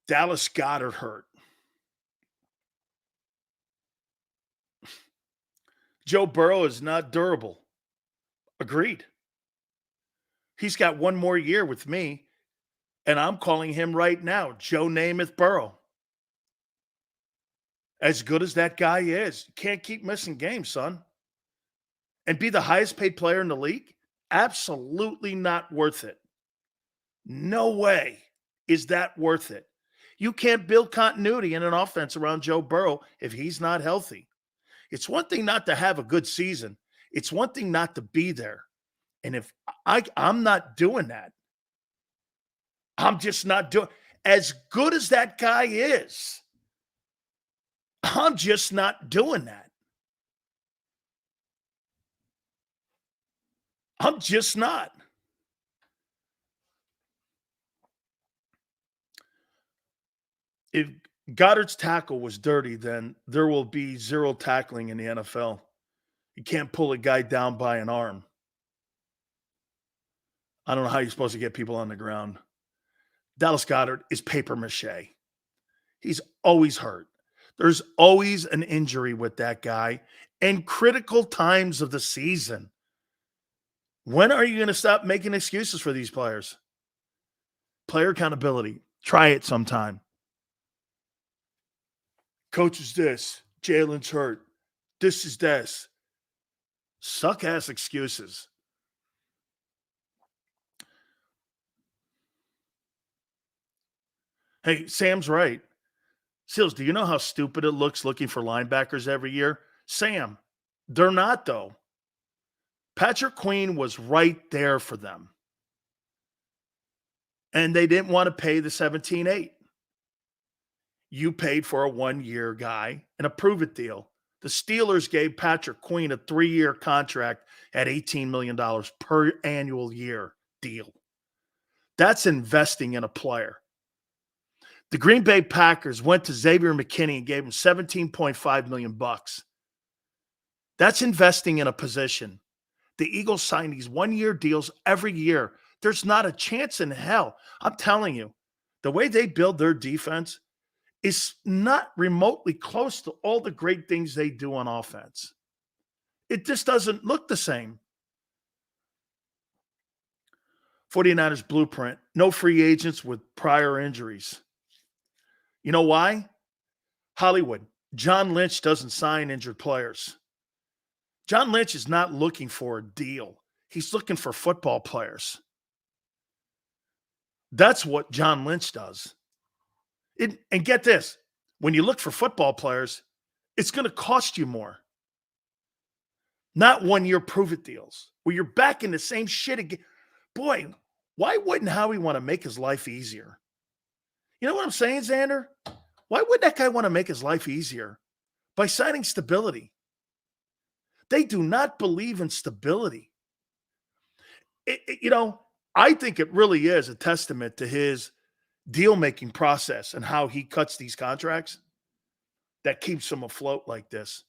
Dallas Goedert hurt. Joe Burrow is not durable. Agreed. He's got one more year with me, and I'm calling him right now Joe Namath Burrow. As good as that guy is, you can't keep missing games, son. And be the highest paid player in the league? Absolutely not worth it. No way is that worth it. You can't build continuity in an offense around Joe Burrow if he's not healthy. It's one thing not to have a good season. It's one thing not to be there. And if I'm not doing that, I'm just not doing. As good as that guy is, I'm just not doing that. I'm just not. If Goddard's tackle was dirty, then there will be zero tackling in the NFL. You can't pull a guy down by an arm. I don't know how you're supposed to get people on the ground. Dallas Goedert is paper mache. He's always hurt. There's always an injury with that guy in critical times of the season. When are you going to stop making excuses for these players? Player accountability. Try it sometime. Coach is this. Jalen's hurt. This is this. Suck-ass excuses. Hey, Sam's right. Seals, do you know how stupid it looks looking for linebackers every year? Sam, they're not, though. Patrick Queen was right there for them. And they didn't want to pay the 17-8. You paid for a one-year guy and a prove-it deal. The Steelers gave Patrick Queen a 3-year contract at $18 million per annual year deal. That's investing in a player. The Green Bay Packers went to Xavier McKinney and gave him $17.5 million. That's investing in a position. The Eagles sign these one-year deals every year. There's not a chance in hell. I'm telling you, the way they build their defense is not remotely close to all the great things they do on offense. It just doesn't look the same. 49ers blueprint, no free agents with prior injuries. You know why? Hollywood. John Lynch doesn't sign injured players. John Lynch is not looking for a deal. He's looking for football players. That's what John Lynch does. And get this, when you look for football players, it's going to cost you more. not 1 year prove it deals where you're back in the same shit again. Boy, why wouldn't Howie want to make his life easier? You know what I'm saying, Xander? Why would that guy want to make his life easier? By signing stability. They do not believe in stability. I think it really is a testament to his deal-making process and how he cuts these contracts that keeps him afloat like this.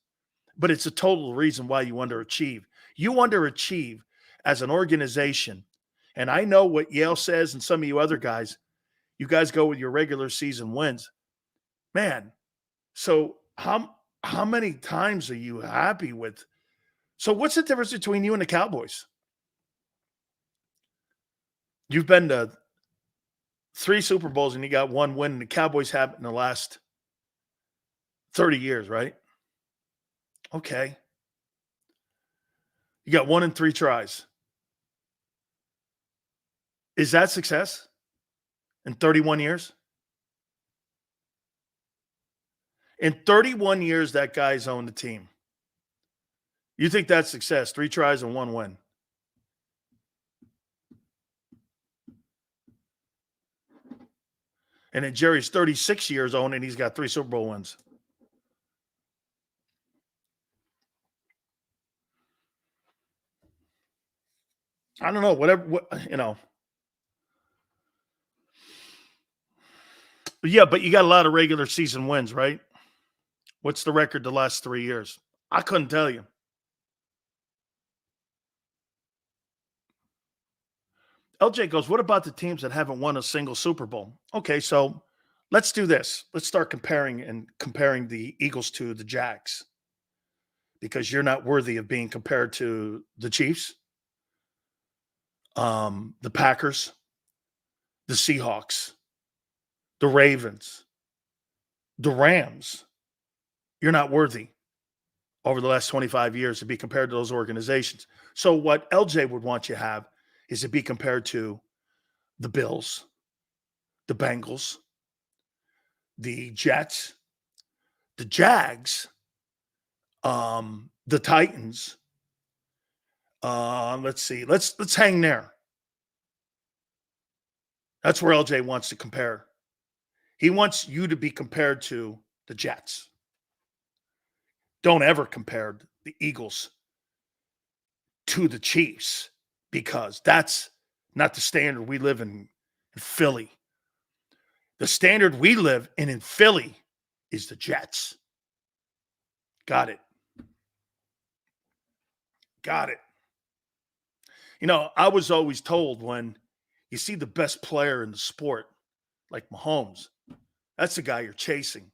But it's a total reason why you underachieve. You underachieve as an organization. And I know what Yale says and some of you other guys, you guys go with your regular season wins. Man, so how many times are you happy with? So what's the difference between you and the Cowboys? You've been to 3 Super Bowls and you got 1 win, and the Cowboys have it in the last 30 years, right? Okay. You got 1 in 3 tries. Is that success in 31 years? In 31 years, that guy's owned the team. You think that's success? 3 tries and 1 win. And then Jerry's 36 years old, and he's got 3 Super Bowl wins. I don't know, Yeah, but you got a lot of regular season wins, right? What's the record the last 3 years? I couldn't tell you. LJ goes, what about the teams that haven't won a single Super Bowl? Okay, so let's do this. Let's start comparing the Eagles to the Jags, because you're not worthy of being compared to the Chiefs, the Packers, the Seahawks, the Ravens, the Rams. You're not worthy over the last 25 years to be compared to those organizations. So what LJ would want you to have is to be compared to the Bills, the Bengals, the Jets, the Jags, the Titans. Let's see. Let's hang there. That's where LJ wants to compare. He wants you to be compared to the Jets. Don't ever compare the Eagles to the Chiefs, because that's not the standard we live in Philly. The standard we live in Philly is the Jets. Got it. Got it. I was always told, when you see the best player in the sport, like Mahomes, that's the guy you're chasing.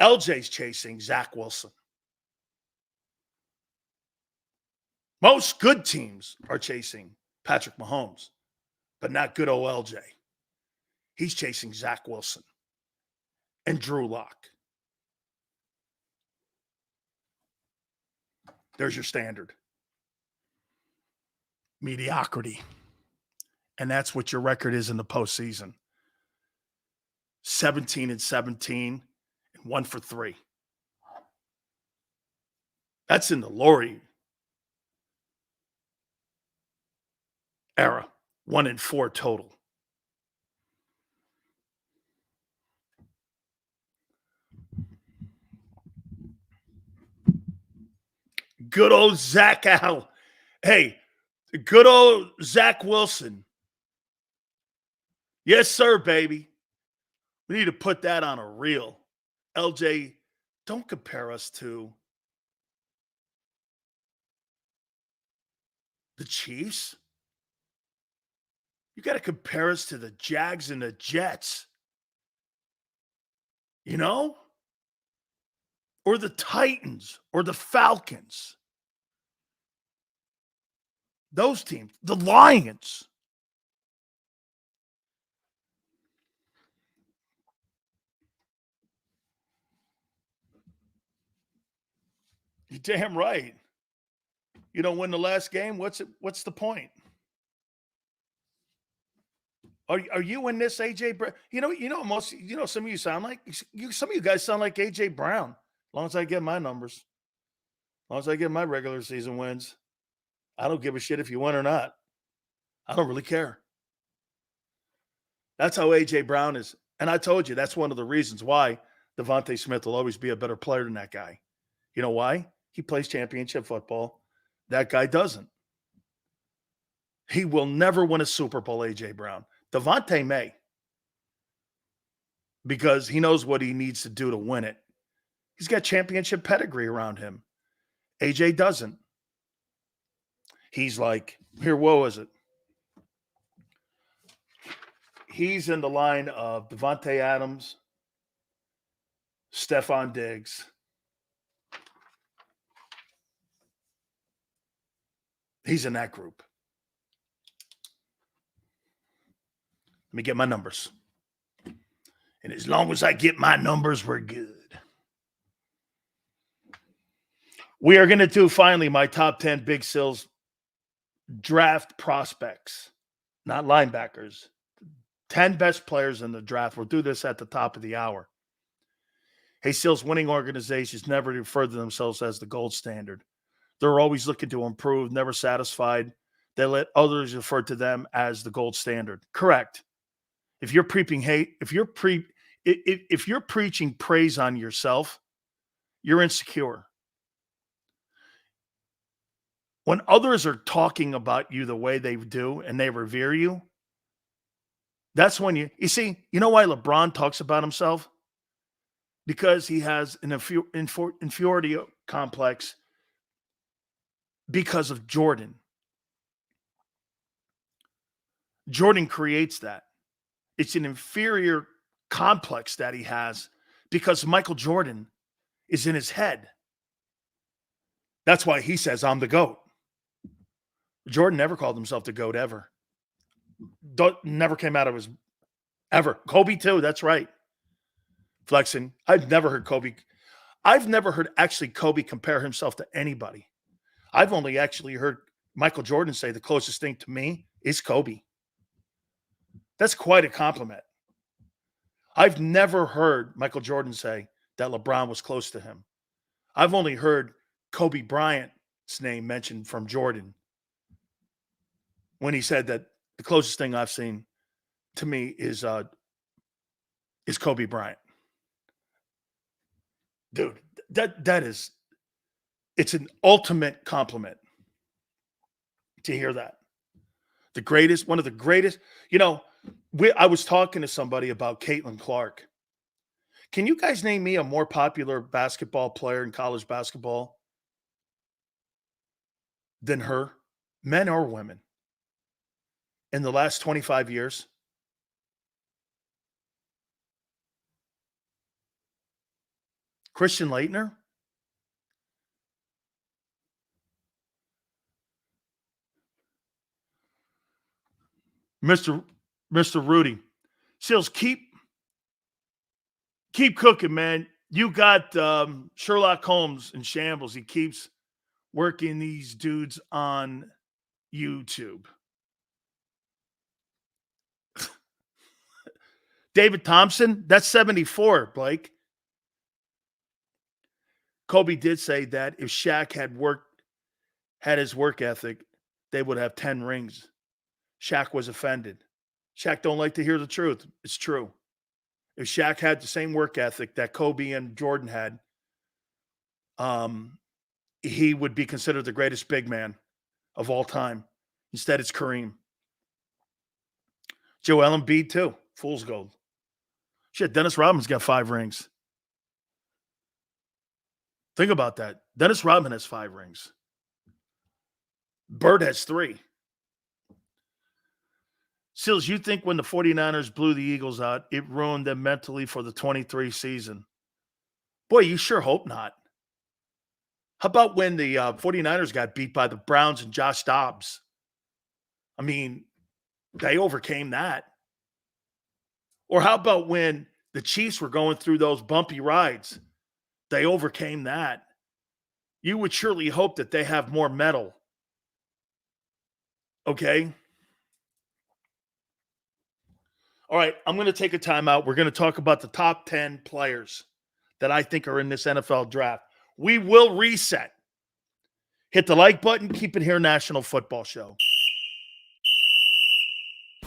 LJ's chasing Zach Wilson. Most good teams are chasing Patrick Mahomes, but not good old LJ. He's chasing Zach Wilson and Drew Lock. There's your standard. Mediocrity. And that's what your record is in the postseason. 17-17 and 1 for 3. That's in the Laurie era. 1-4 total. Good old Zach Al. Hey, good old Zach Wilson. Yes, sir, baby. We need to put that on a reel. LJ, don't compare us to the Chiefs. You got to compare us to the Jags and the Jets. Or the Titans or the Falcons. Those teams, the Lions. You're damn right. You don't win the last game, what's the point? Are you in this, AJ Brown? Some of you sound like some of you guys sound like AJ Brown. As long as I get my numbers. long as I get my regular season wins, I don't give a shit if you win or not. I don't really care. That's how A.J. Brown is. And I told you, that's one of the reasons why Devonta Smith will always be a better player than that guy. You know why? He plays championship football. That guy doesn't. He will never win a Super Bowl, A.J. Brown. Devonta may, because he knows what he needs to do to win it. He's got championship pedigree around him. A.J. doesn't. He's like, what was it? He's in the line of Devontae Adams, Stephon Diggs, he's in that group. Let me get my numbers. And as long as I get my numbers, we're good. We are going to do finally my top 10 Big Sills draft prospects, not linebackers. 10 best players in the draft. We'll do this at the top of the hour. Hey, Sills, winning organizations never refer to themselves as the gold standard. They're always looking to improve, never satisfied. They let others refer to them as the gold standard. Correct. If you're preaching hate, if you're preaching praise on yourself, you're insecure. When others are talking about you the way they do and they revere you, that's when you see, you know why LeBron talks about himself? Because he has an inferiority complex because of Jordan. Jordan creates that. It's an inferior complex that he has because Michael Jordan is in his head. That's why he says, I'm the GOAT. Jordan never called himself the GOAT ever. Never came out of his ever. Kobe too, that's right. Flexing. I've never heard Kobe actually Kobe compare himself to anybody. I've only actually heard Michael Jordan say the closest thing to me is Kobe. That's quite a compliment. I've never heard Michael Jordan say that LeBron was close to him. I've only heard Kobe Bryant's name mentioned from Jordan when he said that the closest thing I've seen to me is Kobe Bryant. Dude, it's an ultimate compliment to hear that. The greatest, one of the greatest, I was talking to somebody about Caitlin Clark. Can you guys name me a more popular basketball player in college basketball than her, men or women, in the last 25 years? Christian Laettner? Mr. Rudy. Sills, keep cooking, man. You got Sherlock Holmes in shambles. He keeps working these dudes on YouTube. David Thompson, that's 74, Blake. Kobe did say that if Shaq had his work ethic, they would have 10 rings. Shaq was offended. Shaq don't like to hear the truth. It's true. If Shaq had the same work ethic that Kobe and Jordan had, he would be considered the greatest big man of all time. Instead, it's Kareem. Joel Embiid, too. Fool's gold. Shit, Dennis Rodman's got 5 rings. Think about that. Dennis Rodman has 5 rings. Bird has 3. Sills, you think when the 49ers blew the Eagles out, it ruined them mentally for the 23 season? Boy, you sure hope not. How about when the 49ers got beat by the Browns and Josh Dobbs? I mean, they overcame that. Or how about when the Chiefs were going through those bumpy rides? They overcame that. You would surely hope that they have more mettle. Okay? All right, I'm going to take a timeout. We're going to talk about the top 10 players that I think are in this NFL draft. We will reset Hit the like button. Keep it here, National Football Show.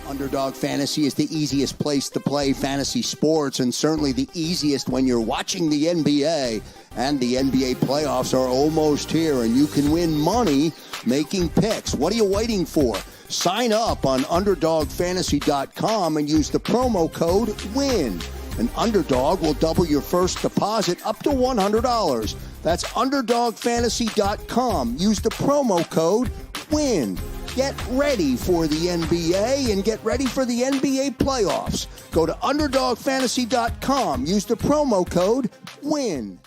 Underdog Fantasy is the easiest place to play fantasy sports, and certainly the easiest when you're watching the NBA. And the NBA playoffs are almost here, and you can win money making picks. What are you waiting for? Sign up on UnderdogFantasy.com and use the promo code WIN. An Underdog will double your first deposit up to $100. That's UnderdogFantasy.com. Use the promo code WIN. Get ready for the NBA and get ready for the NBA playoffs. Go to UnderdogFantasy.com. Use the promo code WIN.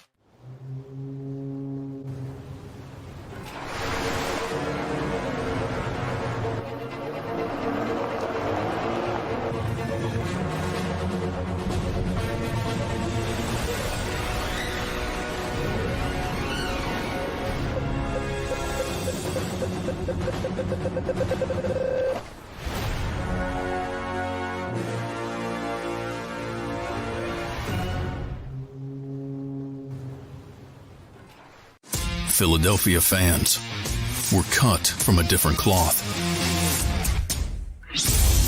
Philadelphia fans were cut from a different cloth.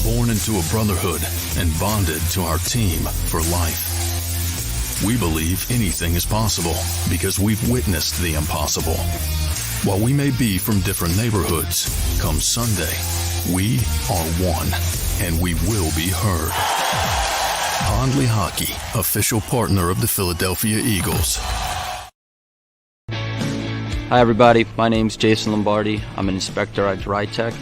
Born into a brotherhood and bonded to our team for life. We believe anything is possible because we've witnessed the impossible. While we may be from different neighborhoods, come Sunday, we are one, and we will be heard. Pondley Hockey, official partner of the Philadelphia Eagles. Hi everybody, my name's Jason Lombardi. I'm an inspector at JAKIB.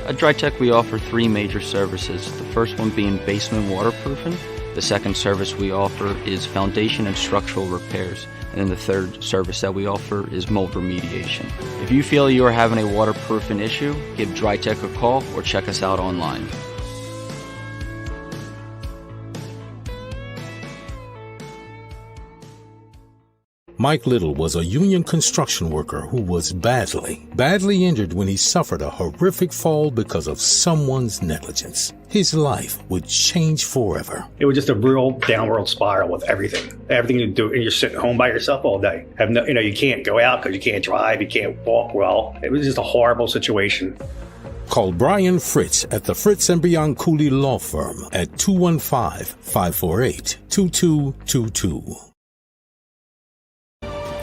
At JAKIB we offer three major services, the first one being basement waterproofing, the second service we offer is foundation and structural repairs, and then the third service that we offer is mold remediation. If you feel you are having a waterproofing issue, give JAKIB a call or check us out online. Mike Little was a union construction worker who was badly injured when he suffered a horrific fall because of someone's negligence. His life would change forever. It was just a real downward spiral with everything. Everything you do, and you're sitting home by yourself all day. You can't go out because you can't drive, you can't walk well. It was just a horrible situation. Call Brian Fritz at the Fritz & Beyond Cooley Law Firm at 215-548-2222.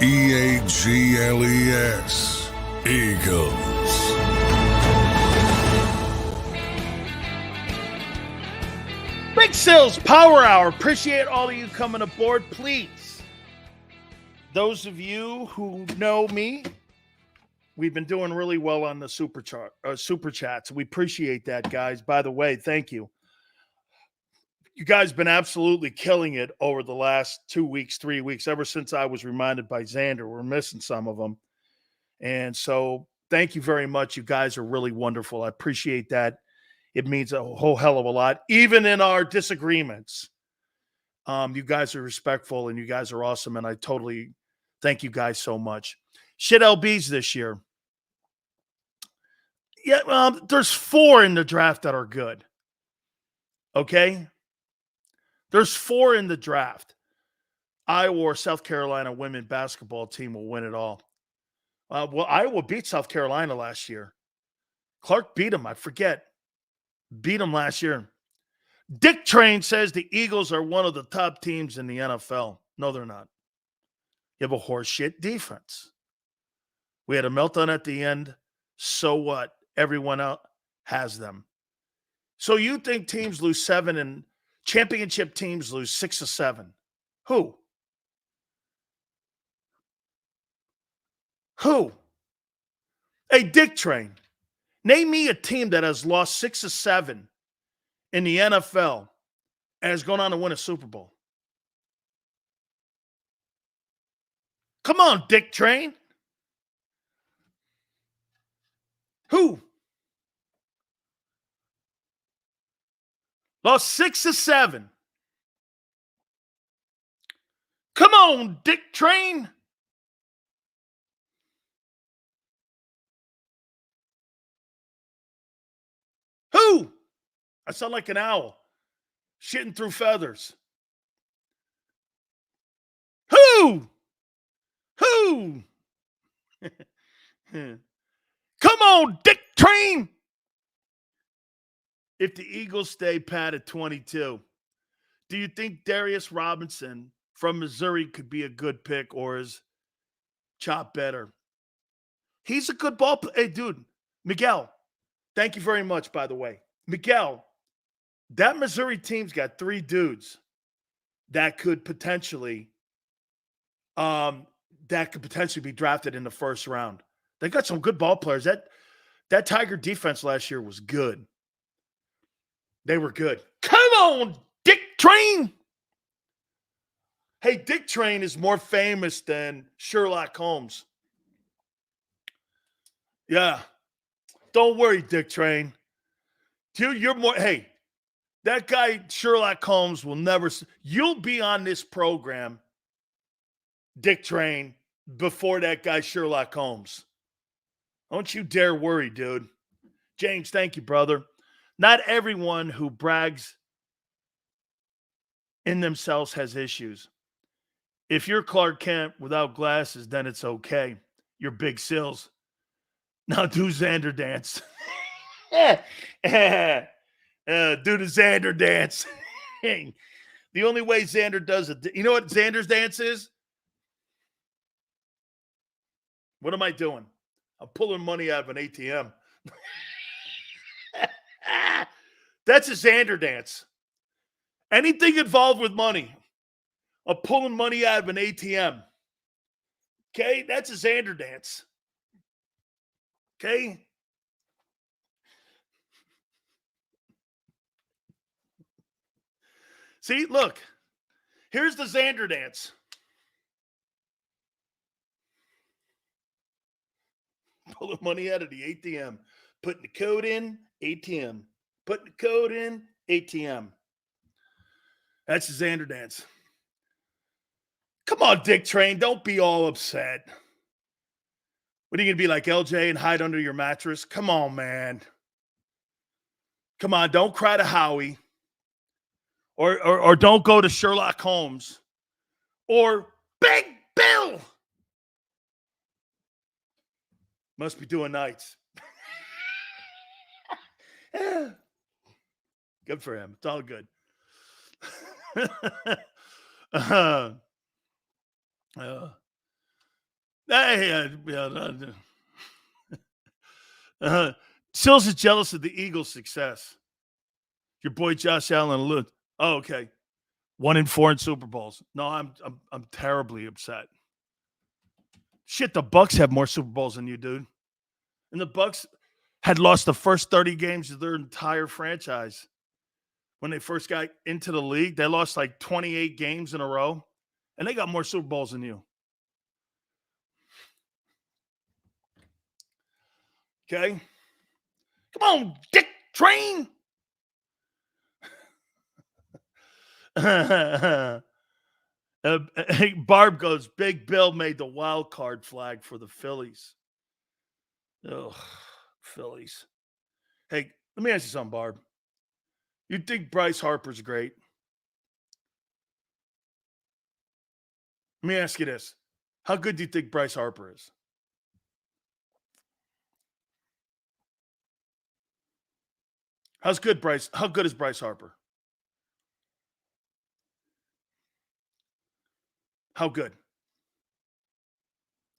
EAGLES, Eagles. Big Sales Power Hour. Appreciate all of you coming aboard. Please, those of you who know me, we've been doing really well on the super chats. We appreciate that, guys. By the way, thank you. You guys been absolutely killing it over the last 2 weeks, 3 weeks, ever since I was reminded by Xander. We're missing some of them. And so thank you very much. You guys are really wonderful. I appreciate that. It means a whole hell of a lot, even in our disagreements. You guys are respectful and you guys are awesome. And I totally thank you guys so much. Shit LBs this year. Yeah, there's 4 in the draft that are good. Okay? There's 4 in the draft. Iowa or South Carolina women basketball team will win it all. Well, Iowa beat South Carolina last year. Clark beat them. I forget. Beat them last year. Dick Train says the Eagles are one of the top teams in the NFL. No, they're not. You have a horseshit defense. We had a meltdown at the end. So what? Everyone else has them. So you think teams lose 7 and championship teams lose 6 or 7? Who? Hey, Dick Train, name me a team that has lost 6 or 7 in the NFL and has gone on to win a Super Bowl. Come on, Dick Train. Who? Lost 6 or 7. Come on, Dick Train. Who? I sound like an owl shitting through feathers. Who? Come on, Dick Train. If the Eagles stay pat at 22, do you think Darius Robinson from Missouri could be a good pick, or is Chop better? He's a good ball player. Hey, dude, Miguel, thank you very much, by the way. Miguel, that Missouri team's got 3 dudes that could potentially be drafted in the first round. They got some good ball players. That Tiger defense last year was good. They were good. Come on, Dick Train. Hey, Dick Train is more famous than Sherlock Holmes. Yeah. Don't worry, Dick Train. Dude, you're more. Hey, that guy, Sherlock Holmes, will never. You'll be on this program, Dick Train, before that guy, Sherlock Holmes. Don't you dare worry, dude. James, thank you, brother. Not everyone who brags in themselves has issues. If you're Clark Kent without glasses, then it's okay. You're Big Sills. Now do Xander dance. Do the Xander dance. The only way Xander does it. You know what Xander's dance is? What am I doing? I'm pulling money out of an ATM. That's a Xander dance. Anything involved with money. I'm pulling money out of an ATM. Okay? That's a Xander dance. Okay? See, look. Here's the Xander dance. Pulling money out of the ATM. Putting the code in, ATM. Putting the code in, ATM. That's the Xander dance. Come on, Dick Train. Don't be all upset. What are you going to be like LJ and hide under your mattress? Come on, man. Come on, don't cry to Howie. Or don't go to Sherlock Holmes. Or Big Bill. Must be doing nights. Good for him. It's all good. Sills is jealous of the Eagles' success. Your boy Josh Allen looked. Oh, okay. 1-4 in Super Bowls. No, I'm terribly upset. Shit, the Bucks have more Super Bowls than you, dude. And the Bucks had lost the first 30 games of their entire franchise. When they first got into the league, they lost like 28 games in a row. And they got more Super Bowls than you. Okay? Come on, Dick Train. Barb goes, Big Bill made the wild card flag for the Phillies. Oh, Phillies. Hey, let me ask you something, Barb. You think Bryce Harper's great? Let me ask you this. How good do you think Bryce Harper is? How good is Bryce Harper? How good?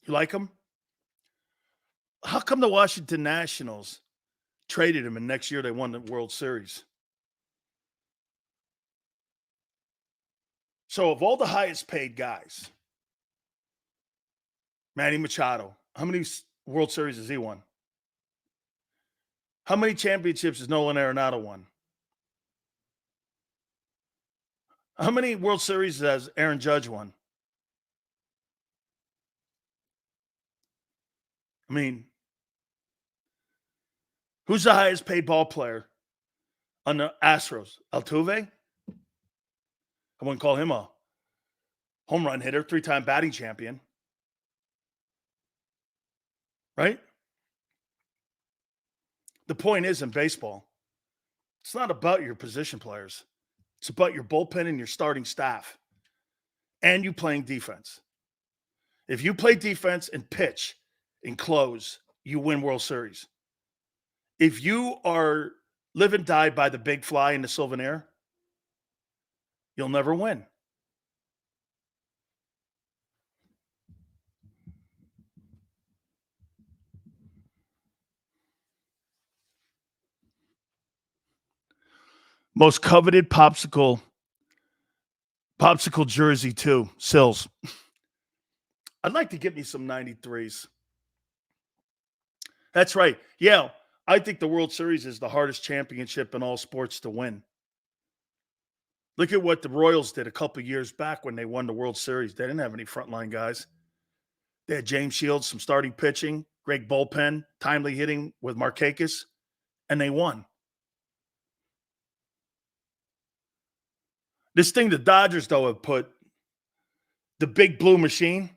You like him? How come the Washington Nationals traded him and next year they won the World Series? So of all the highest paid guys, Manny Machado, how many World Series has he won? How many championships has Nolan Arenado won? How many World Series has Aaron Judge won? I mean, who's the highest paid ball player on the Astros? Altuve? I wouldn't call him a home run hitter, 3-time batting champion. Right? The point is in baseball, it's not about your position players. It's about your bullpen and your starting staff. And you playing defense. If you play defense and pitch and close you win World Series. If you are live and die by the big fly in the souvenir, you'll never win. Most coveted popsicle jersey too, Sills. I'd like to get me some 93s. That's right. Yeah, I think the World Series is the hardest championship in all sports to win. Look at what the Royals did a couple years back when they won the World Series. They didn't have any frontline guys. They had James Shields, some starting pitching, great bullpen, timely hitting with Markakis, and they won. This thing the Dodgers, though, have put, the big blue machine,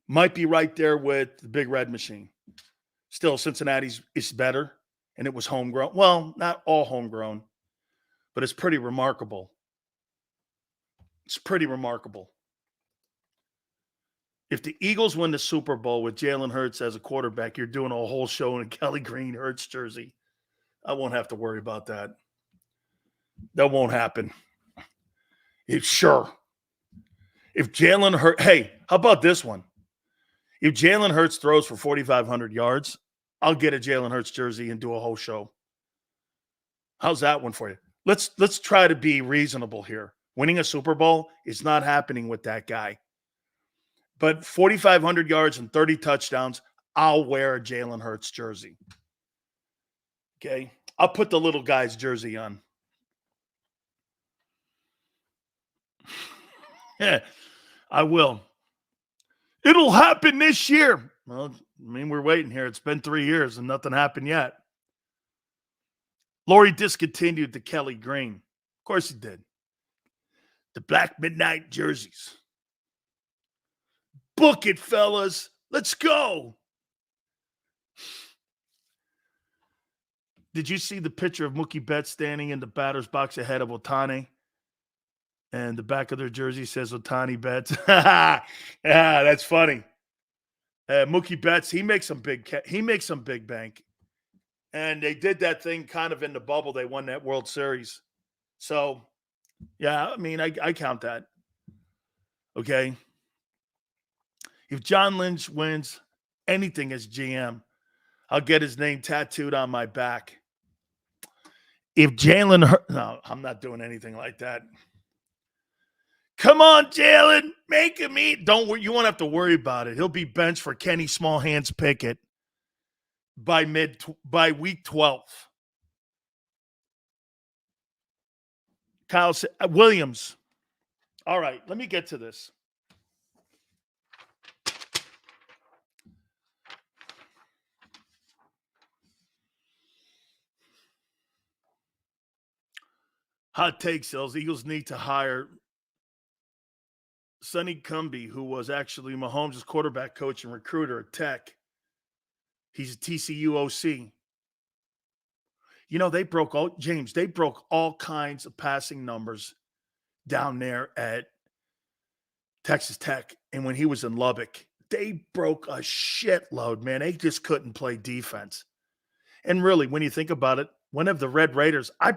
might be right there with the big red machine. Still, Cincinnati's is better, and it was homegrown. Well, not all homegrown, but it's pretty remarkable. It's pretty remarkable. If the Eagles win the Super Bowl with Jalen Hurts as a quarterback, you're doing a whole show in a Kelly Green Hurts jersey. I won't have to worry about that. That won't happen. If Jalen Hurts, hey, how about this one? If Jalen Hurts throws for 4,500 yards, I'll get a Jalen Hurts jersey and do a whole show. How's that one for you? Let's try to be reasonable here. Winning a Super Bowl is not happening with that guy. But 4,500 yards and 30 touchdowns, I'll wear a Jalen Hurts jersey. Okay? I'll put the little guy's jersey on. Yeah, I will. It'll happen this year. Well, I mean, we're waiting here. It's been 3 years and nothing happened yet. Laurie discontinued the Kelly Green. Of course he did. The Black Midnight jerseys. Book it, fellas. Let's go. Did you see the picture of Mookie Betts standing in the batter's box ahead of Ohtani? And the back of their jersey says Ohtani Betts. Yeah, that's funny. Mookie Betts, he makes some big bank. And they did that thing kind of in the bubble. They won that World Series. So, yeah, I mean, I count that. Okay. If John Lynch wins anything as GM, I'll get his name tattooed on my back. If Jalen Hurts, no, I'm not doing anything like that. Come on, Jalen, make him eat. You won't have to worry about it. He'll be benched for Kenny Small Hands Pickett by week 12. Kyle Williams. All right, let me get to this. Hot take, Sills. Eagles need to hire Sonny Cumbie, who was actually Mahomes' quarterback coach and recruiter at Tech. He's a TCU OC. You know, they broke all kinds of passing numbers down there at Texas Tech. And when he was in Lubbock, they broke a shitload, man. They just couldn't play defense. And really, when you think about it, one of the Red Raiders, I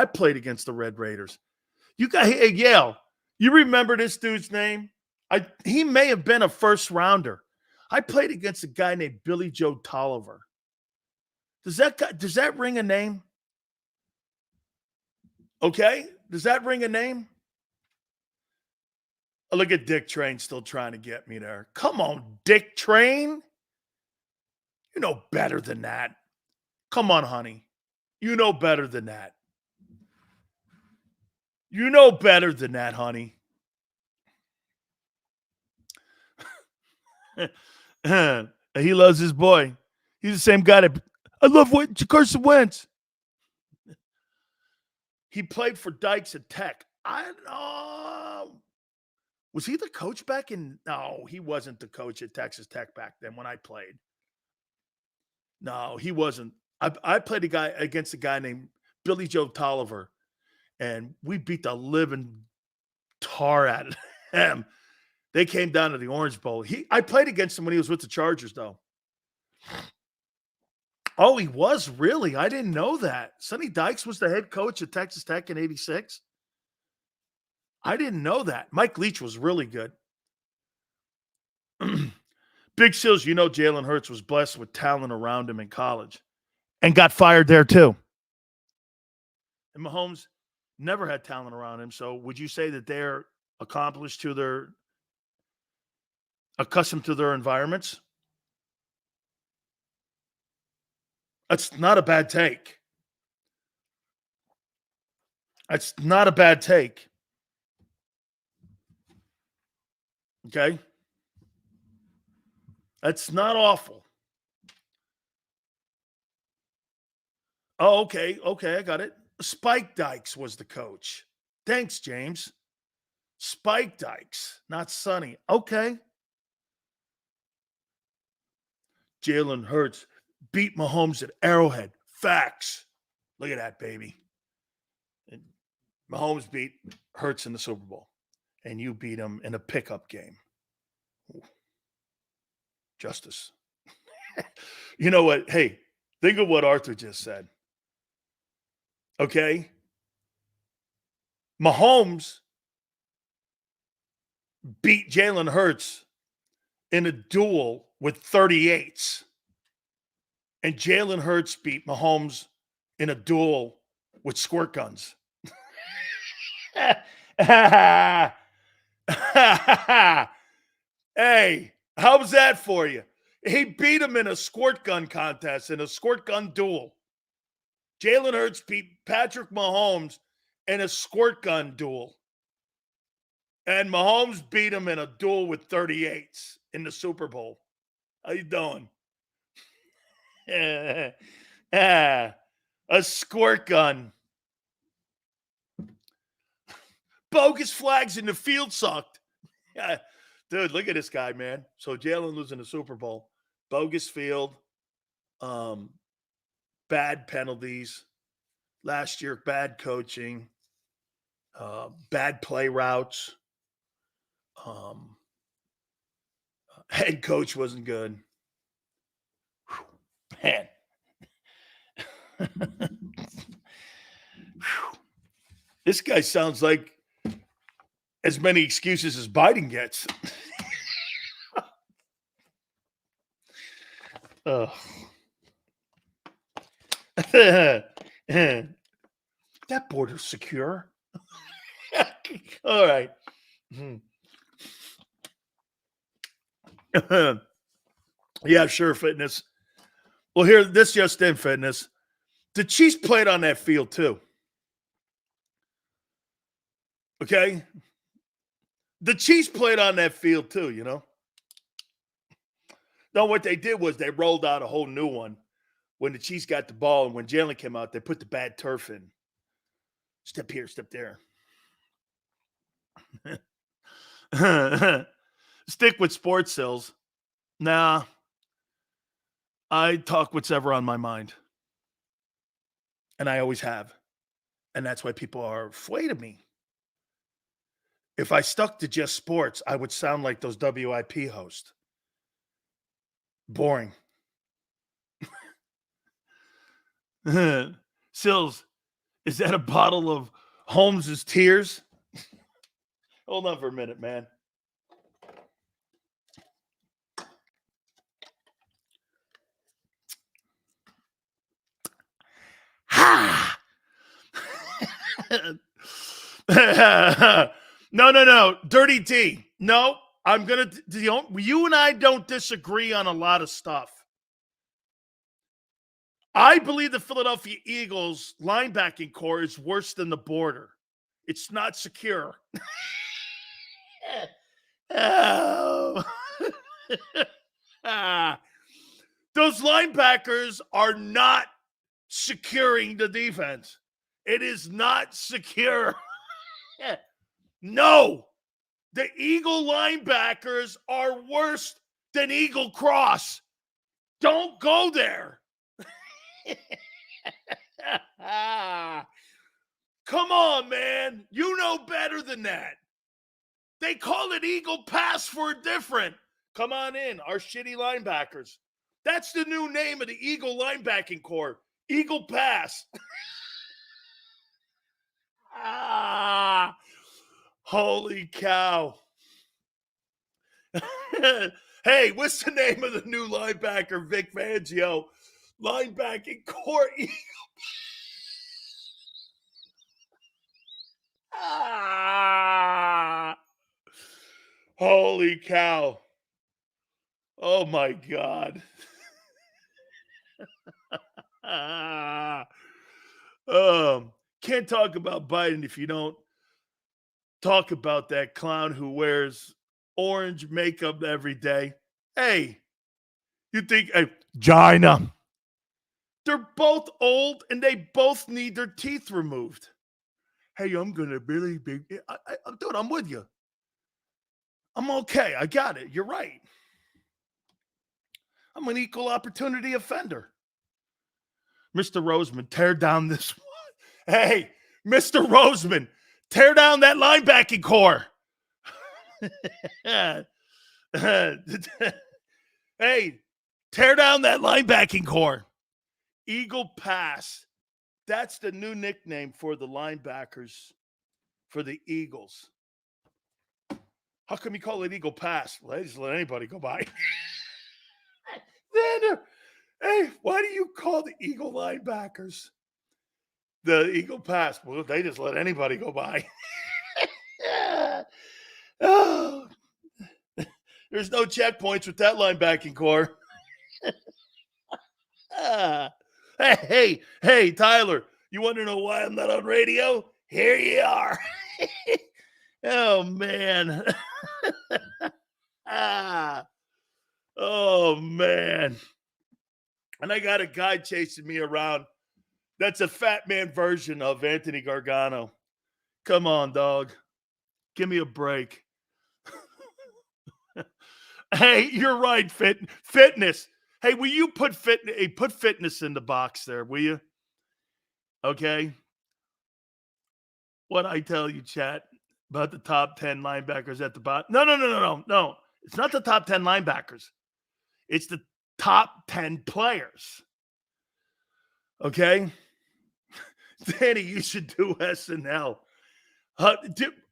played against the Red Raiders. Hey, Yale, you remember this dude's name? He may have been a first rounder. I played against a guy named Billy Joe Tolliver. Does that ring a name? Okay? Does that ring a name? Oh, look at Dick Train still trying to get me there. Come on, Dick Train. You know better than that. Come on, honey. You know better than that. You know better than that, honey. He loves his boy. He's the same guy that I love Carson Wentz. He played for Dykes at Tech. I don't know. Was he the coach back in? No, he wasn't the coach at Texas Tech back then when I played. No, he wasn't. I played against a guy named Billy Joe Tolliver, and we beat the living tar out of him. They came down to the Orange Bowl. I played against him when he was with the Chargers, though. Oh, he was really? I didn't know that. Sonny Dykes was the head coach at Texas Tech in 86. I didn't know that. Mike Leach was really good. Big Sills, you know Jalen Hurts was blessed with talent around him in college and got fired there too. And Mahomes never had talent around him. So would you say that they're accomplished accustomed to their environments? That's not a bad take. That's not a bad take. Okay? That's not awful. Oh, okay. Okay, I got it. Spike Dykes was the coach. Thanks, James. Spike Dykes, not Sonny. Okay. Jalen Hurts beat Mahomes at Arrowhead. Facts. Look at that, baby. And Mahomes beat Hurts in the Super Bowl. And you beat him in a pickup game. Ooh. Justice. You know what? Hey, think of what Arthur just said. Okay? Mahomes beat Jalen Hurts in a duel with 38s. And Jalen Hurts beat Mahomes in a duel with squirt guns. Hey, how's that for you? He beat him in a squirt gun contest, in a squirt gun duel. Jalen Hurts beat Patrick Mahomes in a squirt gun duel. And Mahomes beat him in a duel with 38s in the Super Bowl. How you doing? A squirt gun. Bogus flags in the field sucked. Dude, look at this guy, man. So Jalen losing the Super Bowl. Bogus field. Bad penalties. Last year, bad coaching. Bad play routes. Head coach wasn't good. Man. This guy sounds like as many excuses as Biden gets. That border's secure. All right. Yeah, sure, fitness. Well, here, this just in, fitness. The Chiefs played on that field too. Okay? The Chiefs played on that field too, you know? No, what they did was they rolled out a whole new one. When the Chiefs got the ball and when Jalen came out, they put the bad turf in. Step here, step there. Stick with sports sales. Nah. I talk whatever on my mind. And I always have. And that's why people are afraid of me. If I stuck to just sports, I would sound like those WIP hosts. Boring. Sills, is that a bottle of Holmes's tears? Hold on for a minute, man. Ha! No. Dirty D. No, I'm going to, you and I don't disagree on a lot of stuff. I believe the Philadelphia Eagles linebacking core is worse than the border. It's not secure. Oh. Those linebackers are not securing the defense. It is not secure. No. The Eagle linebackers are worse than Eagle Cross. Don't go there. Come on, man. You know better than that. They call it Eagle Pass for different. Come on in, our shitty linebackers. That's the new name of the Eagle linebacking core. Eagle Pass. Holy cow. Hey, what's the name of the new linebacker, Vic Fangio? Linebacking core Eagle. Holy cow. Oh, my God. Can't talk about Biden if you don't talk about that clown who wears orange makeup every day. Hey, you think, China. They're both old and they both need their teeth removed. Hey, I'm going to really be, dude, I'm with you. I'm okay. I got it. You're right. I'm an equal opportunity offender. Mr. Roseman, tear down this one. Hey, Mr. Roseman, tear down that linebacking core. Hey, tear down that linebacking core. Eagle Pass. That's the new nickname for the linebackers for the Eagles. How come you call it Eagle Pass? Well, they just let anybody go by. Then, hey, why do you call the Eagle linebackers the Eagle Pass? Well, they just let anybody go by. Oh, there's no checkpoints with that linebacking core. Hey, Tyler, you want to know why I'm not on radio? Here you are. Oh, man. Oh, man. And I got a guy chasing me around. That's a fat man version of Anthony Gargano. Come on, dog. Give me a break. Hey, you're right, fitness. Hey, will you put fitness in the box there, will you? Okay. What I tell you, chat, about the top 10 linebackers at the bottom. No. It's not the top 10 linebackers. It's the top 10 players. Okay? Danny, you should do SNL.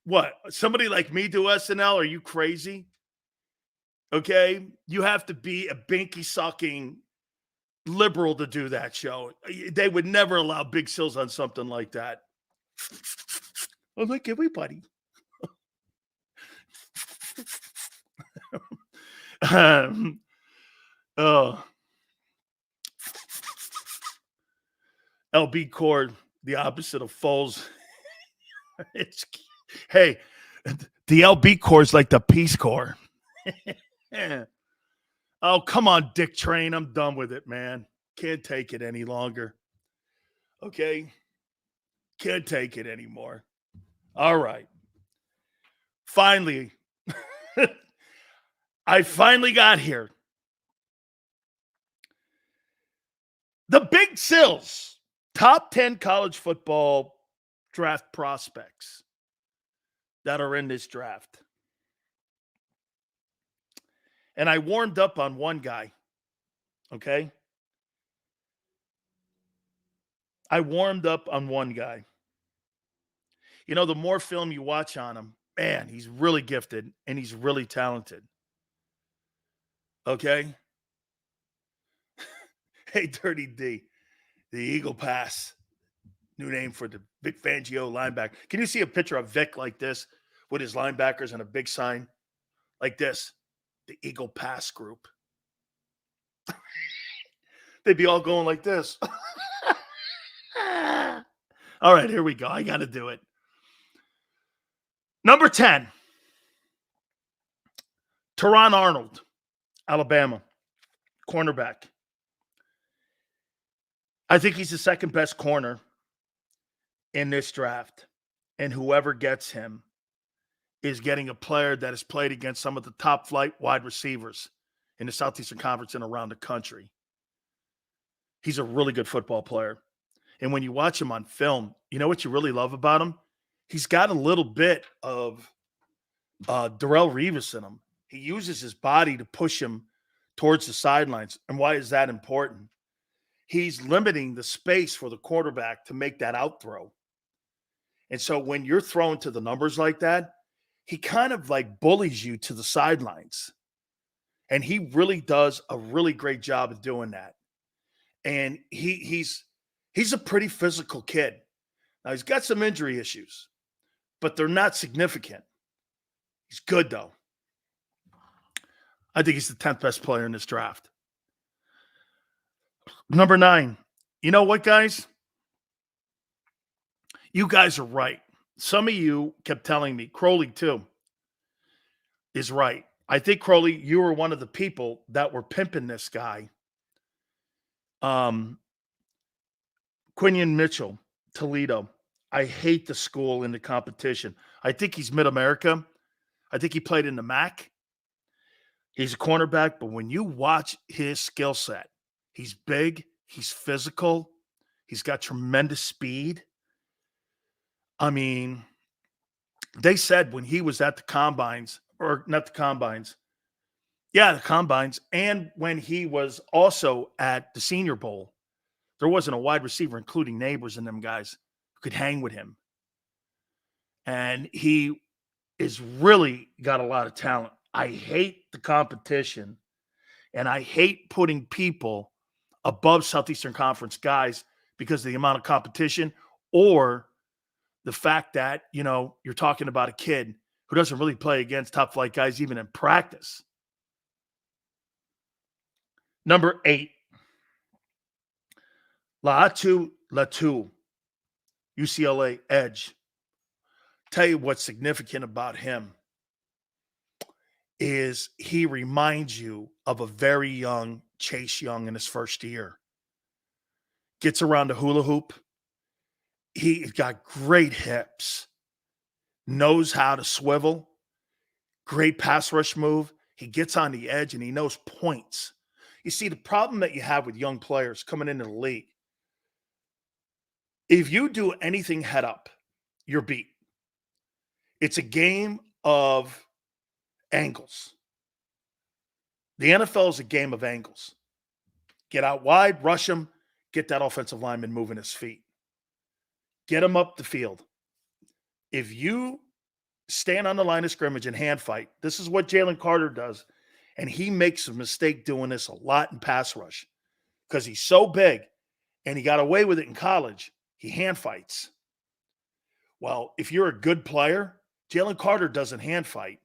What? Somebody like me do SNL? Are you crazy? Okay? You have to be a binky-sucking liberal to do that show. They would never allow big sills on something like that. I'm like everybody. LB Cord, the opposite of Foles. Hey, the LB Corps is like the Peace Corps. Oh, come on, Dick Train. I'm done with it, man. Can't take it any longer. Okay? Can't take it anymore. All right. Finally, I finally got here. The Big Sills, top 10 college football draft prospects that are in this draft. And I warmed up on one guy, okay? I warmed up on one guy. You know, the more film you watch on him, man, he's really gifted and he's really talented. Okay? Hey, Dirty D, the Eagle Pass, new name for the Vic Fangio linebacker. Can you see a picture of Vic like this with his linebackers and a big sign like this? The Eagle Pass group. They'd be all going like this. All right, here we go. I got to do it. Number 10, Teron Arnold, Alabama, cornerback. I think he's the second best corner in this draft. And whoever gets him is getting a player that has played against some of the top flight wide receivers in the Southeastern Conference and around the country. He's a really good football player. And when you watch him on film, you know what you really love about him? He's got a little bit of Darrelle Revis in him. He uses his body to push him towards the sidelines. And why is that important? He's limiting the space for the quarterback to make that out throw. And so when you're throwing to the numbers like that, he kind of like bullies you to the sidelines. And he really does a really great job of doing that. And he's a pretty physical kid. Now, he's got some injury issues, but they're not significant. He's good, though. I think he's the 10th best player in this draft. Number 9. You know what, guys? You guys are right. Some of you kept telling me, Crowley too, is right. I think, Crowley, you were one of the people that were pimping this guy. Quinion Mitchell, Toledo. I hate the school in the competition. I think he's Mid-America. I think he played in the MAC. He's a cornerback, but when you watch his skill set, he's big, he's physical, he's got tremendous speed. I mean, they said when he was at the combines, or not the combines, the combines, and when he was also at the Senior Bowl, there wasn't a wide receiver, including Neighbors and them guys, who could hang with him. And he is really got a lot of talent. I hate the competition, and I hate putting people above Southeastern Conference guys because of the amount of competition, or the fact that, you're talking about a kid who doesn't really play against top flight guys even in practice. Number 8, Laiatu Latu, UCLA edge. Tell you what's significant about him is he reminds you of a very young Chase Young in his first year. Gets around the hula hoop. He's got great hips, knows how to swivel, great pass rush move. He gets on the edge and he knows points. You see, the problem that you have with young players coming into the league, if you do anything head up, you're beat. It's a game of angles. The NFL is a game of angles. Get out wide, rush him, get that offensive lineman moving his feet. Get him up the field. If you stand on the line of scrimmage and hand fight, this is what Jalen Carter does, and he makes a mistake doing this a lot in pass rush because he's so big, and he got away with it in college. He hand fights. Well, if you're a good player, Jalen Carter doesn't hand fight.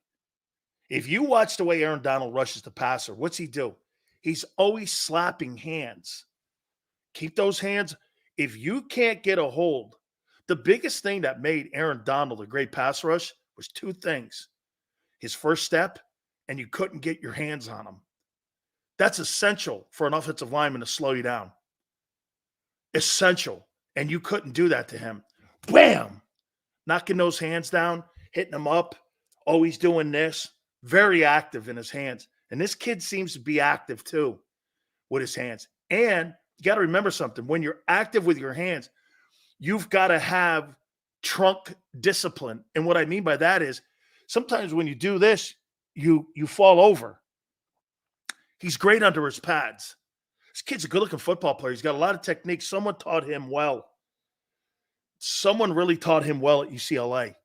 If you watch the way Aaron Donald rushes the passer, what's he do? He's always slapping hands. Keep those hands. If you can't get a hold, the biggest thing that made Aaron Donald a great pass rush was 2 things. His first step, and you couldn't get your hands on him. That's essential for an offensive lineman to slow you down. Essential. And you couldn't do that to him. Bam! Knocking those hands down, hitting them up, always doing this. Very active in his hands. And this kid seems to be active too with his hands. And you got to remember something. When you're active with your hands, you've got to have trunk discipline. And what I mean by that is sometimes when you do this, you fall over. He's great under his pads. This kid's a good-looking football player. He's got a lot of technique. Someone taught him well. Someone really taught him well at UCLA.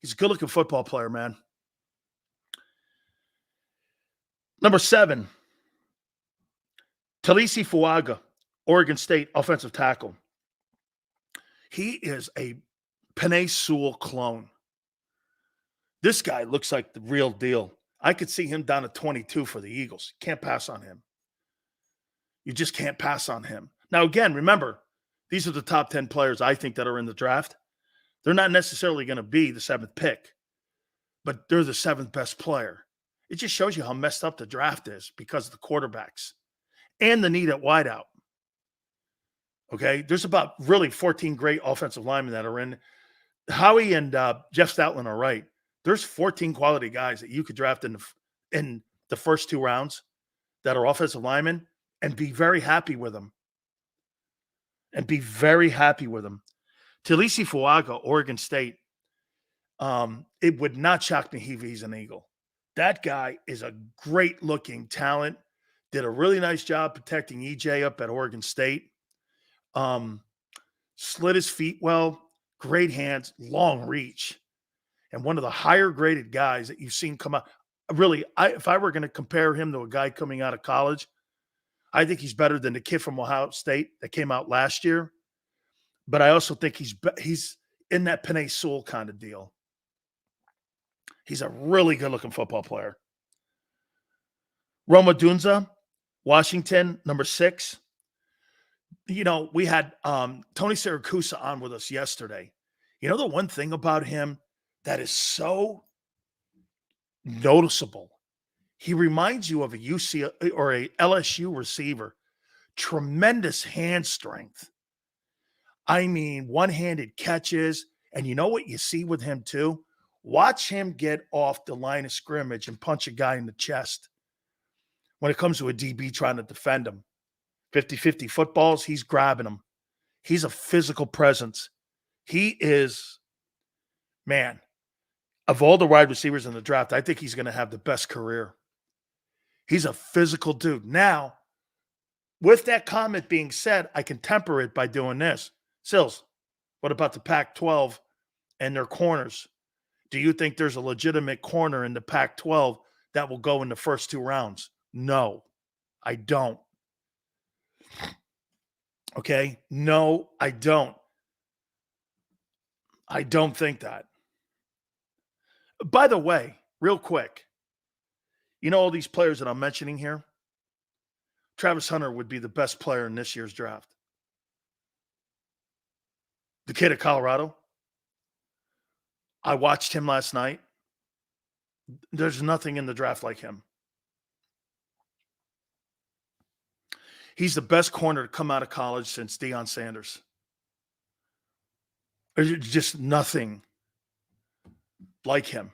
He's a good-looking football player, man. Number 7, Talisi Fuaga, Oregon State offensive tackle. He is a Penei Sewell clone. This guy looks like the real deal. I could see him down at 22 for the Eagles. Can't pass on him. You just can't pass on him. Now, again, remember, these are the top 10 players I think that are in the draft. They're not necessarily going to be the 7th pick, but they're the 7th best player. It just shows you how messed up the draft is because of the quarterbacks and the need at wideout. Okay? There's about really 14 great offensive linemen that are in. Howie and Jeff Stoutland are right. There's 14 quality guys that you could draft in the first 2 rounds that are offensive linemen and be very happy with them. Talisi Fuaga, Oregon State, it would not shock me if he's an Eagle. That guy is a great-looking talent, Did a really nice job protecting EJ up at Oregon State. Slid his feet well, great hands, long reach, and one of the higher graded guys that you've seen come out. Really, if I were going to compare him to a guy coming out of college, I think he's better than the kid from Ohio State that came out last year. But I also think he's in that Penei Sewell kind of deal. He's a really good-looking football player. Roma Dunza, Washington, number 6. You know, we had Tony Siracusa on with us yesterday. You know, the one thing about him that is so noticeable, he reminds you of a UC or a LSU receiver. Tremendous hand strength. I mean, one-handed catches. And you know what you see with him too? Watch him get off the line of scrimmage and punch a guy in the chest. When it comes to a DB trying to defend him, 50-50 footballs, he's grabbing them. He's a physical presence. He is, man, of all the wide receivers in the draft, I think he's going to have the best career. He's a physical dude. Now, with that comment being said, I can temper it by doing this. Sills, what about the Pac-12 and their corners? Do you think there's a legitimate corner in the Pac-12 that will go in the first 2 rounds? No, I don't. Okay? No, I don't. I don't think that. By the way, real quick, you know all these players that I'm mentioning here? Travis Hunter would be the best player in this year's draft. The kid at Colorado, I watched him last night. There's nothing in the draft like him. He's the best corner to come out of college since Deion Sanders. There's just nothing like him.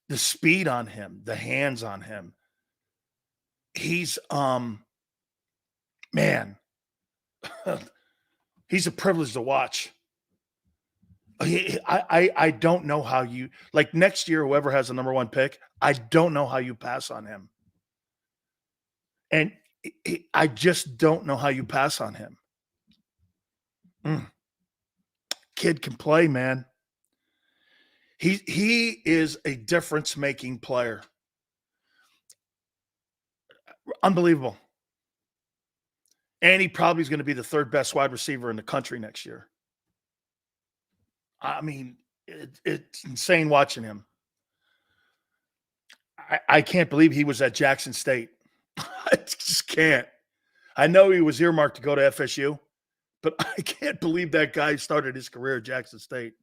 The speed on him, the hands on him. He's, man, he's a privilege to watch. I don't know how you, like next year, whoever has the number 1 pick, I don't know how you pass on him. And I just don't know how you pass on him. Kid can play, man. He is a difference-making player. Unbelievable. And he probably is going to be the 3rd best wide receiver in the country next year. I mean, it's insane watching him. I can't believe he was at Jackson State. I just can't. I know he was earmarked to go to FSU, but I can't believe that guy started his career at Jackson State.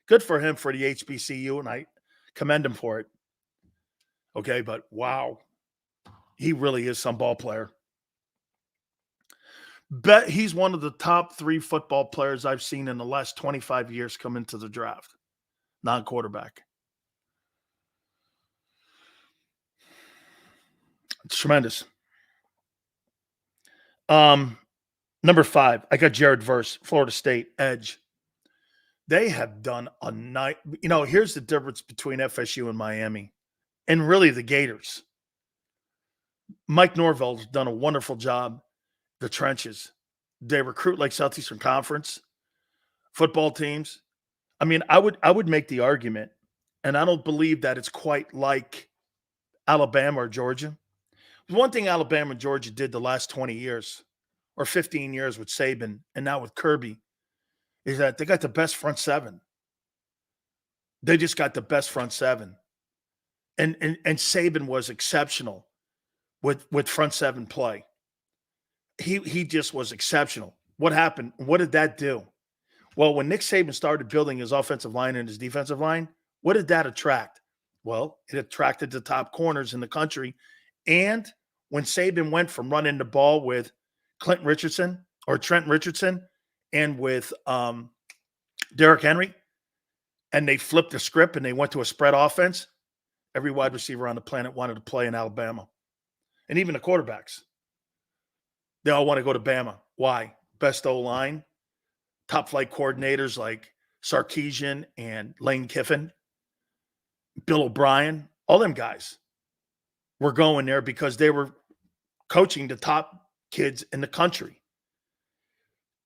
Good for him for the HBCU, and I commend him for it. Okay, but wow. He really is some ball player. Bet he's one of the top 3 football players I've seen in the last 25 years come into the draft. Non-quarterback. It's tremendous. Number 5, I got Jared Verse, Florida State, edge. They have done a night. You know, here's the difference between FSU and Miami, and really the Gators. Mike Norvell's done a wonderful job. The trenches. They recruit like Southeastern Conference football teams. I mean, I would make the argument, and I don't believe that it's quite like Alabama or Georgia. One thing Alabama and Georgia did the last 20 years or 15 years with Saban and now with Kirby is that they got the best front 7. They just got the best front 7. And Saban was exceptional with front 7 play. He just was exceptional. What happened? What did that do? Well, when Nick Saban started building his offensive line and his defensive line, what did that attract? Well, it attracted the top corners in the country. And when Saban went from running the ball with Trent Richardson and with Derrick Henry, and they flipped the script and they went to a spread offense, every wide receiver on the planet wanted to play in Alabama. And even the quarterbacks. They all want to go to Bama. Why? Best O-line, top flight coordinators like Sarkisian and Lane Kiffin, Bill O'Brien, all them guys were going there because they were coaching the top kids in the country.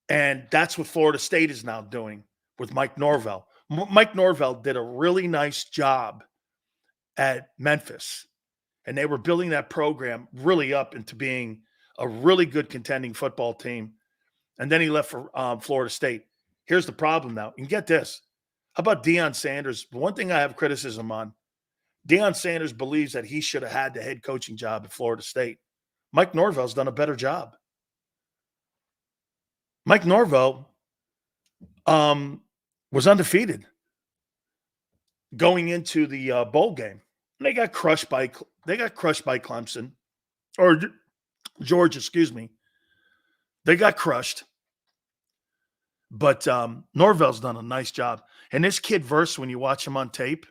And that's what Florida State is now doing with Mike Norvell. Mike Norvell did a really nice job at Memphis, and they were building that program really up into being a really good contending football team. And then he left for Florida State. Here's the problem now. And get this. How about Deion Sanders? One thing I have criticism on, Deion Sanders believes that he should have had the head coaching job at Florida State. Mike Norvell's done a better job. Mike Norvell was undefeated going into the bowl game. And they got crushed by Clemson, or Georgia, excuse me. They got crushed. But Norvell's done a nice job. And this kid Verse, when you watch him on tape,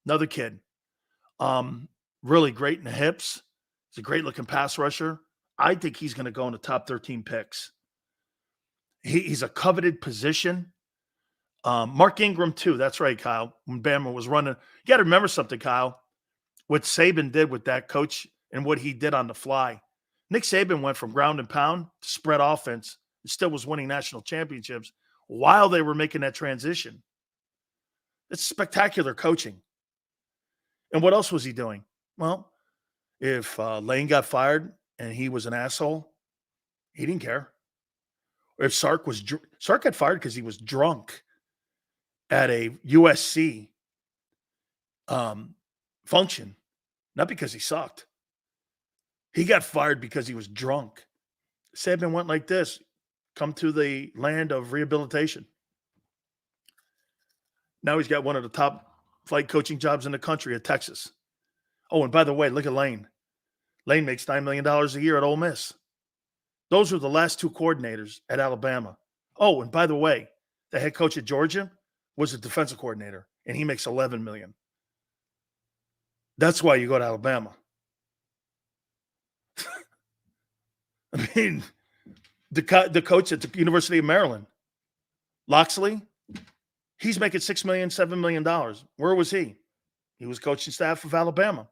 another kid, really great in the hips. He's a great-looking pass rusher. I think he's going to go in the top 13 picks. He's a coveted position. Mark Ingram, too. That's right, Kyle. When Bama was running. You got to remember something, Kyle. What Saban did with that coach and what he did on the fly. Nick Saban went from ground and pound to spread offense and still was winning national championships while they were making that transition. It's spectacular coaching. And what else was he doing? Well, if Lane got fired and he was an asshole, he didn't care. Or if Sark got fired because he was drunk at a USC function, not because he sucked. He got fired because he was drunk. Saban went like this, come to the land of rehabilitation. Now he's got one of the top flight coaching jobs in the country at Texas. Oh, and by the way, look at Lane. Lane makes $9 million a year at Ole Miss. Those were the last two coordinators at Alabama. Oh, and by the way, the head coach at Georgia was a defensive coordinator, and he makes $11 million. That's why you go to Alabama. I mean, the coach at the University of Maryland, Loxley, he's making $6 million, $7 million. Where was he? He was coaching staff of Alabama.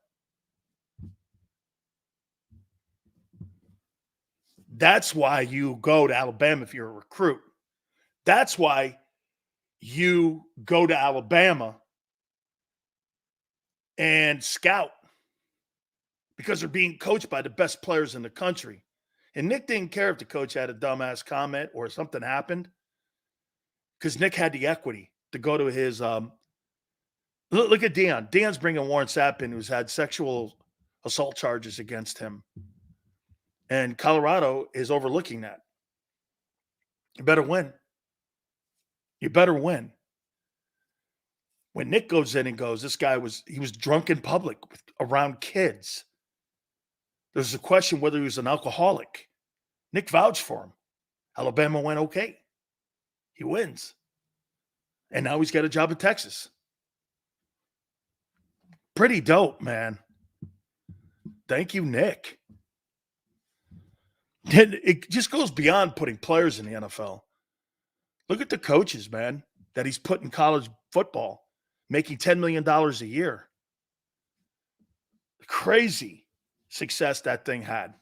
That's why you go to Alabama if you're a recruit. That's why you go to Alabama and scout, because they're being coached by the best players in the country. And Nick didn't care if the coach had a dumbass comment or something happened, because Nick had the equity to go to his look at Deion. Deion's bringing Warren Sapp in, who's had sexual assault charges against him. And Colorado is overlooking that. You better win. You better win. When Nick goes in and goes, he was drunk in public around kids. There's a question whether he was an alcoholic. Nick vouched for him. Alabama went okay. He wins. And now he's got a job in Texas. Pretty dope, man. Thank you, Nick. It just goes beyond putting players in the NFL. Look at the coaches, man, that he's put in college football, making $10 million a year. Crazy success that thing had.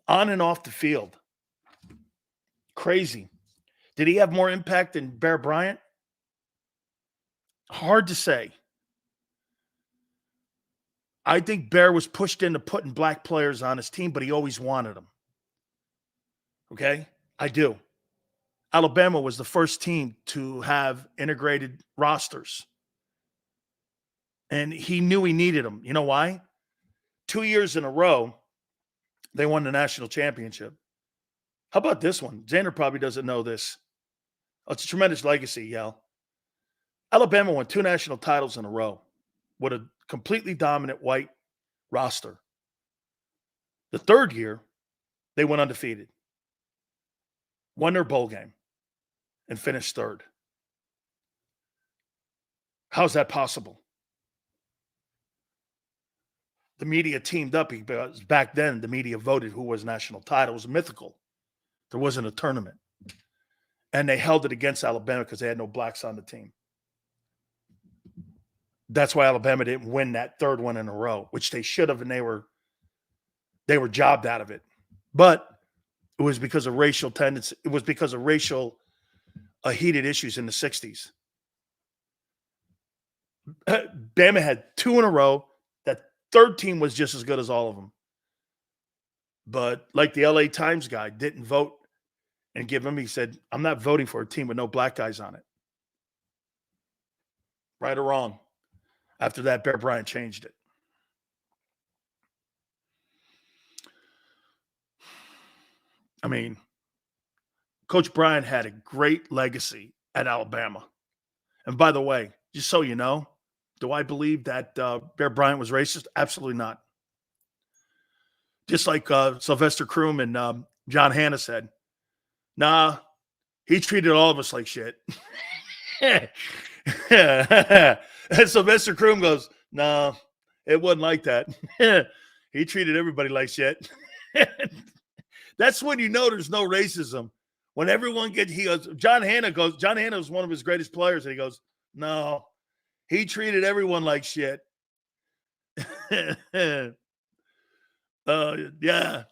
On and off the field. Crazy. Did he have more impact than Bear Bryant? Hard to say. I think Bear was pushed into putting black players on his team, but he always wanted them. Okay? I do. Alabama was the first team to have integrated rosters. And he knew he needed them. You know why? 2 years in a row, they won the national championship. How about this one? Xander probably doesn't know this. Oh, it's a tremendous legacy, Yale. Alabama won 2 national titles in a row with a completely dominant white roster. The third year, they went undefeated. Won their bowl game and finished third. How's that possible? The media teamed up because back then the media voted who was national title. It was mythical. There wasn't a tournament. And they held it against Alabama because they had no blacks on the team. That's why Alabama didn't win that third one in a row, which they should have, and they were jobbed out of it. But it was because of racial tendency. It was because of racial heated issues in the 60s. Bama had 2 in a row. That third team was just as good as all of them. But like the LA Times guy didn't vote and give him, he said, I'm not voting for a team with no black guys on it. Right or wrong. After that, Bear Bryant changed it. I mean, Coach Bryant had a great legacy at Alabama. And by the way, just so you know, do I believe that Bear Bryant was racist? Absolutely not. Just like Sylvester Croom and John Hanna said, nah, he treated all of us like shit. And Sylvester Croom goes, nah, it wasn't like that. He treated everybody like shit. That's when you know there's no racism. When everyone he goes, John Hanna was one of his greatest players, and he goes, no, he treated everyone like shit. Yeah.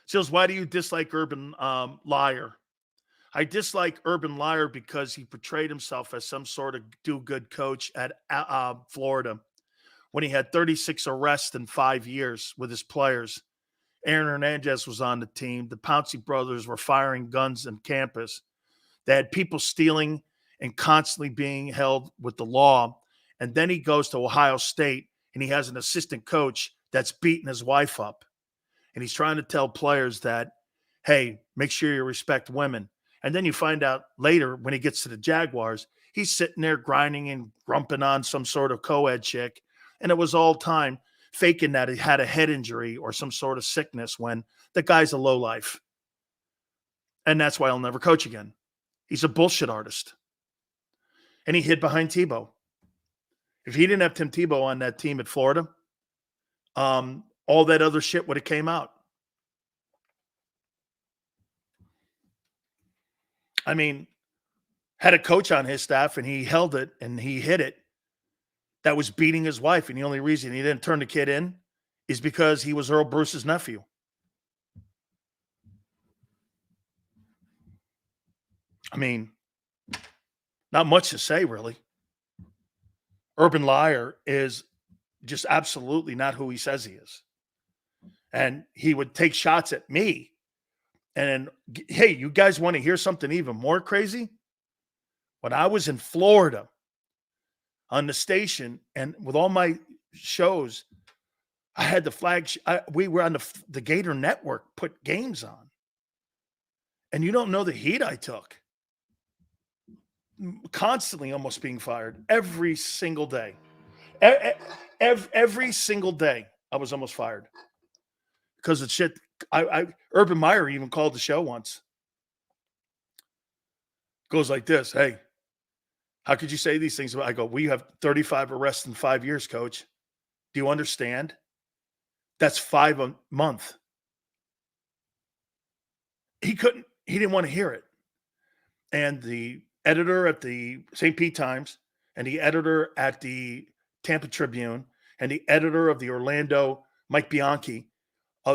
Sills, why do you dislike Urban Liar? I dislike Urban Liar because he portrayed himself as some sort of do-good coach at Florida when he had 36 arrests in 5 years with his players. Aaron Hernandez was on the team. The Pouncey brothers were firing guns on campus. They had people stealing and constantly being held with the law. And then he goes to Ohio State, and he has an assistant coach that's beating his wife up. And he's trying to tell players that, hey, make sure you respect women. And then you find out later when he gets to the Jaguars, he's sitting there grinding and grumping on some sort of co-ed chick. And it was all time faking that he had a head injury or some sort of sickness when the guy's a lowlife. And that's why he'll never coach again. He's a bullshit artist. And he hid behind Tebow. If he didn't have Tim Tebow on that team at Florida, all that other shit would have came out. I mean, had a coach on his staff and he held it and he hit it that was beating his wife. And the only reason he didn't turn the kid in is because he was Earl Bruce's nephew. I mean, not much to say, really. Urban Liar is just absolutely not who he says he is. And he would take shots at me. And, hey, you guys want to hear something even more crazy? When I was in Florida on the station and with all my shows, I had the flag. We were on the Gator Network, put games on. And you don't know the heat I took. Constantly almost being fired every single day. Every single day I was almost fired. Because of shit. Urban Meyer even called the show once. Goes like this. Hey, how could you say these things? I go, we have 35 arrests in 5 years, coach. Do you understand? That's 5 a month. He didn't want to hear it. And the editor at the St. Pete Times and the editor at the Tampa Tribune and the editor of the Orlando, Mike Bianchi,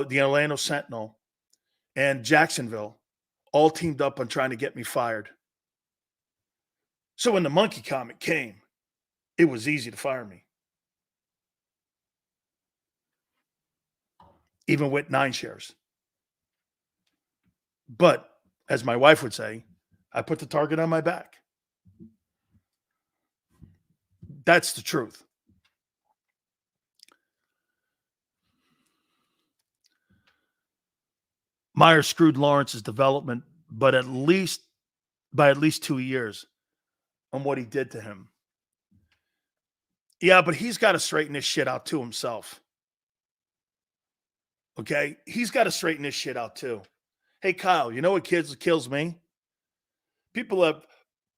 the Orlando Sentinel, and Jacksonville all teamed up on trying to get me fired. So when the monkey comment came, it was easy to fire me. Even with 9 shares. But, as my wife would say, I put the target on my back. That's the truth. Meyer screwed Lawrence's development, but by at least 2 years on what he did to him. Yeah, but he's got to straighten this shit out too himself. Okay? He's got to straighten this shit out too. Hey, Kyle, you know what kills me? People have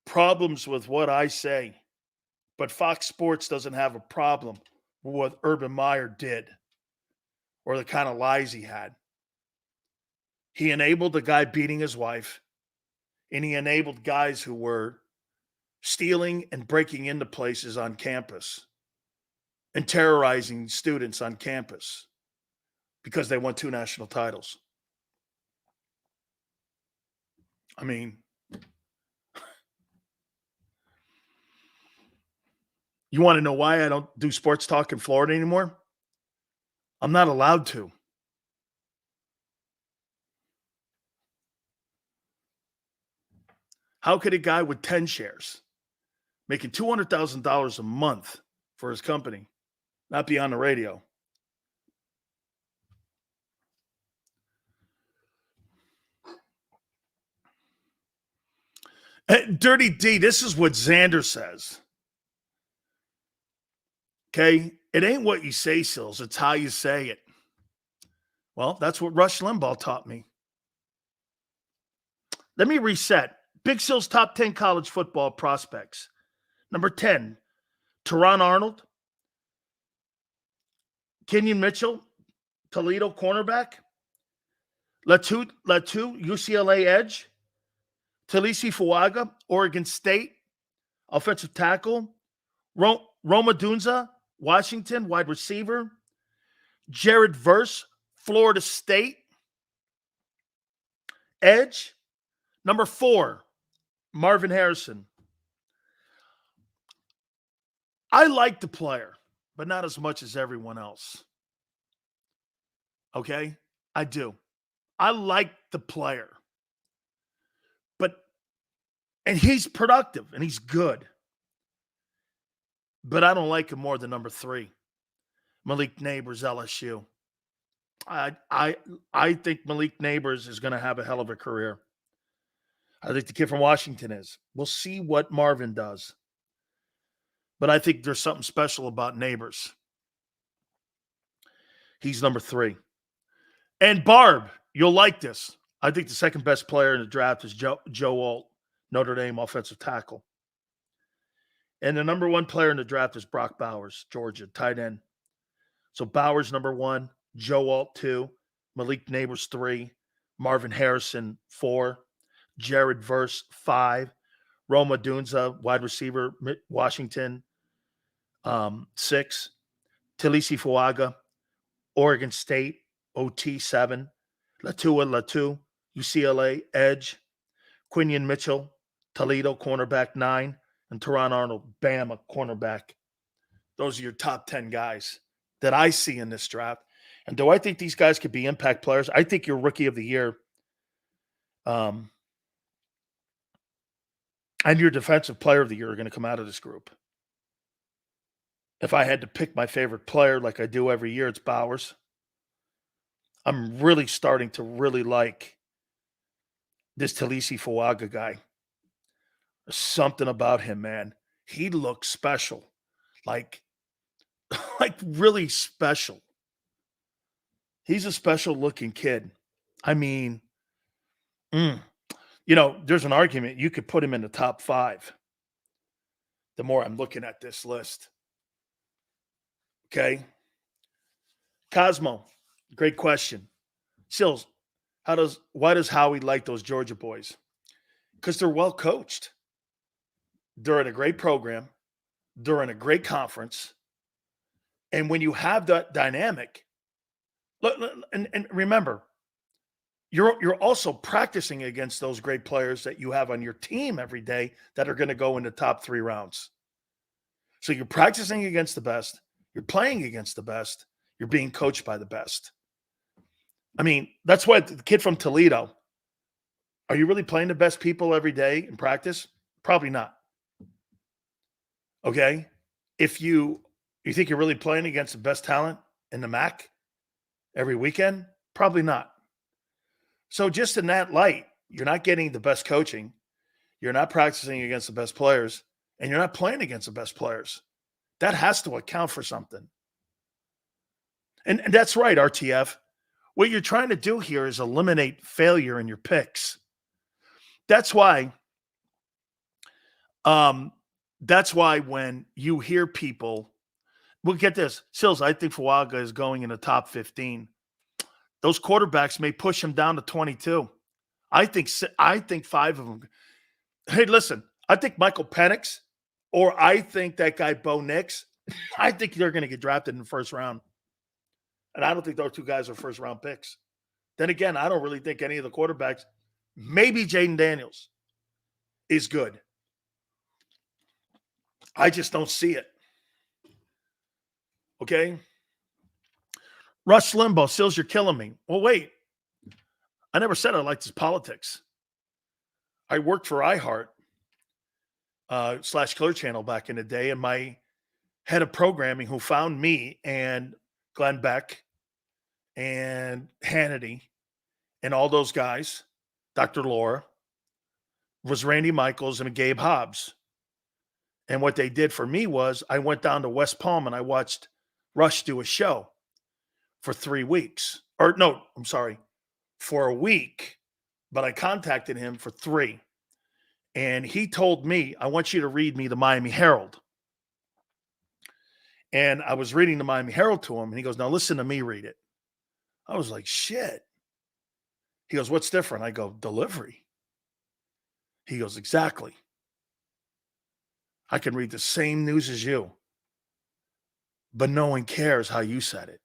problems with what I say, but Fox Sports doesn't have a problem with what Urban Meyer did or the kind of lies he had. He enabled the guy beating his wife, and he enabled guys who were stealing and breaking into places on campus and terrorizing students on campus because they won 2 national titles. I mean, you want to know why I don't do sports talk in Florida anymore? I'm not allowed to. How could a guy with 10 shares making $200,000 a month for his company not be on the radio? Dirty D, this is what Xander says. Okay? It ain't what you say, Sills. It's how you say it. Well, that's what Rush Limbaugh taught me. Let me reset. Big Sills top 10 college football prospects. Number 10, Teron Arnold. Kenyon Mitchell, Toledo cornerback. Latu, UCLA edge. Talisi Fuaga, Oregon State, offensive tackle. Roma Dunza, Washington, wide receiver. Jared Verse, Florida State, edge. Number 4, Marvin Harrison. I like the player, but not as much as everyone else. Okay? I do. I like the player. And he's productive and he's good. But I don't like him more than number 3, Malik Neighbors, LSU. I think Malik Neighbors is going to have a hell of a career. I think the kid from Washington is. We'll see what Marvin does. But I think there's something special about Neighbors. He's number 3. And Barb, you'll like this. I think the second best player in the draft is Joe Alt, Notre Dame offensive tackle. And the number 1 player in the draft is Brock Bowers, Georgia, tight end. So Bowers, number 1, Joe Alt, 2, Malik Neighbors, 3, Marvin Harrison, 4, Jared Verse, 5, Roma Dunza, wide receiver, Washington, 6, Talisi Fuaga, Oregon State, OT, 7, Latu, UCLA, edge, Quinion Mitchell, Toledo, cornerback, 9, and Teron Arnold, Bama, cornerback. Those are your top 10 guys that I see in this draft. And do I think these guys could be impact players? I think your rookie of the year and your defensive player of the year are going to come out of this group. If I had to pick my favorite player like I do every year, it's Bowers. I'm really starting to really like this Talisi Fuaga guy. There's something about him, man. He looks special. Like really special. He's a special looking kid. I mean, there's an argument you could put him in the top 5. The more I'm looking at this list. Okay. Cosmo, great question. Sills, why does Howie like those Georgia boys? Because they're well coached. They're in a great program. They're in a great conference. And when you have that dynamic, and remember, you're also practicing against those great players that you have on your team every day that are going to go in the top 3 rounds. So you're practicing against the best. You're playing against the best. You're being coached by the best. I mean, that's why the kid from Toledo, are you really playing the best people every day in practice? Probably not. Okay? If you think you're really playing against the best talent in the MAC every weekend? Probably not. So just in that light, you're not getting the best coaching. You're not practicing against the best players, and you're not playing against the best players. That has to account for something. And that's right, RTF. What you're trying to do here is eliminate failure in your picks. That's why when you hear people, well, get this, Sills, I think Fuaga is going in the top 15. Those quarterbacks may push him down to 22. I think 5 of them. Hey, listen, I think Michael Penix, or I think that guy Bo Nix, I think they're going to get drafted in the first round. And I don't think those two guys are first-round picks. Then again, I don't really think any of the quarterbacks, maybe Jaden Daniels, is good. I just don't see it. Okay? Rush Limbaugh, Sills, you're killing me. Well, wait. I never said I liked his politics. I worked for iHeart / Clear Channel back in the day, and my head of programming who found me and Glenn Beck and Hannity and all those guys, Dr. Laura, was Randy Michaels and Gabe Hobbs. And what they did for me was I went down to West Palm and I watched Rush do a show for 3 weeks. Or no, I'm sorry, for a week. But I contacted him for 3. And he told me, I want you to read me the Miami Herald. And I was reading the Miami Herald to him. And he goes, now listen to me read it. I was like, shit. He goes, what's different? I go, delivery. He goes, exactly. I can read the same news as you, but no one cares how you said it.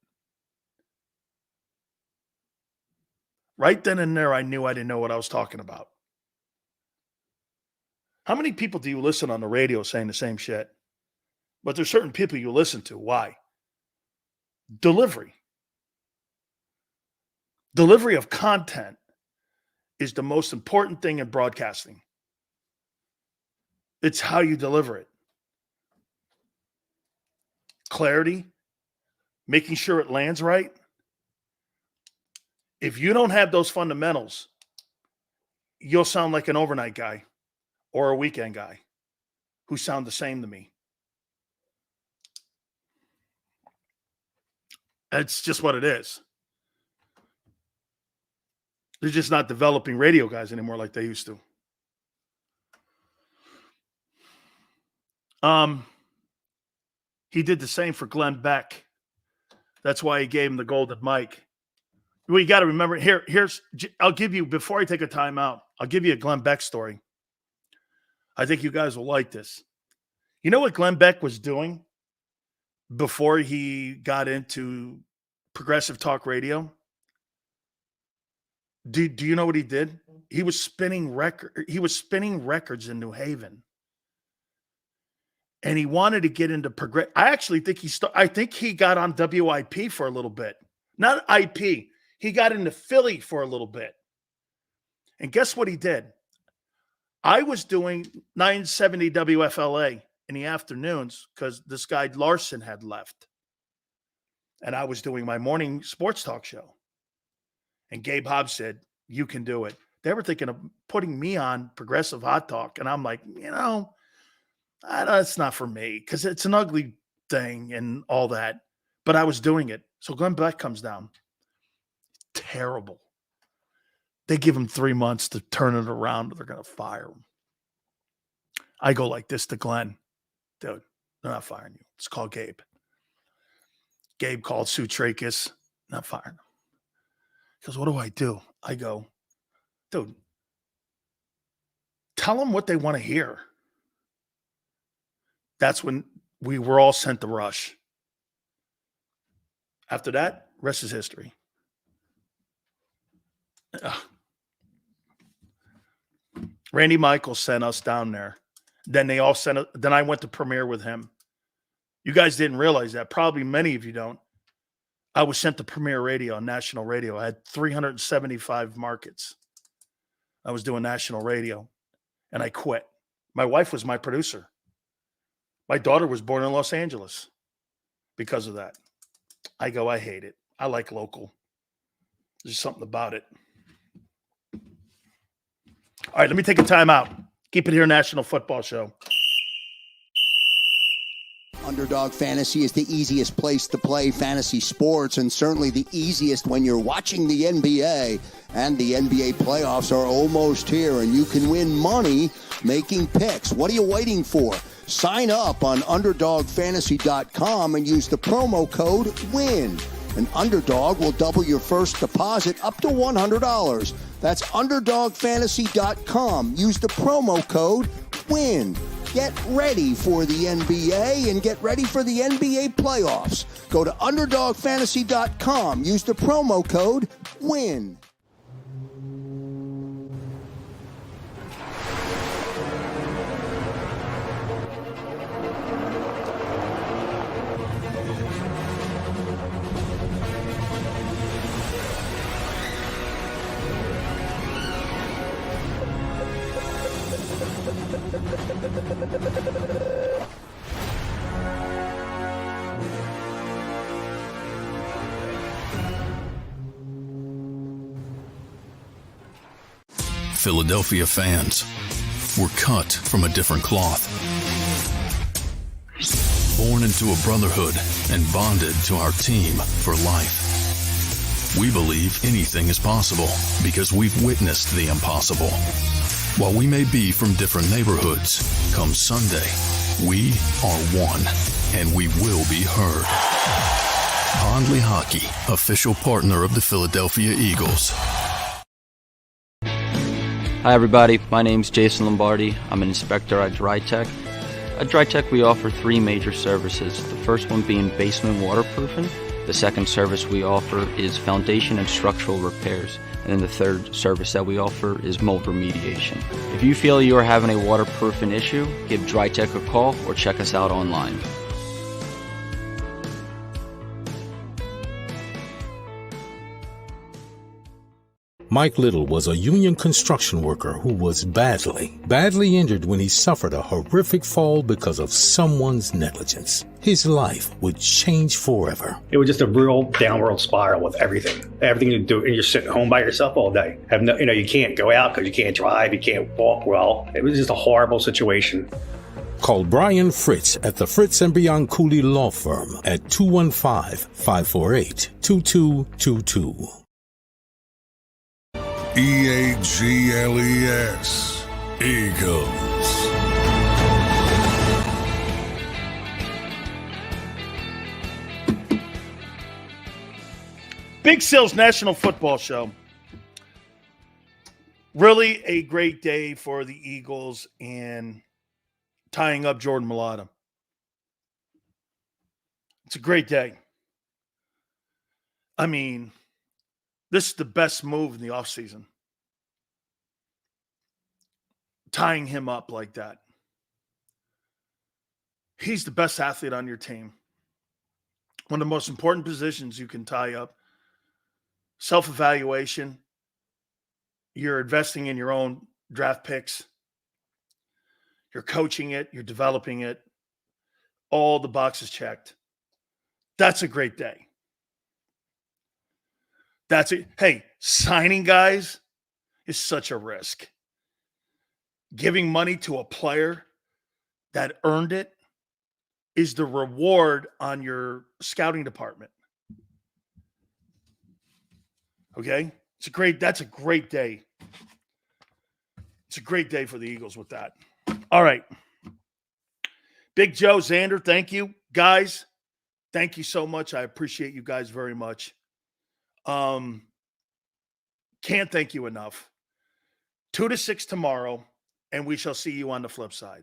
Right then and there, I knew I didn't know what I was talking about. How many people do you listen on the radio saying the same shit? But there's certain people you listen to. Why? Delivery. Delivery of content is the most important thing in broadcasting. It's how you deliver it. Clarity, making sure it lands right. If you don't have those fundamentals, you'll sound like an overnight guy or a weekend guy who sound the same to me. That's just what it is. They're just not developing radio guys anymore like they used to. He did the same for Glenn Beck. That's why he gave him the golden mic. Well, you got to remember, I'll give you, before I take a timeout, I'll give you a Glenn Beck story. I think you guys will like this. You know what Glenn Beck was doing before he got into progressive talk radio? Do you know what he did? He was spinning records in New Haven. And he wanted to get into progress. I actually think I think he got on WIP for a little bit. Not IP. He got into Philly for a little bit. And guess what he did? I was doing 970 WFLA in the afternoons because this guy Larson had left. And I was doing my morning sports talk show. And Gabe Hobbs said, you can do it. They were thinking of putting me on Progressive Hot Talk. And I'm like, it's not for me because it's an ugly thing and all that. But I was doing it. So Glenn Beck comes down. Terrible. They give him 3 months to turn it around. They're going to fire him. I go like this to Glenn. Dude, they're not firing you. It's called Gabe. Gabe called Sue Trachis. Not firing him. He goes, what do I do? I go, dude, tell them what they want to hear. That's when we were all sent to Rush. After that, rest is history. Randy Michaels sent us down there. Then they all sent. Then I went to premiere with him. You guys didn't realize that. Probably many of you don't. I was sent to Premier Radio on national radio. I had 375 markets. I was doing national radio, and I quit. My wife was my producer. My daughter was born in Los Angeles because of that. I hate it. I like local. There's something about it. All right, let me take a time out. Keep it here, National Football Show. Underdog Fantasy is the easiest place to play fantasy sports, and certainly the easiest when you're watching the NBA. And the NBA playoffs are almost here, and you can win money making picks. What are you waiting for? Sign up on UnderdogFantasy.com and use the promo code WIN. An Underdog will double your first deposit up to $100. That's UnderdogFantasy.com. Use the promo code win. Get ready for the NBA and get ready for the NBA playoffs. Go to UnderdogFantasy.com. Use the promo code WIN. Philadelphia fans were cut from a different cloth. Born into a brotherhood and bonded to our team for life. We believe anything is possible because we've witnessed the impossible. While we may be from different neighborhoods, come Sunday, we are one, and we will be heard. Pondley Hockey, official partner of the Philadelphia Eagles. Hi everybody, my name's Jason Lombardi. I'm an inspector at DryTech. At DryTech we offer three major services, the first one being basement waterproofing. The second service we offer is foundation and structural repairs. And then the third service that we offer is mold remediation. If you feel you are having a waterproofing issue, give DryTech a call or check us out online. Mike Little was a union construction worker who was badly injured when he suffered a horrific fall because of someone's negligence. His life would change forever. It was just a real downward spiral with everything you do, and you're sitting home by yourself all day. You can't go out because you can't drive, you can't walk well. It was just a horrible situation. Call Brian Fritz at the Fritz and Beyond Cooley Law Firm at 215-548-2222. EAGLES, Eagles. Big Sales National Football Show. Really a great day for the Eagles and tying up Jordan Mailata. It's a great day. I mean, this is the best move in the offseason. Tying him up like that. He's the best athlete on your team. One of the most important positions you can tie up. Self-evaluation. You're investing in your own draft picks. You're coaching it. You're developing it. All the boxes checked. That's a great day. That's it. Hey, signing guys is such a risk. Giving money to a player that earned it is the reward on your scouting department. Okay? That's a great day. It's a great day for the Eagles with that. All right. Big Joe, Xander, thank you. Guys, thank you so much. I appreciate you guys very much. Can't thank you enough. 2 to 6 tomorrow, and we shall see you on the flip side.